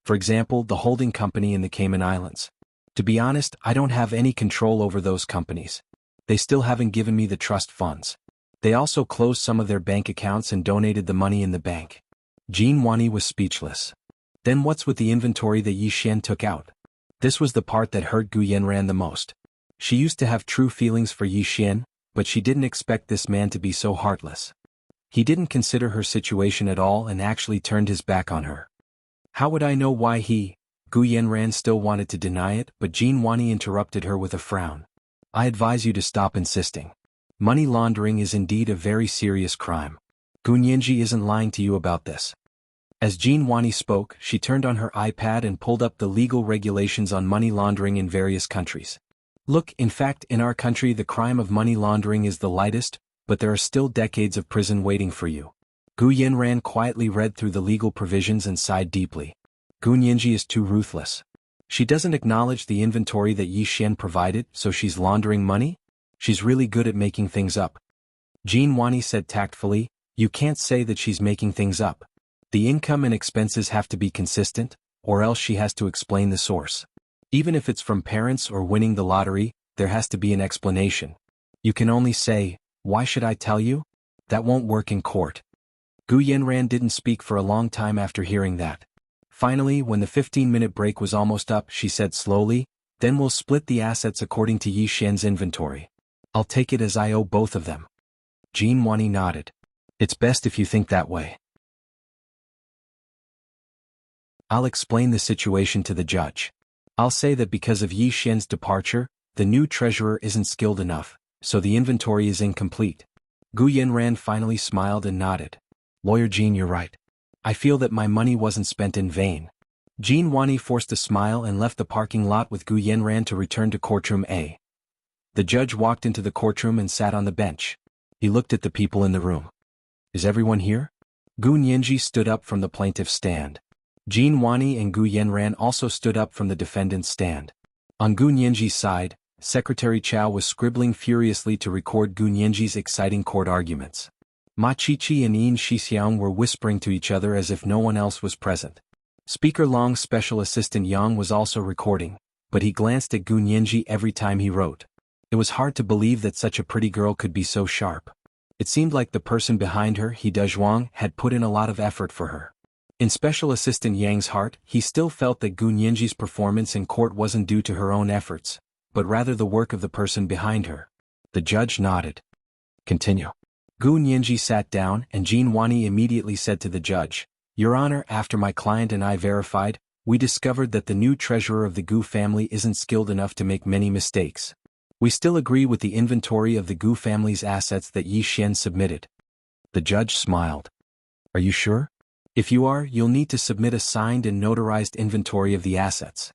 "For example, the holding company in the Cayman Islands. To be honest, I don't have any control over those companies. They still haven't given me the trust funds. They also closed some of their bank accounts and donated the money in the bank." Jean Wani was speechless. "Then what's with the inventory that Yi Shen took out?" This was the part that hurt Gu Yanran the most. She used to have true feelings for Yi Shen, but she didn't expect this man to be so heartless. He didn't consider her situation at all and actually turned his back on her. "How would I know why he—" Gu Yanran still wanted to deny it, but Jean Wani interrupted her with a frown. "I advise you to stop insisting. Money laundering is indeed a very serious crime. Gu Nianji isn't lying to you about this." As Jean Wani spoke, she turned on her iPad and pulled up the legal regulations on money laundering in various countries. "Look, in fact, in our country the crime of money laundering is the lightest, but there are still decades of prison waiting for you." Gu Yanran quietly read through the legal provisions and sighed deeply. Gu Nianji is too ruthless. She doesn't acknowledge the inventory that Yi Shen provided, so she's laundering money? She's really good at making things up. Jean Wani said tactfully, "You can't say that she's making things up. The income and expenses have to be consistent, or else she has to explain the source. Even if it's from parents or winning the lottery, there has to be an explanation. You can only say, 'Why should I tell you?' That won't work in court." Gu Yanran didn't speak for a long time after hearing that. Finally, when the 15-minute break was almost up, she said slowly, "Then we'll split the assets according to Yi Shen's inventory. I'll take it as I owe both of them." Jean Wani nodded. "It's best if you think that way. I'll explain the situation to the judge. I'll say that because of Yi Shen's departure, the new treasurer isn't skilled enough, so the inventory is incomplete." Gu Yanran finally smiled and nodded. "Lawyer Jean, you're right. I feel that my money wasn't spent in vain." Jean Wani forced a smile and left the parking lot with Gu Yanran to return to courtroom A. The judge walked into the courtroom and sat on the bench. He looked at the people in the room. "Is everyone here?" Gu Nianji stood up from the plaintiff's stand. Jean Wani and Gu Yanran also stood up from the defendant's stand. On Gu Nianji's side, Secretary Chow was scribbling furiously to record Gu Nianji's exciting court arguments. Ma Chichi and Yin Shixiang were whispering to each other as if no one else was present. Speaker Long's special assistant Yang was also recording, but he glanced at Gu Nianji every time he wrote. It was hard to believe that such a pretty girl could be so sharp. It seemed like the person behind her, He Dezhuang, had put in a lot of effort for her. In Special Assistant Yang's heart, he still felt that Gu Nianji's performance in court wasn't due to her own efforts, but rather the work of the person behind her. The judge nodded. "Continue." Gu Nianji sat down, and Jean Wani immediately said to the judge, "Your Honor, after my client and I verified, we discovered that the new treasurer of the Gu family isn't skilled enough to make many mistakes. We still agree with the inventory of the Gu family's assets that Yi Shen submitted." The judge smiled. "Are you sure? If you are, you'll need to submit a signed and notarized inventory of the assets."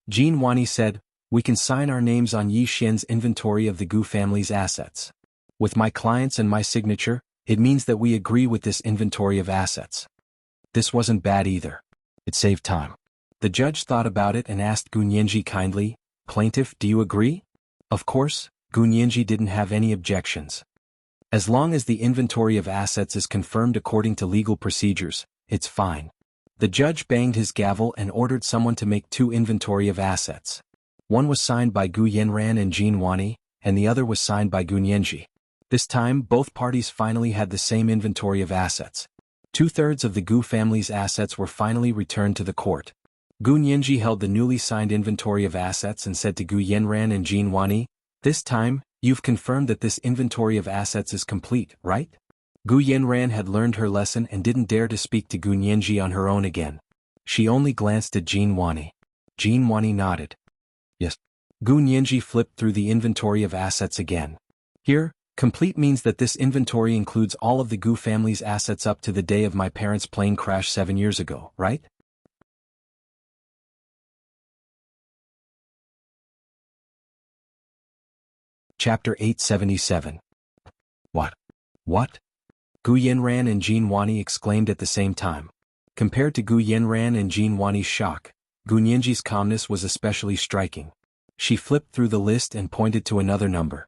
Jean Wani said, "We can sign our names on Yi Shen's inventory of the Gu family's assets. With my clients and my signature, it means that we agree with this inventory of assets." This wasn't bad either. It saved time. The judge thought about it and asked Gu Nianji kindly, "Plaintiff, do you agree?" Of course, Gu Nianji didn't have any objections. As long as the inventory of assets is confirmed according to legal procedures, it's fine. The judge banged his gavel and ordered someone to make 2 inventory of assets. One was signed by Gu Yanran and Jin Wani, and the other was signed by Gu Nianji. This time both parties finally had the same inventory of assets. 2/3 of the Gu family's assets were finally returned to the court. Gu Nianji held the newly signed inventory of assets and said to Gu Yanran and Jin Wani, "This time, you've confirmed that this inventory of assets is complete, right?" Gu Yanran had learned her lesson and didn't dare to speak to Gu Nianji on her own again. She only glanced at Jin Wani. Jin Wani nodded. Yes. Gu Nianji flipped through the inventory of assets again. Here, complete means that this inventory includes all of the Gu family's assets up to the day of my parents' plane crash 7 years ago, right? Chapter 877. What? What? Gu Yanran and Jin Wani exclaimed at the same time. Compared to Gu Yanran and Jin Wani's shock, Gu Nianji's calmness was especially striking. She flipped through the list and pointed to another number.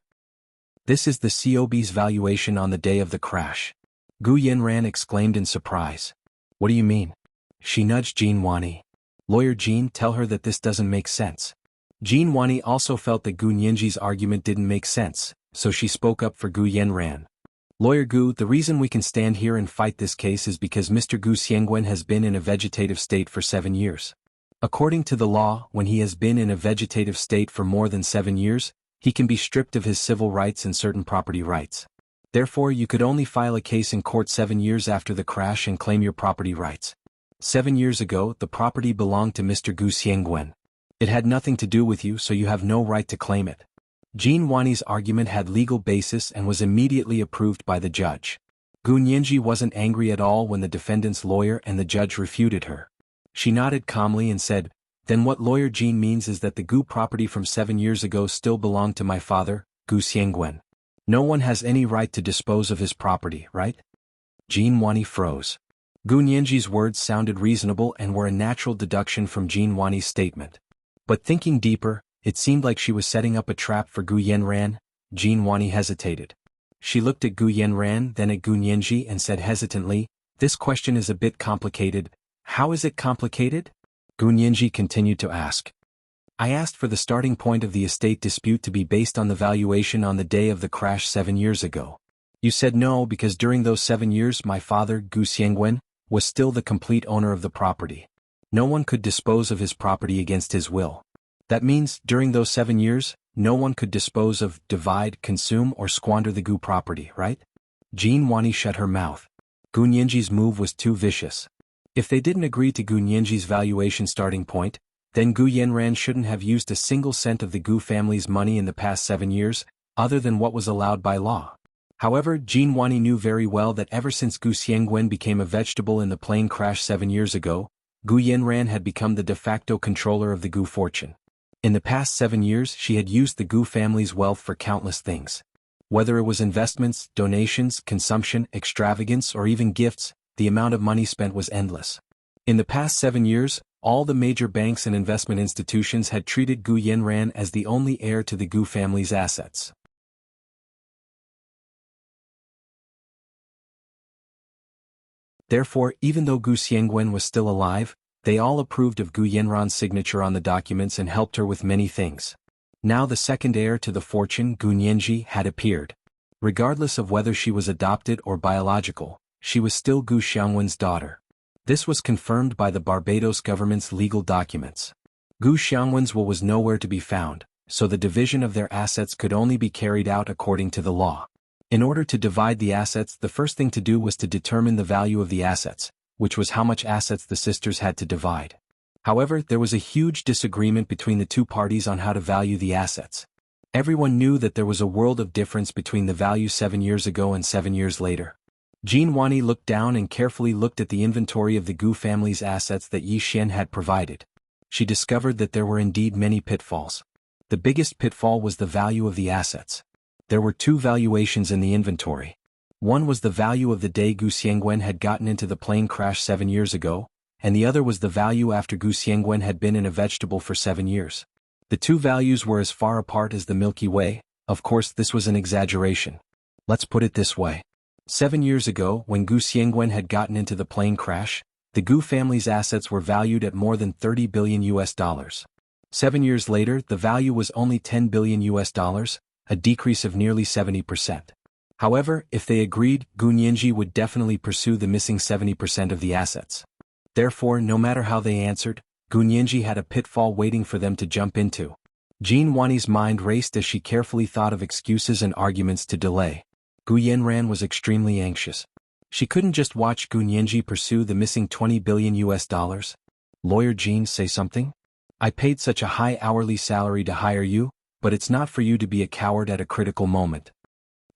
This is the COB's valuation on the day of the crash. Gu Yanran exclaimed in surprise. What do you mean? She nudged Jin Wani. Lawyer Jin, tell her that this doesn't make sense. Jin Wani also felt that Gu Nianji's argument didn't make sense, so she spoke up for Gu Yanran. Lawyer Gu, the reason we can stand here and fight this case is because Mr. Gu Xiangwen has been in a vegetative state for 7 years. According to the law, when he has been in a vegetative state for more than 7 years, he can be stripped of his civil rights and certain property rights. Therefore, you could only file a case in court 7 years after the crash and claim your property rights. 7 years ago, the property belonged to Mr. Gu Xiangwen. It had nothing to do with you, so you have no right to claim it. Jin Wani's argument had legal basis and was immediately approved by the judge. Gu Nianji wasn't angry at all when the defendant's lawyer and the judge refuted her. She nodded calmly and said, "Then what Lawyer Jin means is that the Gu property from 7 years ago still belonged to my father, Gu Xiangwen. No one has any right to dispose of his property, right?" Jin Wani froze. Gu Nianji's words sounded reasonable and were a natural deduction from Jin Wani's statement. But thinking deeper, it seemed like she was setting up a trap for Gu Yanran. Jin Wani hesitated. She looked at Gu Yanran, then at Gu Nianji and said hesitantly, "This question is a bit complicated." "How is it complicated?" Gu Nianji continued to ask. "I asked for the starting point of the estate dispute to be based on the valuation on the day of the crash 7 years ago. You said no because during those 7 years my father, Gu Xiangwen, was still the complete owner of the property. No one could dispose of his property against his will. That means, during those 7 years, no one could dispose of, divide, consume or squander the Gu property, right?" Jin Wani shut her mouth. Gu Nianji's move was too vicious. If they didn't agree to Gu Nianji's valuation starting point, then Gu Yanran shouldn't have used a single cent of the Gu family's money in the past 7 years, other than what was allowed by law. However, Jin Wani knew very well that ever since Gu Xiangwen became a vegetable in the plane crash 7 years ago, Gu Yanran had become the de facto controller of the Gu fortune. In the past 7 years she had used the Gu family's wealth for countless things. Whether it was investments, donations, consumption, extravagance or even gifts, the amount of money spent was endless. In the past 7 years, all the major banks and investment institutions had treated Gu Yanran as the only heir to the Gu family's assets. Therefore, even though Gu Xiangwen was still alive, they all approved of Gu Yanran's signature on the documents and helped her with many things. Now the second heir to the fortune, Gu Nianji, had appeared. Regardless of whether she was adopted or biological, she was still Gu Xiangwen's daughter. This was confirmed by the Barbados government's legal documents. Gu Xiangwen's will was nowhere to be found, so the division of their assets could only be carried out according to the law. In order to divide the assets, the first thing to do was to determine the value of the assets, which was how much assets the sisters had to divide. However, there was a huge disagreement between the two parties on how to value the assets. Everyone knew that there was a world of difference between the value 7 years ago and 7 years later. Jin Wani looked down and carefully looked at the inventory of the Gu family's assets that Yi Xian had provided. She discovered that there were indeed many pitfalls. The biggest pitfall was the value of the assets. There were 2 valuations in the inventory. One was the value of the day Gu Xiangwen had gotten into the plane crash 7 years ago, and the other was the value after Gu Xiangwen had been in a vegetable for 7 years. The 2 values were as far apart as the Milky Way. Of course, this was an exaggeration. Let's put it this way. 7 years ago, when Gu Xiangwen had gotten into the plane crash, The Gu family's assets were valued at more than $30 billion US. 7 years later, the value was only $10 billion US, a decrease of nearly 70%. However, if they agreed, Gu Nianji would definitely pursue the missing 70% of the assets. Therefore, no matter how they answered, Gu Nianji had a pitfall waiting for them to jump into. Jin Wani's mind raced as she carefully thought of excuses and arguments to delay. Gu Yanran was extremely anxious. She couldn't just watch Gu Nianji pursue the missing $20 billion US. Lawyer Jin, say something? I paid such a high hourly salary to hire you, but it's not for you to be a coward at a critical moment.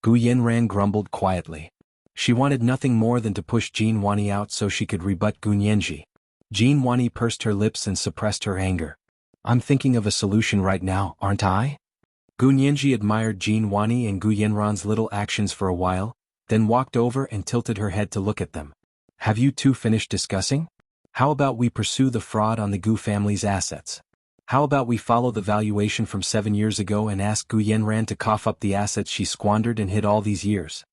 Gu Yanran grumbled quietly. She wanted nothing more than to push Jin Wani out so she could rebut Gu Nianji. Jin Wani pursed her lips and suppressed her anger. I'm thinking of a solution right now, aren't I? Gu Nianji admired Jin Wani and Gu Yanran's little actions for a while, then walked over and tilted her head to look at them. Have you two finished discussing? How about we pursue the fraud on the Gu family's assets? How about we follow the valuation from 7 years ago and ask Gu Yanran to cough up the assets she squandered and hid all these years?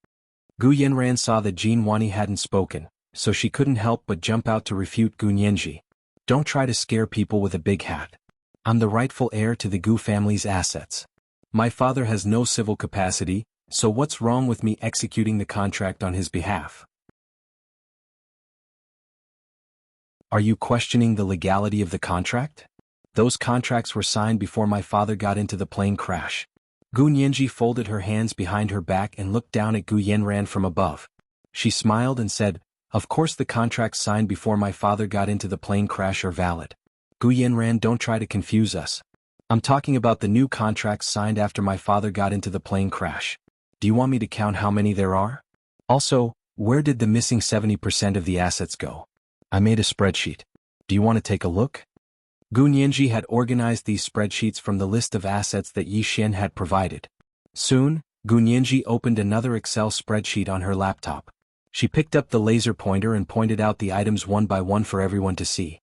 Gu Yanran saw that Jin Wani hadn't spoken, so she couldn't help but jump out to refute Gu Nianji. Don't try to scare people with a big hat. I'm the rightful heir to the Gu family's assets. My father has no civil capacity, so what's wrong with me executing the contract on his behalf? Are you questioning the legality of the contract? Those contracts were signed before my father got into the plane crash. Gu Nianji folded her hands behind her back and looked down at Gu Yanran from above. She smiled and said, Of course the contracts signed before my father got into the plane crash are valid. Gu Yanran, don't try to confuse us. I'm talking about the new contracts signed after my father got into the plane crash. Do you want me to count how many there are? Also, where did the missing 70% of the assets go? I made a spreadsheet. Do you want to take a look? Gu Nianji had organized these spreadsheets from the list of assets that Yi Xian had provided. Soon, Gu Nianji opened another Excel spreadsheet on her laptop. She picked up the laser pointer and pointed out the items one by one for everyone to see.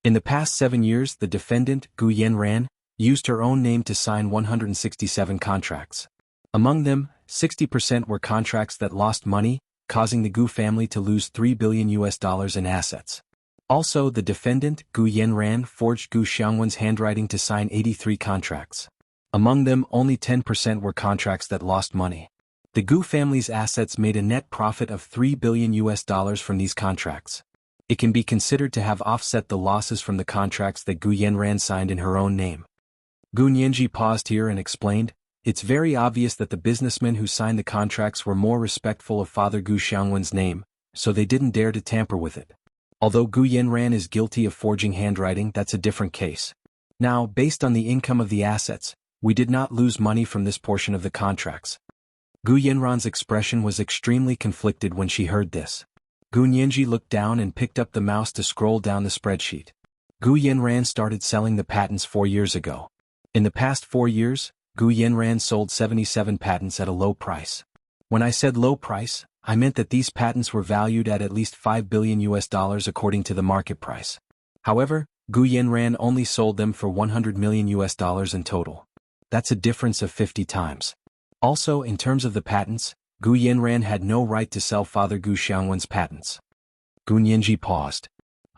In the past 7 years, the defendant, Gu Yanran, used her own name to sign 167 contracts. Among them, 60% were contracts that lost money, causing the Gu family to lose $3 billion in assets. Also, the defendant, Gu Yanran, forged Gu Xiangwen's handwriting to sign 83 contracts. Among them, only 10% were contracts that lost money. The Gu family's assets made a net profit of $3 billion from these contracts. It can be considered to have offset the losses from the contracts that Gu Yanran signed in her own name. Gu Nianji paused here and explained, It's very obvious that the businessmen who signed the contracts were more respectful of Father Gu Xiangwen's name, so they didn't dare to tamper with it. Although Gu Yanran is guilty of forging handwriting, that's a different case. Now, based on the income of the assets, we did not lose money from this portion of the contracts. Gu Yanran's expression was extremely conflicted when she heard this. Gu Nianji looked down and picked up the mouse to scroll down the spreadsheet. Gu Yanran started selling the patents 4 years ago. In the past 4 years, Gu Yanran sold 77 patents at a low price. When I said low price, I meant that these patents were valued at least $5 billion according to the market price. However, Gu Yanran only sold them for $100 million in total. That's a difference of 50 times. Also, in terms of the patents, Gu Yanran had no right to sell Father Gu Xiangwen's patents. Gu Nianji paused.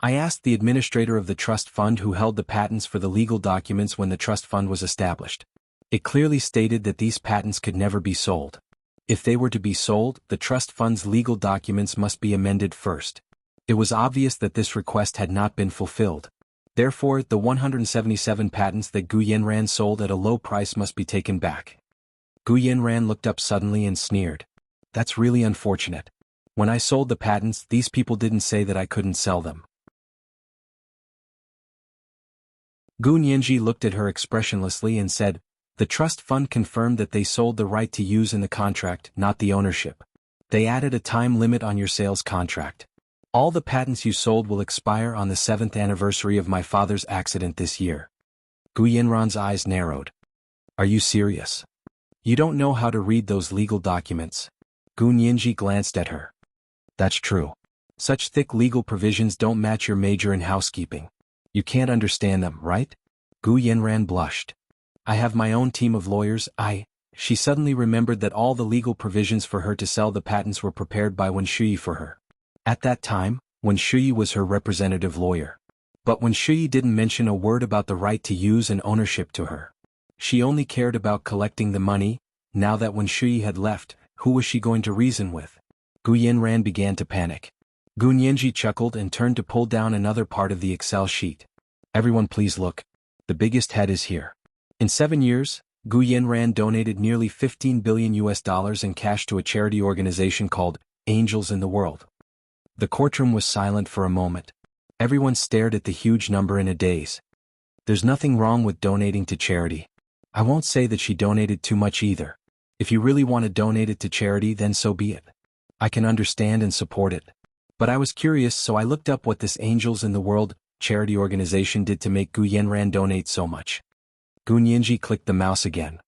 I asked the administrator of the trust fund who held the patents for the legal documents when the trust fund was established. It clearly stated that these patents could never be sold. If they were to be sold, the trust fund's legal documents must be amended first. It was obvious that this request had not been fulfilled. Therefore, the 177 patents that Gu Yanran sold at a low price must be taken back. Gu Yanran looked up suddenly and sneered. That's really unfortunate. When I sold the patents, these people didn't say that I couldn't sell them. Gu Nianji looked at her expressionlessly and said, The trust fund confirmed that they sold the right to use in the contract, not the ownership. They added a time limit on your sales contract. All the patents you sold will expire on the 7th anniversary of my father's accident this year. Gu Yanran's eyes narrowed. Are you serious? You don't know how to read those legal documents. Gu Nianji glanced at her. That's true. Such thick legal provisions don't match your major in housekeeping. You can't understand them, right? Gu Yanran blushed. I have my own team of lawyers. She suddenly remembered that all the legal provisions for her to sell the patents were prepared by Wen Shui for her. At that time, when Shuyi was her representative lawyer. But when Shuyi didn't mention a word about the right to use and ownership to her. She only cared about collecting the money. Now that when Shuyi had left, who was she going to reason with? Gu Yanran began to panic. Gu Nianji chuckled and turned to pull down another part of the Excel sheet. Everyone please look. The biggest head is here. In 7 years, Gu Yanran donated nearly $15 billion in cash to a charity organization called Angels in the World. The courtroom was silent for a moment. Everyone stared at the huge number in a daze. There's nothing wrong with donating to charity. I won't say that she donated too much either. If you really want to donate it to charity, then so be it. I can understand and support it. But I was curious, so I looked up what this Angels in the World charity organization did to make Gu Yanran donate so much. Gu Nianji clicked the mouse again.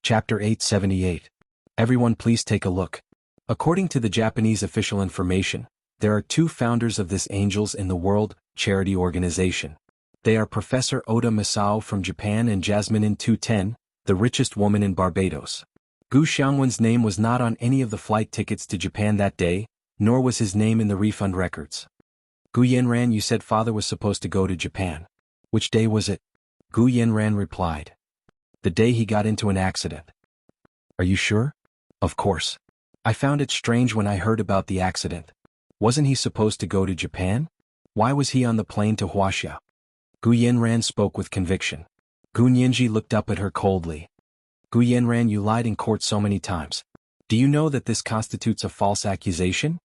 Chapter 878. Everyone please take a look. According to the Japanese official information, there are 2 founders of this Angels in the World charity organization. They are Professor Oda Masao from Japan and Jasmine In 210, the richest woman in Barbados. Gu Xiangwen's name was not on any of the flight tickets to Japan that day, nor was his name in the refund records. Gu Yanran, you said father was supposed to go to Japan. Which day was it? Gu Yanran replied. The day he got into an accident. Are you sure? Of course. I found it strange when I heard about the accident. Wasn't he supposed to go to Japan? Why was he on the plane to Wuxia? Gu Yanran spoke with conviction. Gu Nianji looked up at her coldly. Gu Yanran, you lied in court so many times. Do you know that this constitutes a false accusation?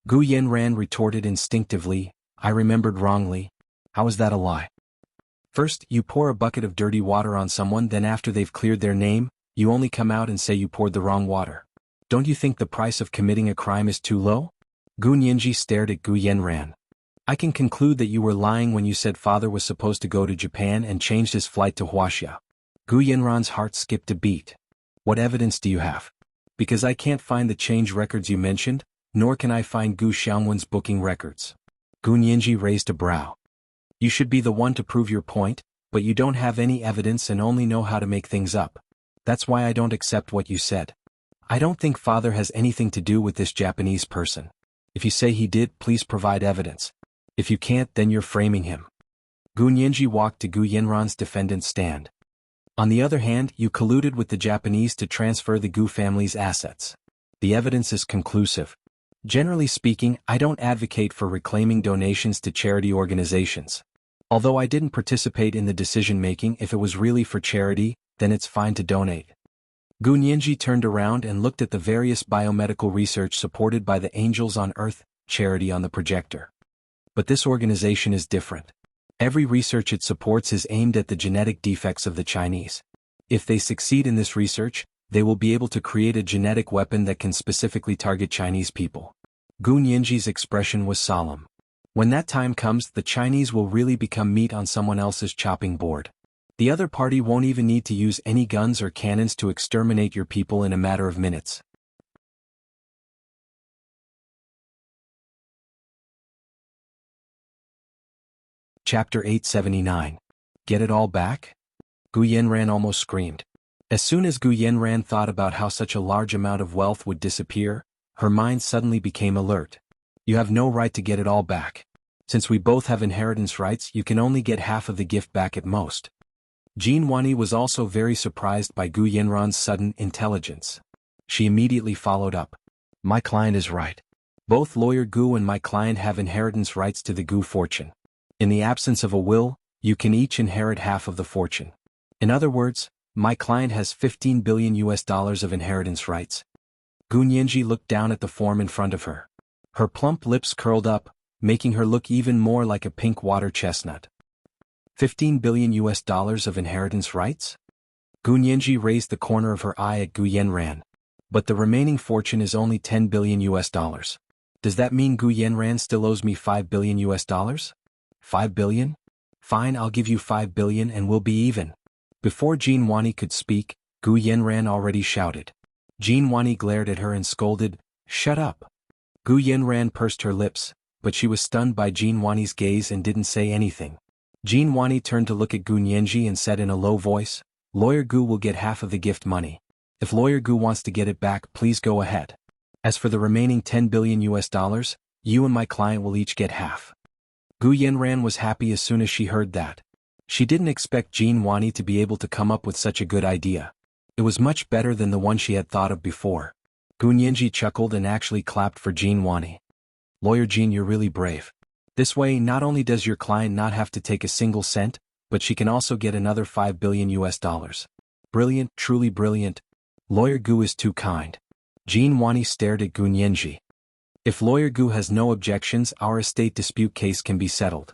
Gu Yanran retorted instinctively, I remembered wrongly. How is that a lie? First, you pour a bucket of dirty water on someone, then after they've cleared their name, you only come out and say you poured the wrong water. Don't you think the price of committing a crime is too low? Gu Nianji stared at Gu Yanran. I can conclude that you were lying when you said father was supposed to go to Japan and changed his flight to Wuxia. Gu Yanran's heart skipped a beat. What evidence do you have? Because I can't find the change records you mentioned, nor can I find Gu Xiangwen's booking records. Gu Nianji raised a brow. You should be the one to prove your point, but you don't have any evidence and only know how to make things up. That's why I don't accept what you said. I don't think father has anything to do with this Japanese person. If you say he did, please provide evidence. If you can't, then you're framing him. Gu Nianji walked to Gu Yanran's defendant's stand. On the other hand, you colluded with the Japanese to transfer the Gu family's assets. The evidence is conclusive. Generally speaking, I don't advocate for reclaiming donations to charity organizations. Although I didn't participate in the decision-making, if it was really for charity, then it's fine to donate. Gu Nianji turned around and looked at the various biomedical research supported by the Angels on Earth charity on the projector. But this organization is different. Every research it supports is aimed at the genetic defects of the Chinese. If they succeed in this research, they will be able to create a genetic weapon that can specifically target Chinese people. Gu Nianji's expression was solemn. When that time comes, the Chinese will really become meat on someone else's chopping board. The other party won't even need to use any guns or cannons to exterminate your people in a matter of minutes. Chapter 879. Get it all back? Gu Yanran almost screamed. As soon as Gu Yanran thought about how such a large amount of wealth would disappear, her mind suddenly became alert. You have no right to get it all back. Since we both have inheritance rights, you can only get half of the gift back at most. Jean Wani was also very surprised by Gu Yanran's sudden intelligence. She immediately followed up. My client is right. Both lawyer Gu and my client have inheritance rights to the Gu fortune. In the absence of a will, you can each inherit half of the fortune. In other words, my client has $15 billion of inheritance rights. Gu Nianji looked down at the form in front of her. Her plump lips curled up, making her look even more like a pink water chestnut. $15 billion of inheritance rights? Gu Nianji raised the corner of her eye at Gu Yanran. But the remaining fortune is only $10 billion. Does that mean Gu Yanran still owes me $5 billion? $5 billion? Fine, I'll give you $5 billion and we'll be even. Before Jean Wani could speak, Gu Yanran already shouted. Jean Wani glared at her and scolded, Shut up. Gu Yanran pursed her lips, but she was stunned by Jean Wani's gaze and didn't say anything. Jean Wani turned to look at Gu Nianji and said in a low voice, Lawyer Gu will get half of the gift money. If Lawyer Gu wants to get it back, please go ahead. As for the remaining 10 billion US dollars, you and my client will each get half. Gu Yanran was happy as soon as she heard that. She didn't expect Jean Wani to be able to come up with such a good idea. It was much better than the one she had thought of before. Gu Nianji chuckled and actually clapped for Jean Wani. Lawyer Jean, you're really brave. This way, not only does your client not have to take a single cent, but she can also get another 5 billion US dollars. Brilliant, truly brilliant. Lawyer Gu is too kind. Jean Wani stared at Gu Nianji. If Lawyer Gu has no objections, our estate dispute case can be settled.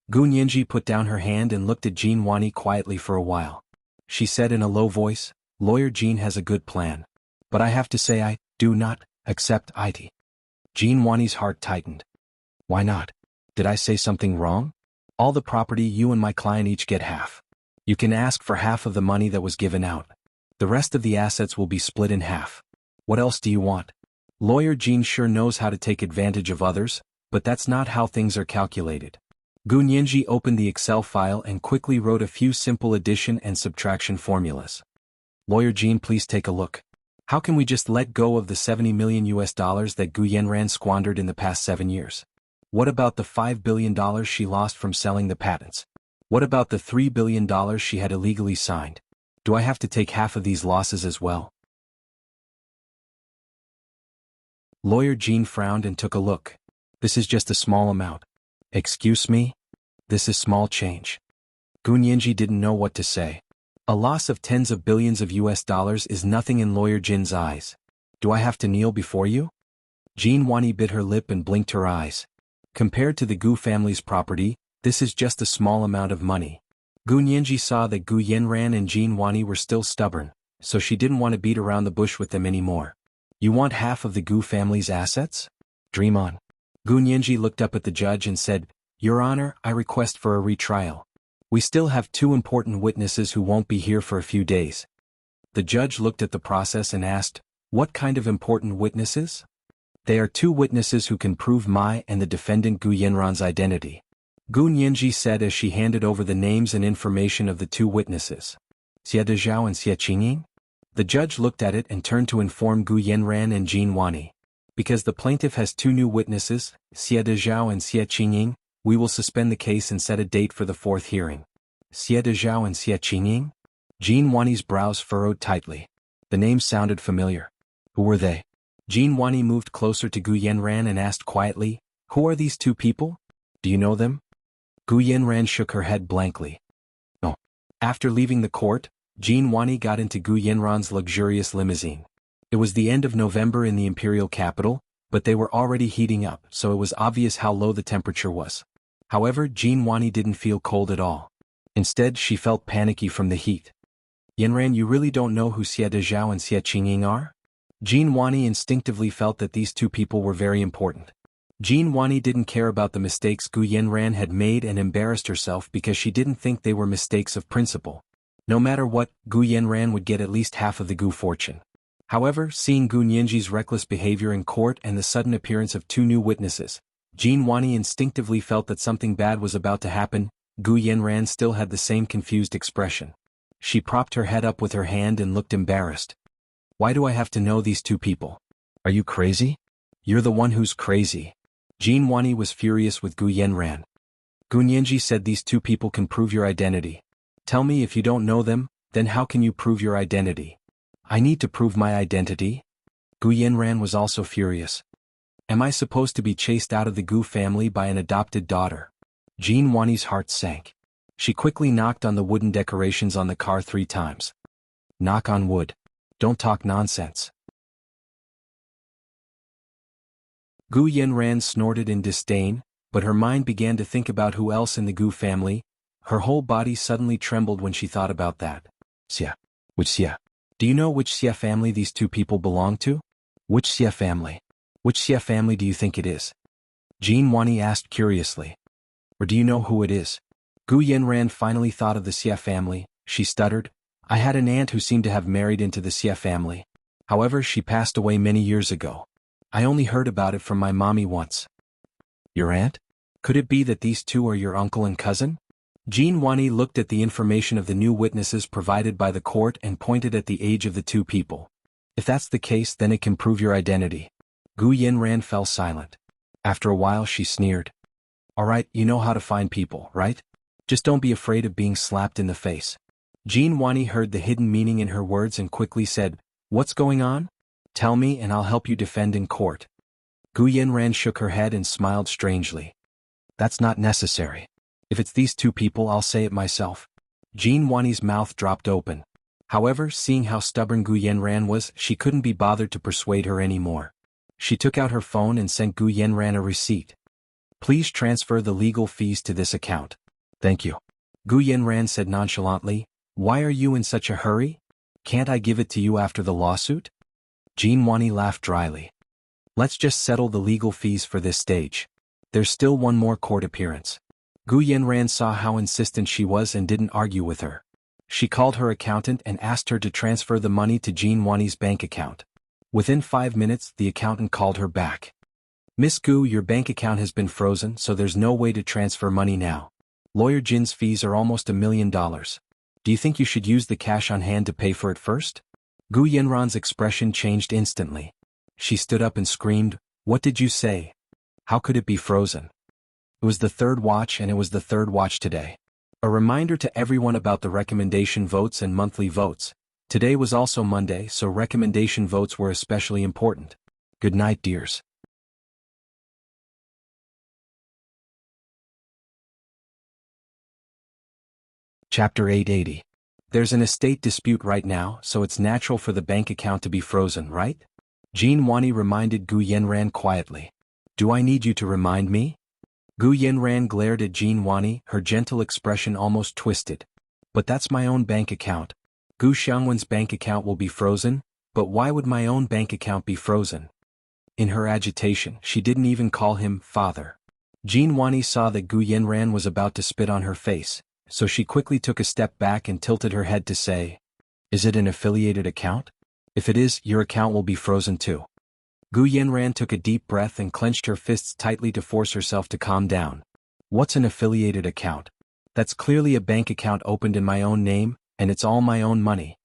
Gu Nianji put down her hand and looked at Jean Wani quietly for a while. She said in a low voice, Lawyer Jean has a good plan. But I have to say I do not accept it. Jean Wani's heart tightened. Why not? Did I say something wrong? All the property, you and my client each get half. You can ask for half of the money that was given out. The rest of the assets will be split in half. What else do you want? Lawyer Jean sure knows how to take advantage of others, but that's not how things are calculated. Gu Nianji opened the Excel file and quickly wrote a few simple addition and subtraction formulas. Lawyer Jean, please take a look. How can we just let go of the 70 million US dollars that Gu Yanran squandered in the past 7 years? What about the $5 billion she lost from selling the patents? What about the $3 billion she had illegally signed? Do I have to take half of these losses as well? Lawyer Jean frowned and took a look. This is just a small amount. Excuse me? This is small change. Gu Nianji didn't know what to say. A loss of tens of billions of US dollars is nothing in Lawyer Jin's eyes. Do I have to kneel before you? Jean Wani bit her lip and blinked her eyes. Compared to the Gu family's property, this is just a small amount of money. Gu Nianji saw that Gu Yanran and Jean Wani were still stubborn, so she didn't want to beat around the bush with them anymore. You want half of the Gu family's assets? Dream on. Gu Nianji looked up at the judge and said, Your Honor, I request for a retrial. We still have 2 important witnesses who won't be here for a few days. The judge looked at the process and asked, What kind of important witnesses? They are 2 witnesses who can prove my and the defendant Gu Yanran's identity. Gu Nianji said as she handed over the names and information of the 2 witnesses. Xia Dezhao and Xia Qingying? The judge looked at it and turned to inform Gu Yanran and Jean Wani. Because the plaintiff has 2 new witnesses, Xia Dezhao and Xia Qingying, we will suspend the case and set a date for the 4th hearing. Xia Dezhao and Xia Qingying? Jean Wani's brows furrowed tightly. The names sounded familiar. Who were they? Jean Wani moved closer to Gu Yanran and asked quietly, Who are these 2 people? Do you know them? Gu Yanran shook her head blankly. No. After leaving the court, Jean Wani got into Gu Yanran's luxurious limousine. It was the end of November in the imperial capital, but they were already heating up, so it was obvious how low the temperature was. However, Jean Wani didn't feel cold at all. Instead, she felt panicky from the heat. Yanran, you really don't know who Xia Dezhao and Xia Qingying are? Jean Wani instinctively felt that these 2 people were very important. Jean Wani didn't care about the mistakes Gu Yanran had made and embarrassed herself because she didn't think they were mistakes of principle. No matter what, Gu Yanran would get at least half of the Gu fortune. However, seeing Gu Nianji's reckless behavior in court and the sudden appearance of 2 new witnesses, Jean Wani instinctively felt that something bad was about to happen. Gu Yanran still had the same confused expression. She propped her head up with her hand and looked embarrassed. Why do I have to know these 2 people? Are you crazy? You're the one who's crazy. Jean Wani was furious with Gu Yanran. Gu Nianji said these 2 people can prove your identity. Tell me, if you don't know them, then how can you prove your identity? I need to prove my identity? Gu Yanran was also furious. Am I supposed to be chased out of the Gu family by an adopted daughter? Jean Wani's heart sank. She quickly knocked on the wooden decorations on the car 3 times. Knock on wood. Don't talk nonsense. Gu Yanran snorted in disdain, but her mind began to think about who else in the Gu family. Her whole body suddenly trembled when she thought about that. Xia. Which Xia? Do you know which Xia family these 2 people belong to? Which Xia family? Which Xia family do you think it is? Jean Wani asked curiously. Or do you know who it is? Gu Yanran finally thought of the Xia family. She stuttered. I had an aunt who seemed to have married into the Xia family. However, she passed away many years ago. I only heard about it from my mommy once. Your aunt? Could it be that these 2 are your uncle and cousin? Jean Wani looked at the information of the new witnesses provided by the court and pointed at the age of the 2 people. If that's the case, then it can prove your identity. Gu Yanran fell silent. After a while she sneered. Alright, you know how to find people, right? Just don't be afraid of being slapped in the face. Jean Wani heard the hidden meaning in her words and quickly said, What's going on? Tell me and I'll help you defend in court. Gu Yanran shook her head and smiled strangely. That's not necessary. If it's these two people, I'll say it myself. Jean Wani's mouth dropped open. However, seeing how stubborn Gu Yanran was, she couldn't be bothered to persuade her anymore. She took out her phone and sent Gu Yanran a receipt. Please transfer the legal fees to this account. Thank you. Gu Yanran said nonchalantly, Why are you in such a hurry? Can't I give it to you after the lawsuit? Jean Wani laughed dryly. Let's just settle the legal fees for this stage. There's still one more court appearance. Gu Yanran saw how insistent she was and didn't argue with her. She called her accountant and asked her to transfer the money to Jean Wani's bank account. Within 5 minutes, the accountant called her back. Miss Gu, your bank account has been frozen, so there's no way to transfer money now. Lawyer Jin's fees are almost $1 million. Do you think you should use the cash on hand to pay for it first? Gu Yanran's expression changed instantly. She stood up and screamed, What did you say? How could it be frozen? It was the third watch and it was the third watch today. A reminder to everyone about the recommendation votes and monthly votes. Today was also Monday, so recommendation votes were especially important. Good night, dears. Chapter 880. There's an estate dispute right now, so it's natural for the bank account to be frozen, right? Jean Wani reminded Gu Yanran quietly. Do I need you to remind me? Gu Yanran glared at Jean Wani, her gentle expression almost twisted. But that's my own bank account. Gu Xiangwen's bank account will be frozen, but why would my own bank account be frozen? In her agitation, she didn't even call him father. Jean Wani saw that Gu Yanran was about to spit on her face, so she quickly took a step back and tilted her head to say, Is it an affiliated account? If it is, your account will be frozen too. Gu Yanran took a deep breath and clenched her fists tightly to force herself to calm down. What's an affiliated account? That's clearly a bank account opened in my own name, and it's all my own money.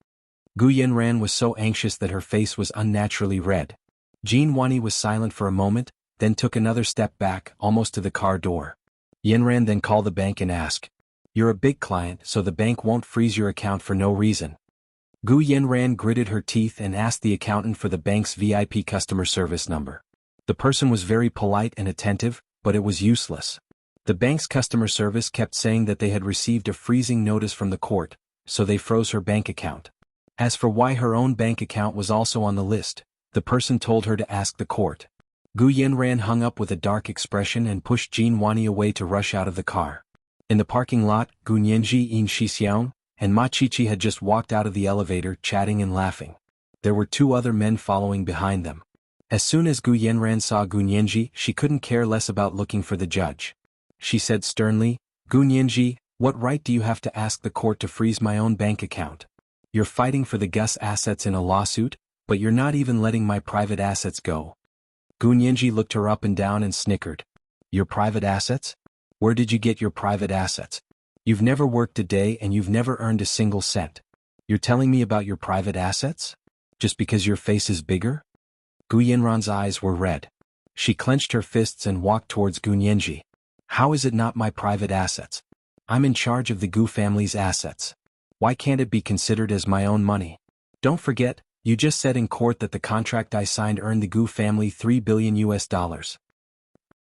Gu Yanran was so anxious that her face was unnaturally red. Jean Wani was silent for a moment, then took another step back, almost to the car door. Yanran then called the bank and asked, You're a big client, so the bank won't freeze your account for no reason. Gu Yanran gritted her teeth and asked the accountant for the bank's VIP customer service number. The person was very polite and attentive, but it was useless. The bank's customer service kept saying that they had received a freezing notice from the court, so they froze her bank account. As for why her own bank account was also on the list, the person told her to ask the court. Gu Yanran hung up with a dark expression and pushed Jean Wani away to rush out of the car. In the parking lot, Gu Nianji, Yin Shixiang, and Ma Chichi had just walked out of the elevator, chatting and laughing. There were 2 other men following behind them. As soon as Gu Yanran saw Gu Nianji, she couldn't care less about looking for the judge. She said sternly, Gu Nianji, what right do you have to ask the court to freeze my own bank account? You're fighting for the Gus assets in a lawsuit, but you're not even letting my private assets go. Gu Nianji looked her up and down and snickered. Your private assets? Where did you get your private assets? You've never worked a day and you've never earned a single cent. You're telling me about your private assets? Just because your face is bigger? Gu Yanran's eyes were red. She clenched her fists and walked towards Gu Nianji. How is it not my private assets? I'm in charge of the Gu family's assets. Why can't it be considered as my own money? Don't forget, you just said in court that the contract I signed earned the Gu family $3 billion.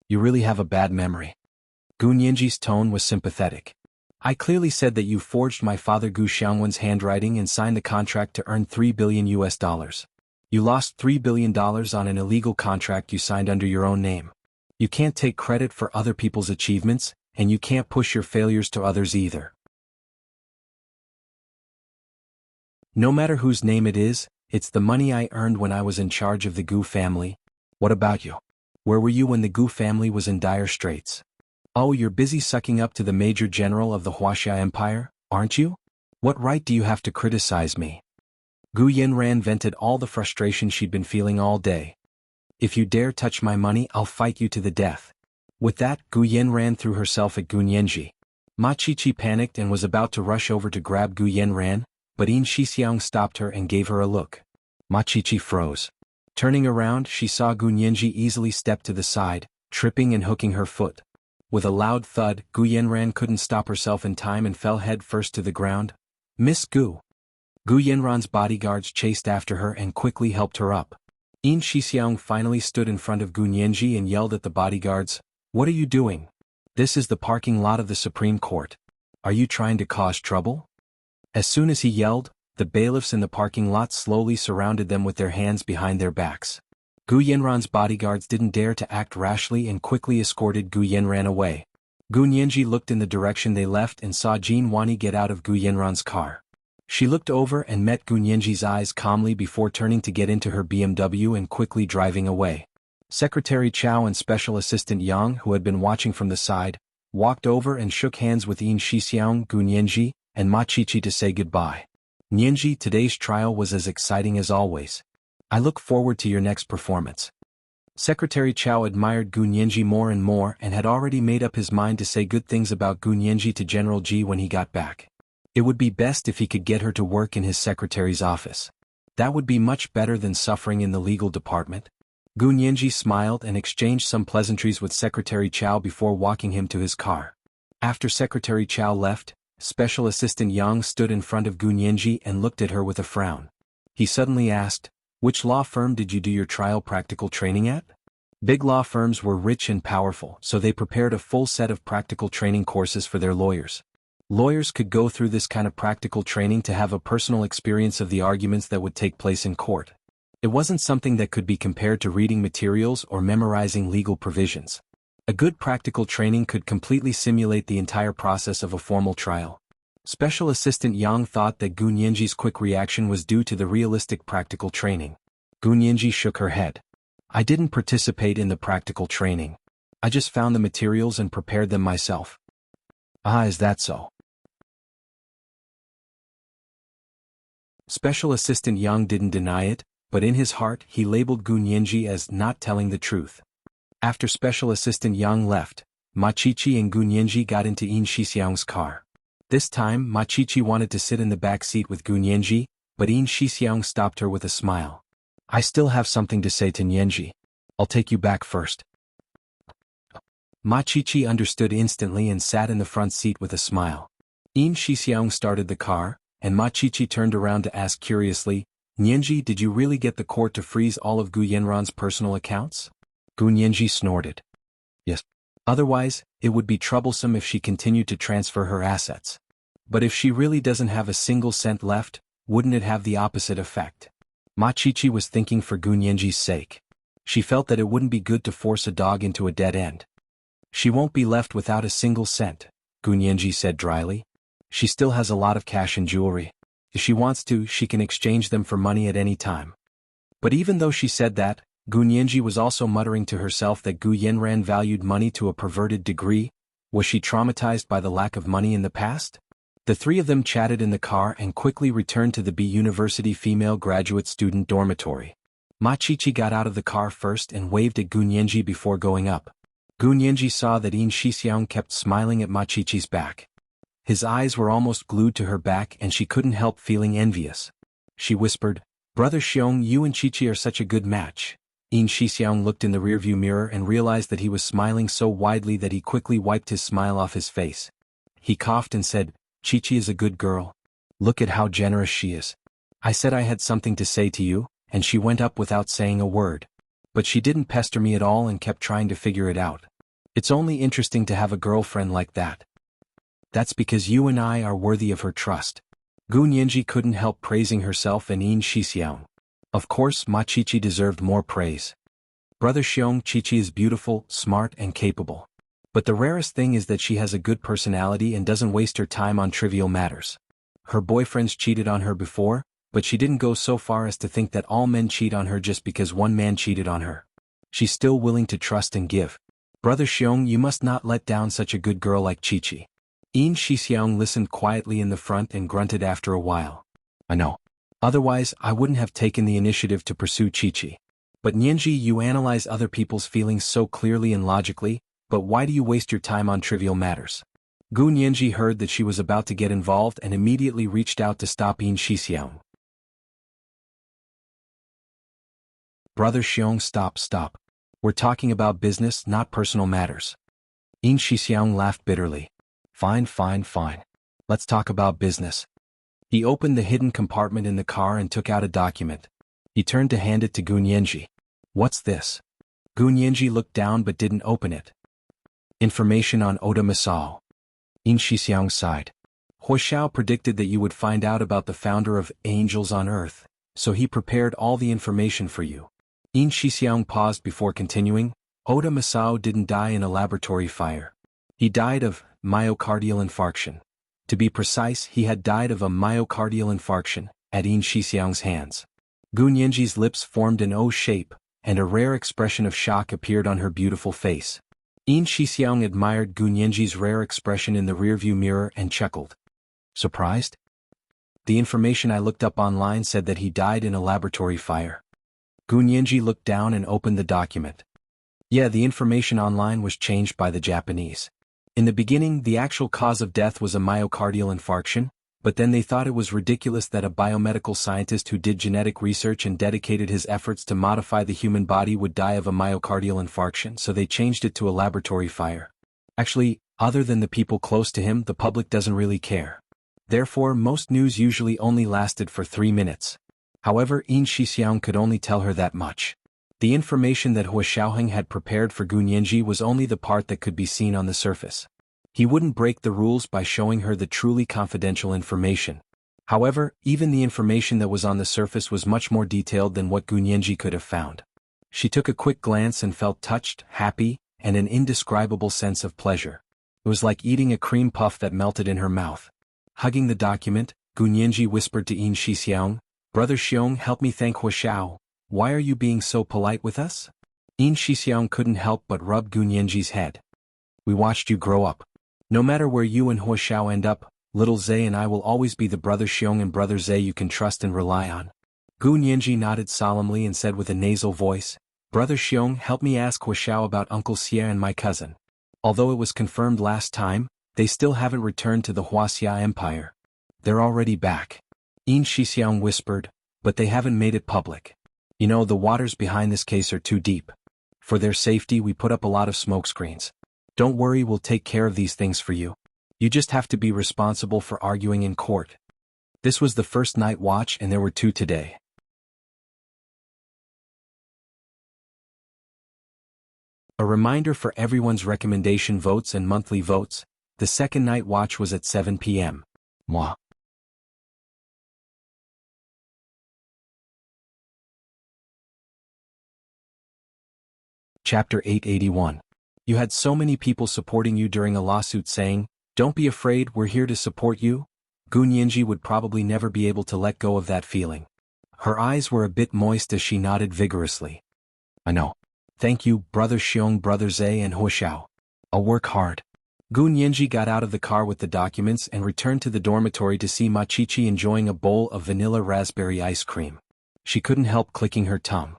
You really have a bad memory. Gu Nianji's tone was sympathetic. I clearly said that you forged my father Gu Xiangwen's handwriting and signed the contract to earn $3 billion. You lost $3 billion on an illegal contract you signed under your own name. You can't take credit for other people's achievements, and you can't push your failures to others either. No matter whose name it is, it's the money I earned when I was in charge of the Gu family. What about you? Where were you when the Gu family was in dire straits? Oh, you're busy sucking up to the Major General of the Wuxia Empire, aren't you? What right do you have to criticize me? Gu Yanran vented all the frustration she'd been feeling all day. If you dare touch my money, I'll fight you to the death. With that, Gu Yanran threw herself at Gu Nianji. Ma Chichi panicked and was about to rush over to grab Gu Yanran, but Yin Shixiang stopped her and gave her a look. Ma Qiqi froze. Turning around, she saw Gu Nianji easily step to the side, tripping and hooking her foot. With a loud thud, Gu Yanran couldn't stop herself in time and fell head first to the ground. Miss Gu. Gu Yanran's bodyguards chased after her and quickly helped her up. Yin Shixiang finally stood in front of Gu Nianji and yelled at the bodyguards, "What are you doing? This is the parking lot of the Supreme Court. Are you trying to cause trouble?" As soon as he yelled, the bailiffs in the parking lot slowly surrounded them with their hands behind their backs. Gu Yanran's bodyguards didn't dare to act rashly and quickly escorted Gu Yanran away. Gu Nianji looked in the direction they left and saw Jin Wani get out of Gu Yanran's car. She looked over and met Gu Nianji's eyes calmly before turning to get into her BMW and quickly driving away. Secretary Chow and Special Assistant Yang, who had been watching from the side, walked over and shook hands with Yin Shixiang, Gu Nianji, and Ma Qiqi to say goodbye. "Nianji, today's trial was as exciting as always. I look forward to your next performance." Secretary Chow admired Gu Nianji more and more and had already made up his mind to say good things about Gu Nianji to General Ji when he got back. It would be best if he could get her to work in his secretary's office. That would be much better than suffering in the legal department. Gu Nianji smiled and exchanged some pleasantries with Secretary Chow before walking him to his car. After Secretary Chow left, Special Assistant Yang stood in front of Gu Nianji and looked at her with a frown. He suddenly asked, "Which law firm did you do your trial practical training at?" Big law firms were rich and powerful, so they prepared a full set of practical training courses for their lawyers. Lawyers could go through this kind of practical training to have a personal experience of the arguments that would take place in court. It wasn't something that could be compared to reading materials or memorizing legal provisions. A good practical training could completely simulate the entire process of a formal trial. Special Assistant Yang thought that Gu Nianji's quick reaction was due to the realistic practical training. Gu Nianji shook her head. "I didn't participate in the practical training. I just found the materials and prepared them myself." "Ah, is that so?" Special Assistant Yang didn't deny it, but in his heart he labeled Gu Nianji as not telling the truth. After Special Assistant Yang left, Ma Qiqi and Gu Nianji got into Yin Shixiang's car. This time Ma Qiqi wanted to sit in the back seat with Gu Nianji, but Yin Shixiang stopped her with a smile. "I still have something to say to Nianji. I'll take you back first." Ma Qiqi understood instantly and sat in the front seat with a smile. Yin Shixiang started the car, and Ma Qiqi turned around to ask curiously, "Nianji, did you really get the court to freeze all of Gu Yanran's personal accounts?" Gu Nianji snorted. "Yes. Otherwise, it would be troublesome if she continued to transfer her assets. But if she really doesn't have a single cent left, wouldn't it have the opposite effect?" Ma Qiqi was thinking for Gu Nianji's sake. She felt that it wouldn't be good to force a dog into a dead end. "She won't be left without a single cent," Gu Nianji said dryly. "She still has a lot of cash and jewelry. If she wants to, she can exchange them for money at any time." But even though she said that, Gu Nianji was also muttering to herself that Gu Yanran valued money to a perverted degree. Was she traumatized by the lack of money in the past? The three of them chatted in the car and quickly returned to the B University female graduate student dormitory. Ma Qiqi got out of the car first and waved at Gu Nianji before going up. Gu Nianji saw that Yin Shixiang kept smiling at Ma Qiqi's back. His eyes were almost glued to her back and she couldn't help feeling envious. She whispered, "Brother Xiong, you and Qiqi are such a good match." Yin Shixiang looked in the rearview mirror and realized that he was smiling so widely that he quickly wiped his smile off his face. He coughed and said, "Qiqi is a good girl. Look at how generous she is. I said I had something to say to you, and she went up without saying a word. But she didn't pester me at all and kept trying to figure it out. It's only interesting to have a girlfriend like that. That's because you and I are worthy of her trust." Gu Nianji couldn't help praising herself and Yin Shixiang. Of course, Ma Qiqi deserved more praise. "Brother Xiong, Qiqi is beautiful, smart and capable. But the rarest thing is that she has a good personality and doesn't waste her time on trivial matters. Her boyfriends cheated on her before, but she didn't go so far as to think that all men cheat on her just because one man cheated on her. She's still willing to trust and give. Brother Xiong, you must not let down such a good girl like Qiqi." Yin Shixiang listened quietly in the front and grunted after a while. "I know. Otherwise, I wouldn't have taken the initiative to pursue Qiqi. But Nianji, you analyze other people's feelings so clearly and logically, but why do you waste your time on trivial matters?" Gu Nianji heard that she was about to get involved and immediately reached out to stop Yin Shixiang. Brother Xiong, stop. We're talking about business, not personal matters. Yin Shixiang laughed bitterly. Fine. Let's talk about business. He opened the hidden compartment in the car and took out a document. He turned to hand it to Gun Yanji. What's this? Gun Yanji looked down but didn't open it. Information on Oda Masao. Yin Shixiang sighed. Huoxiao predicted that you would find out about the founder of Angels on Earth, so he prepared all the information for you. Yin Shixiang paused before continuing. Oda Masao didn't die in a laboratory fire. He died of myocardial infarction. To be precise, he had died of a myocardial infarction at Yin Shixiang's hands. Gun Yanji's lips formed an O shape, and a rare expression of shock appeared on her beautiful face. Yin Shixiang admired Gun Yanji's rare expression in the rearview mirror and chuckled. Surprised? The information I looked up online said that he died in a laboratory fire. Gun Yanji looked down and opened the document. Yeah, the information online was changed by the Japanese. In the beginning, the actual cause of death was a myocardial infarction, but then they thought it was ridiculous that a biomedical scientist who did genetic research and dedicated his efforts to modify the human body would die of a myocardial infarction, so they changed it to a laboratory fire. Actually, other than the people close to him, the public doesn't really care. Therefore, most news usually only lasted for 3 minutes. However, Yin Shixiang could only tell her that much. The information that Huoxiao had prepared for Gun Yanji was only the part that could be seen on the surface. He wouldn't break the rules by showing her the truly confidential information. However, even the information that was on the surface was much more detailed than what Gun Yanji could have found. She took a quick glance and felt touched, happy, and an indescribable sense of pleasure. It was like eating a cream puff that melted in her mouth. Hugging the document, Gun Yanji whispered to Yin Shixiang, Brother Xiong, help me thank Huoxiao. Why are you being so polite with us? Yin Shixiang couldn't help but rub Gun Yanji's head. We watched you grow up. No matter where you and Huoxiao end up, little Zhe and I will always be the Brother Xiong and Brother Zhe you can trust and rely on. Gun Yanji nodded solemnly and said with a nasal voice, Brother Xiong, help me ask Huoxiao about Uncle Xie and my cousin. Although it was confirmed last time, they still haven't returned to the Huaxia Empire. They're already back. Yin Shixiang whispered, but they haven't made it public. You know, the waters behind this case are too deep. For their safety, we put up a lot of smokescreens. Don't worry, we'll take care of these things for you. You just have to be responsible for arguing in court. This was the first night watch and there were 2 today. A reminder for everyone's recommendation votes and monthly votes, the second night watch was at 7 p.m. Mwah. Chapter 881. You had so many people supporting you during a lawsuit saying, don't be afraid, we're here to support you. Gun Yanji would probably never be able to let go of that feeling. Her eyes were a bit moist as she nodded vigorously. I know. Thank you, Brother Xiong, Brother Zhe and Huoxiao. I'll work hard. Gun Yanji got out of the car with the documents and returned to the dormitory to see Machichi enjoying a bowl of vanilla raspberry ice cream. She couldn't help clicking her tongue.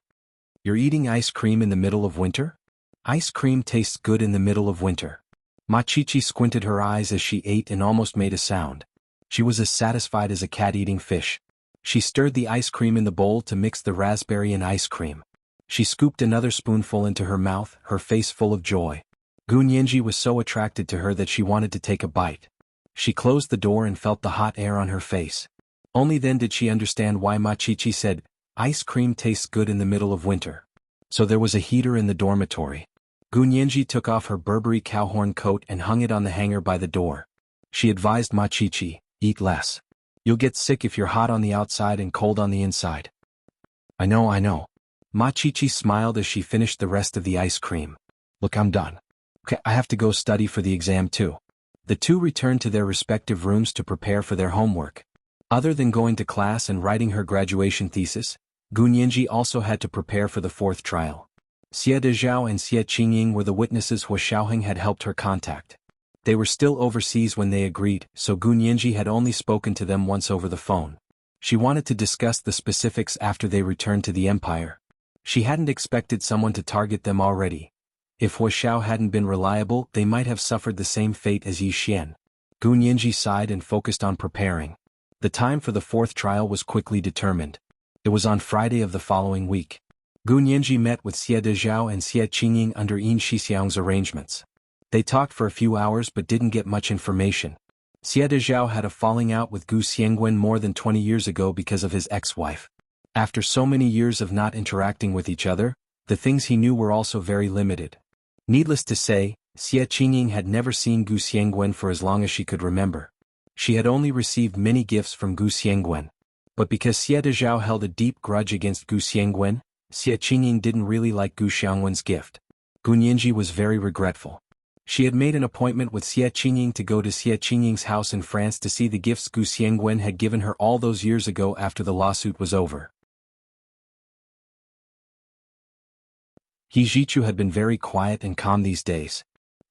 You're eating ice cream in the middle of winter? Ice cream tastes good in the middle of winter. Machichi squinted her eyes as she ate and almost made a sound. She was as satisfied as a cat eating fish. She stirred the ice cream in the bowl to mix the raspberry and ice cream. She scooped another spoonful into her mouth, her face full of joy. Gun Yanji was so attracted to her that she wanted to take a bite. She closed the door and felt the hot air on her face. Only then did she understand why Machichi said, ice cream tastes good in the middle of winter. So there was a heater in the dormitory. Gun Yanji took off her Burberry cowhorn coat and hung it on the hanger by the door. She advised Machichi, eat less. You'll get sick if you're hot on the outside and cold on the inside. I know. Machichi smiled as she finished the rest of the ice cream. Look, I'm done. Okay, I have to go study for the exam too. The two returned to their respective rooms to prepare for their homework. Other than going to class and writing her graduation thesis, Gun Yanji also had to prepare for the 4th trial. Xie Dezhao and Xie Qingying were the witnesses Huoxiao had helped her contact. They were still overseas when they agreed, so Gun Yanji had only spoken to them once over the phone. She wanted to discuss the specifics after they returned to the Empire. She hadn't expected someone to target them already. If Huoxiao hadn't been reliable, they might have suffered the same fate as Yi Xian. Gun Yanji sighed and focused on preparing. The time for the 4th trial was quickly determined. It was on Friday of the following week. Gu Nianji met with Xie Dezhao and Xie Qingying under Yin Shixiang's arrangements. They talked for a few hours but didn't get much information. Xie Dezhao had a falling out with Gu Xiangwen more than 20 years ago because of his ex-wife. After so many years of not interacting with each other, the things he knew were also very limited. Needless to say, Xie Qingying had never seen Gu Xiangwen for as long as she could remember. She had only received many gifts from Gu Xiangwen. But because Xie Dezhao held a deep grudge against Gu Xiangwen, Xie Qingying didn't really like Gu Xiangwen's gift. Gu Nianji was very regretful. She had made an appointment with Xie Qingying to go to Xie Qingying's house in France to see the gifts Gu Xiangwen had given her all those years ago after the lawsuit was over. He Zhichu had been very quiet and calm these days.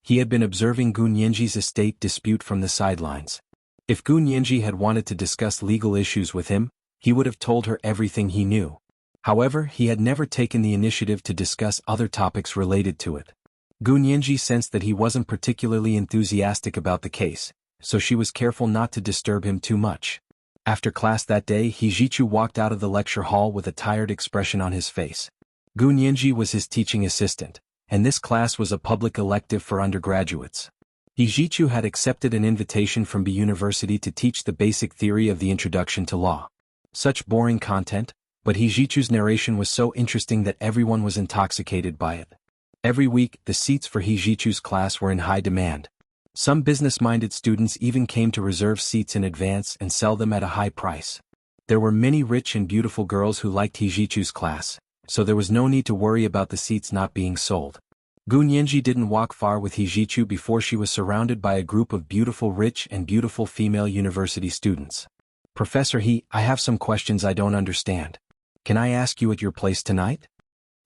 He had been observing Gu Nianji's estate dispute from the sidelines. If Gu Nianji had wanted to discuss legal issues with him, he would have told her everything he knew. However, he had never taken the initiative to discuss other topics related to it. Gu Nianji sensed that he wasn't particularly enthusiastic about the case, so she was careful not to disturb him too much. After class that day, He Zhichu walked out of the lecture hall with a tired expression on his face. Gu Nianji was his teaching assistant, and this class was a public elective for undergraduates. He Zhichu had accepted an invitation from B University to teach the basic theory of the introduction to law. Such boring content, but He Zhichu's narration was so interesting that everyone was intoxicated by it. Every week, the seats for He Zhichu's class were in high demand. Some business-minded students even came to reserve seats in advance and sell them at a high price. There were many rich and beautiful girls who liked He Zhichu's class, so there was no need to worry about the seats not being sold. Gu Nianji didn't walk far with He Zhichu before she was surrounded by a group of rich and beautiful female university students. "Professor He, I have some questions I don't understand. Can I ask you at your place tonight?"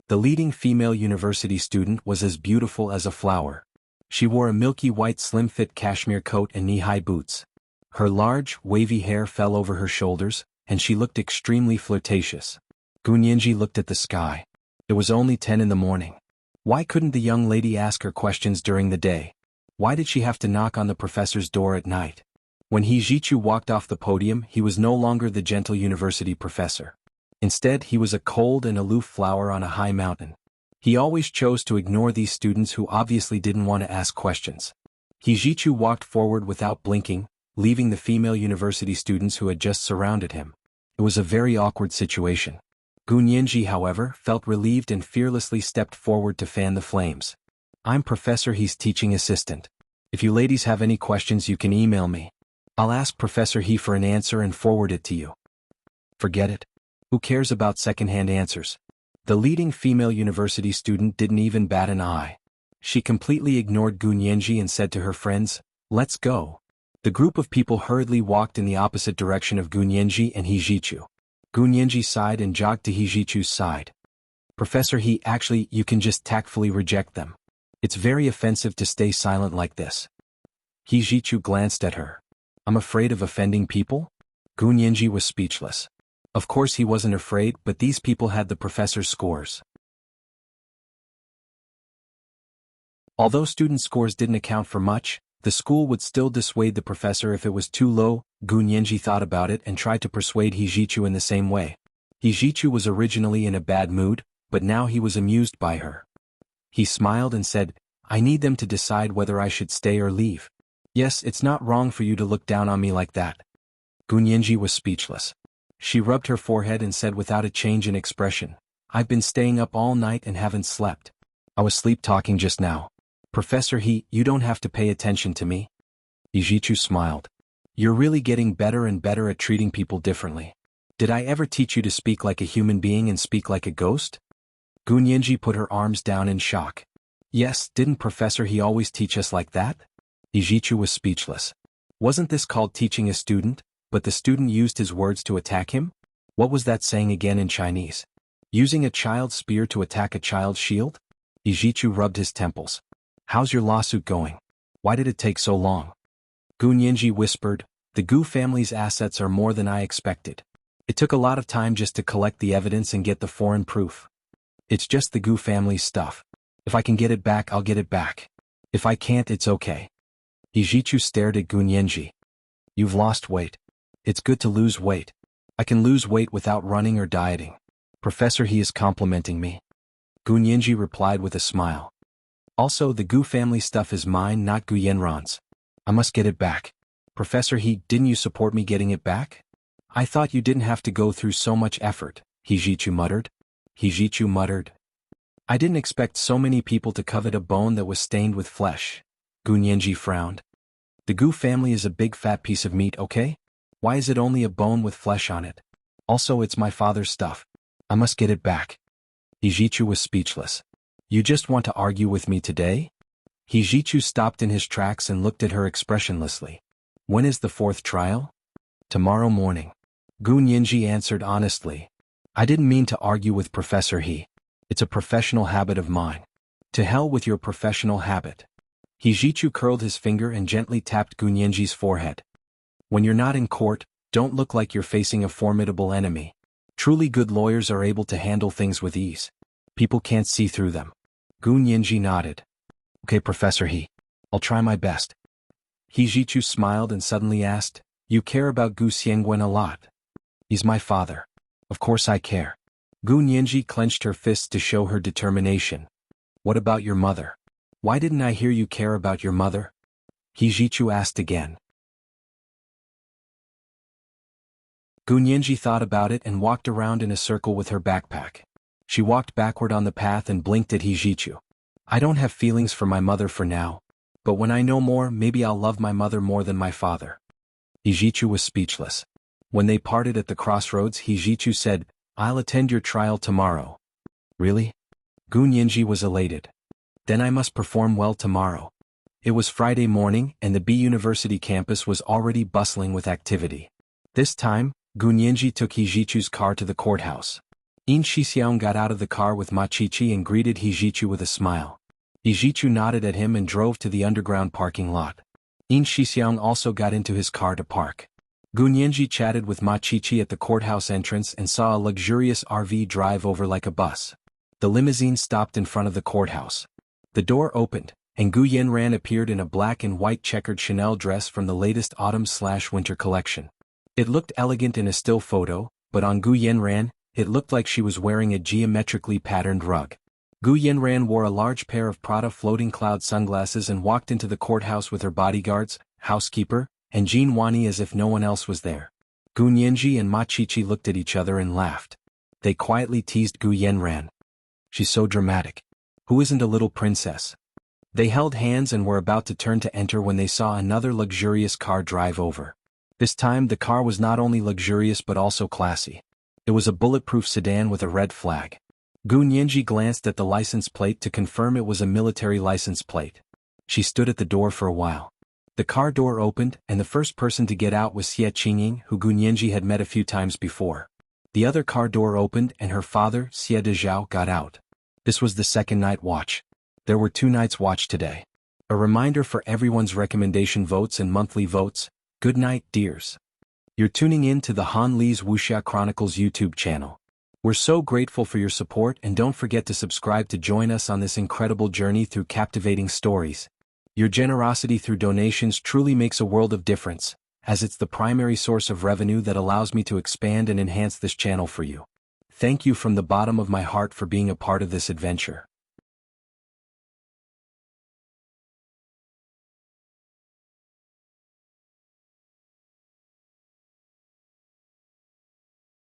The leading female university student was as beautiful as a flower. She wore a milky white slim-fit cashmere coat and knee-high boots. Her large, wavy hair fell over her shoulders, and she looked extremely flirtatious. Gu Nianji looked at the sky. It was only 10 in the morning. Why couldn't the young lady ask her questions during the day? Why did she have to knock on the professor's door at night? When He Zhichu walked off the podium, he was no longer the gentle university professor. Instead, he was a cold and aloof flower on a high mountain. He always chose to ignore these students who obviously didn't want to ask questions. He Zhichu walked forward without blinking, leaving the female university students who had just surrounded him. It was a very awkward situation. Gu Nianji, however, felt relieved and fearlessly stepped forward to fan the flames. "I'm Professor He's teaching assistant. If you ladies have any questions, you can email me. I'll ask Professor He for an answer and forward it to you." "Forget it. Who cares about second-hand answers?" The leading female university student didn't even bat an eye. She completely ignored Gu Nianji and said to her friends, "Let's go." The group of people hurriedly walked in the opposite direction of Gu Nianji and He Zhichu. Gu Nianji sighed and jogged to He Zhichu's side. "Professor He, actually, you can just tactfully reject them. It's very offensive to stay silent like this." He Zhichu glanced at her. "I'm afraid of offending people?" Gu Nianji was speechless. Of course he wasn't afraid, but these people had the professor's scores. Although student scores didn't account for much, the school would still dissuade the professor if it was too low. Gu Nianji thought about it and tried to persuade He Zhichu in the same way. He Zhichu was originally in a bad mood, but now he was amused by her. He smiled and said, "I need them to decide whether I should stay or leave. Yes, it's not wrong for you to look down on me like that." Gu Nianji was speechless. She rubbed her forehead and said without a change in expression, "I've been staying up all night and haven't slept. I was sleep-talking just now. Professor He, you don't have to pay attention to me." He Zhichu smiled. "You're really getting better and better at treating people differently. Did I ever teach you to speak like a human being and speak like a ghost?" Gu Nianji put her arms down in shock. "Yes, didn't Professor He always teach us like that?" He Zhichu was speechless. Wasn't this called teaching a student? But the student used his words to attack him? What was that saying again in Chinese? Using a child's spear to attack a child's shield? He Zhichu rubbed his temples. "How's your lawsuit going? Why did it take so long?" Gu Nianji whispered, "The Gu family's assets are more than I expected. It took a lot of time just to collect the evidence and get the foreign proof. It's just the Gu family's stuff. If I can get it back, I'll get it back. If I can't, it's okay." He Zhichu stared at Gu Nianji. "You've lost weight. It's good to lose weight. I can lose weight without running or dieting. Professor, he is complimenting me. Gu Nianji replied with a smile. Also, the Gu family stuff is mine, not Gu Yenran's. I must get it back. Professor, didn't you support me getting it back? I thought you didn't have to go through so much effort, Hijichu muttered. Hijichu muttered. I didn't expect so many people to covet a bone that was stained with flesh. Gu Nianji frowned. The Gu family is a big fat piece of meat, okay? Why is it only a bone with flesh on it? Also, it's my father's stuff. I must get it back. Hijichu was speechless. You just want to argue with me today? Hijichu stopped in his tracks and looked at her expressionlessly. When is the fourth trial? Tomorrow morning. Gu Nianji answered honestly. I didn't mean to argue with Professor He. It's a professional habit of mine. To hell with your professional habit. Hijichu curled his finger and gently tapped Gu Nianji's forehead. When you're not in court, don't look like you're facing a formidable enemy. Truly good lawyers are able to handle things with ease. People can't see through them. Gu Nianji nodded. Okay, Professor He. I'll try my best. Hijichu smiled and suddenly asked, You care about Gu Xiangwen a lot. He's my father. Of course I care. Gu Nianji clenched her fists to show her determination. What about your mother? Why didn't I hear you care about your mother? Hijichu asked again. Gu Nianji thought about it and walked around in a circle with her backpack. She walked backward on the path and blinked at Hijichu. I don't have feelings for my mother for now. But when I know more, maybe I'll love my mother more than my father. Hijichu was speechless. When they parted at the crossroads, Hijichu said, I'll attend your trial tomorrow. Really? Gu Nianji was elated. Then I must perform well tomorrow. It was Friday morning and the B University campus was already bustling with activity. This time, Gu Nianji took Hijichu's car to the courthouse. In Shixiang got out of the car with Ma Qiqi and greeted Hijichu with a smile. Hijichu nodded at him and drove to the underground parking lot. In Shixiang also got into his car to park. Gu Nianji chatted with Ma Qiqi at the courthouse entrance and saw a luxurious RV drive over like a bus. The limousine stopped in front of the courthouse. The door opened, and Gu Yenran appeared in a black and white checkered Chanel dress from the latest autumn/winter collection. It looked elegant in a still photo, but on Gu Yenran, it looked like she was wearing a geometrically patterned rug. Gu Yenran wore a large pair of Prada floating cloud sunglasses and walked into the courthouse with her bodyguards, housekeeper, and Jean Wani as if no one else was there. Gu Nianji and Ma Qiqi looked at each other and laughed. They quietly teased Gu Yenran. She's so dramatic. Who isn't a little princess? They held hands and were about to turn to enter when they saw another luxurious car drive over. This time the car was not only luxurious but also classy. It was a bulletproof sedan with a red flag. Gu Nianji glanced at the license plate to confirm it was a military license plate. She stood at the door for a while. The car door opened and the first person to get out was Xie Qingying, who Gu Nianji had met a few times before. The other car door opened and her father, Xie Dezhao, got out. This was the second night watch. There were 2 nights watch today. A reminder for everyone's recommendation votes and monthly votes. Good night, dears. You're tuning in to the Han Li's Wuxia Chronicles YouTube channel. We're so grateful for your support and don't forget to subscribe to join us on this incredible journey through captivating stories. Your generosity through donations truly makes a world of difference, as it's the primary source of revenue that allows me to expand and enhance this channel for you. Thank you from the bottom of my heart for being a part of this adventure.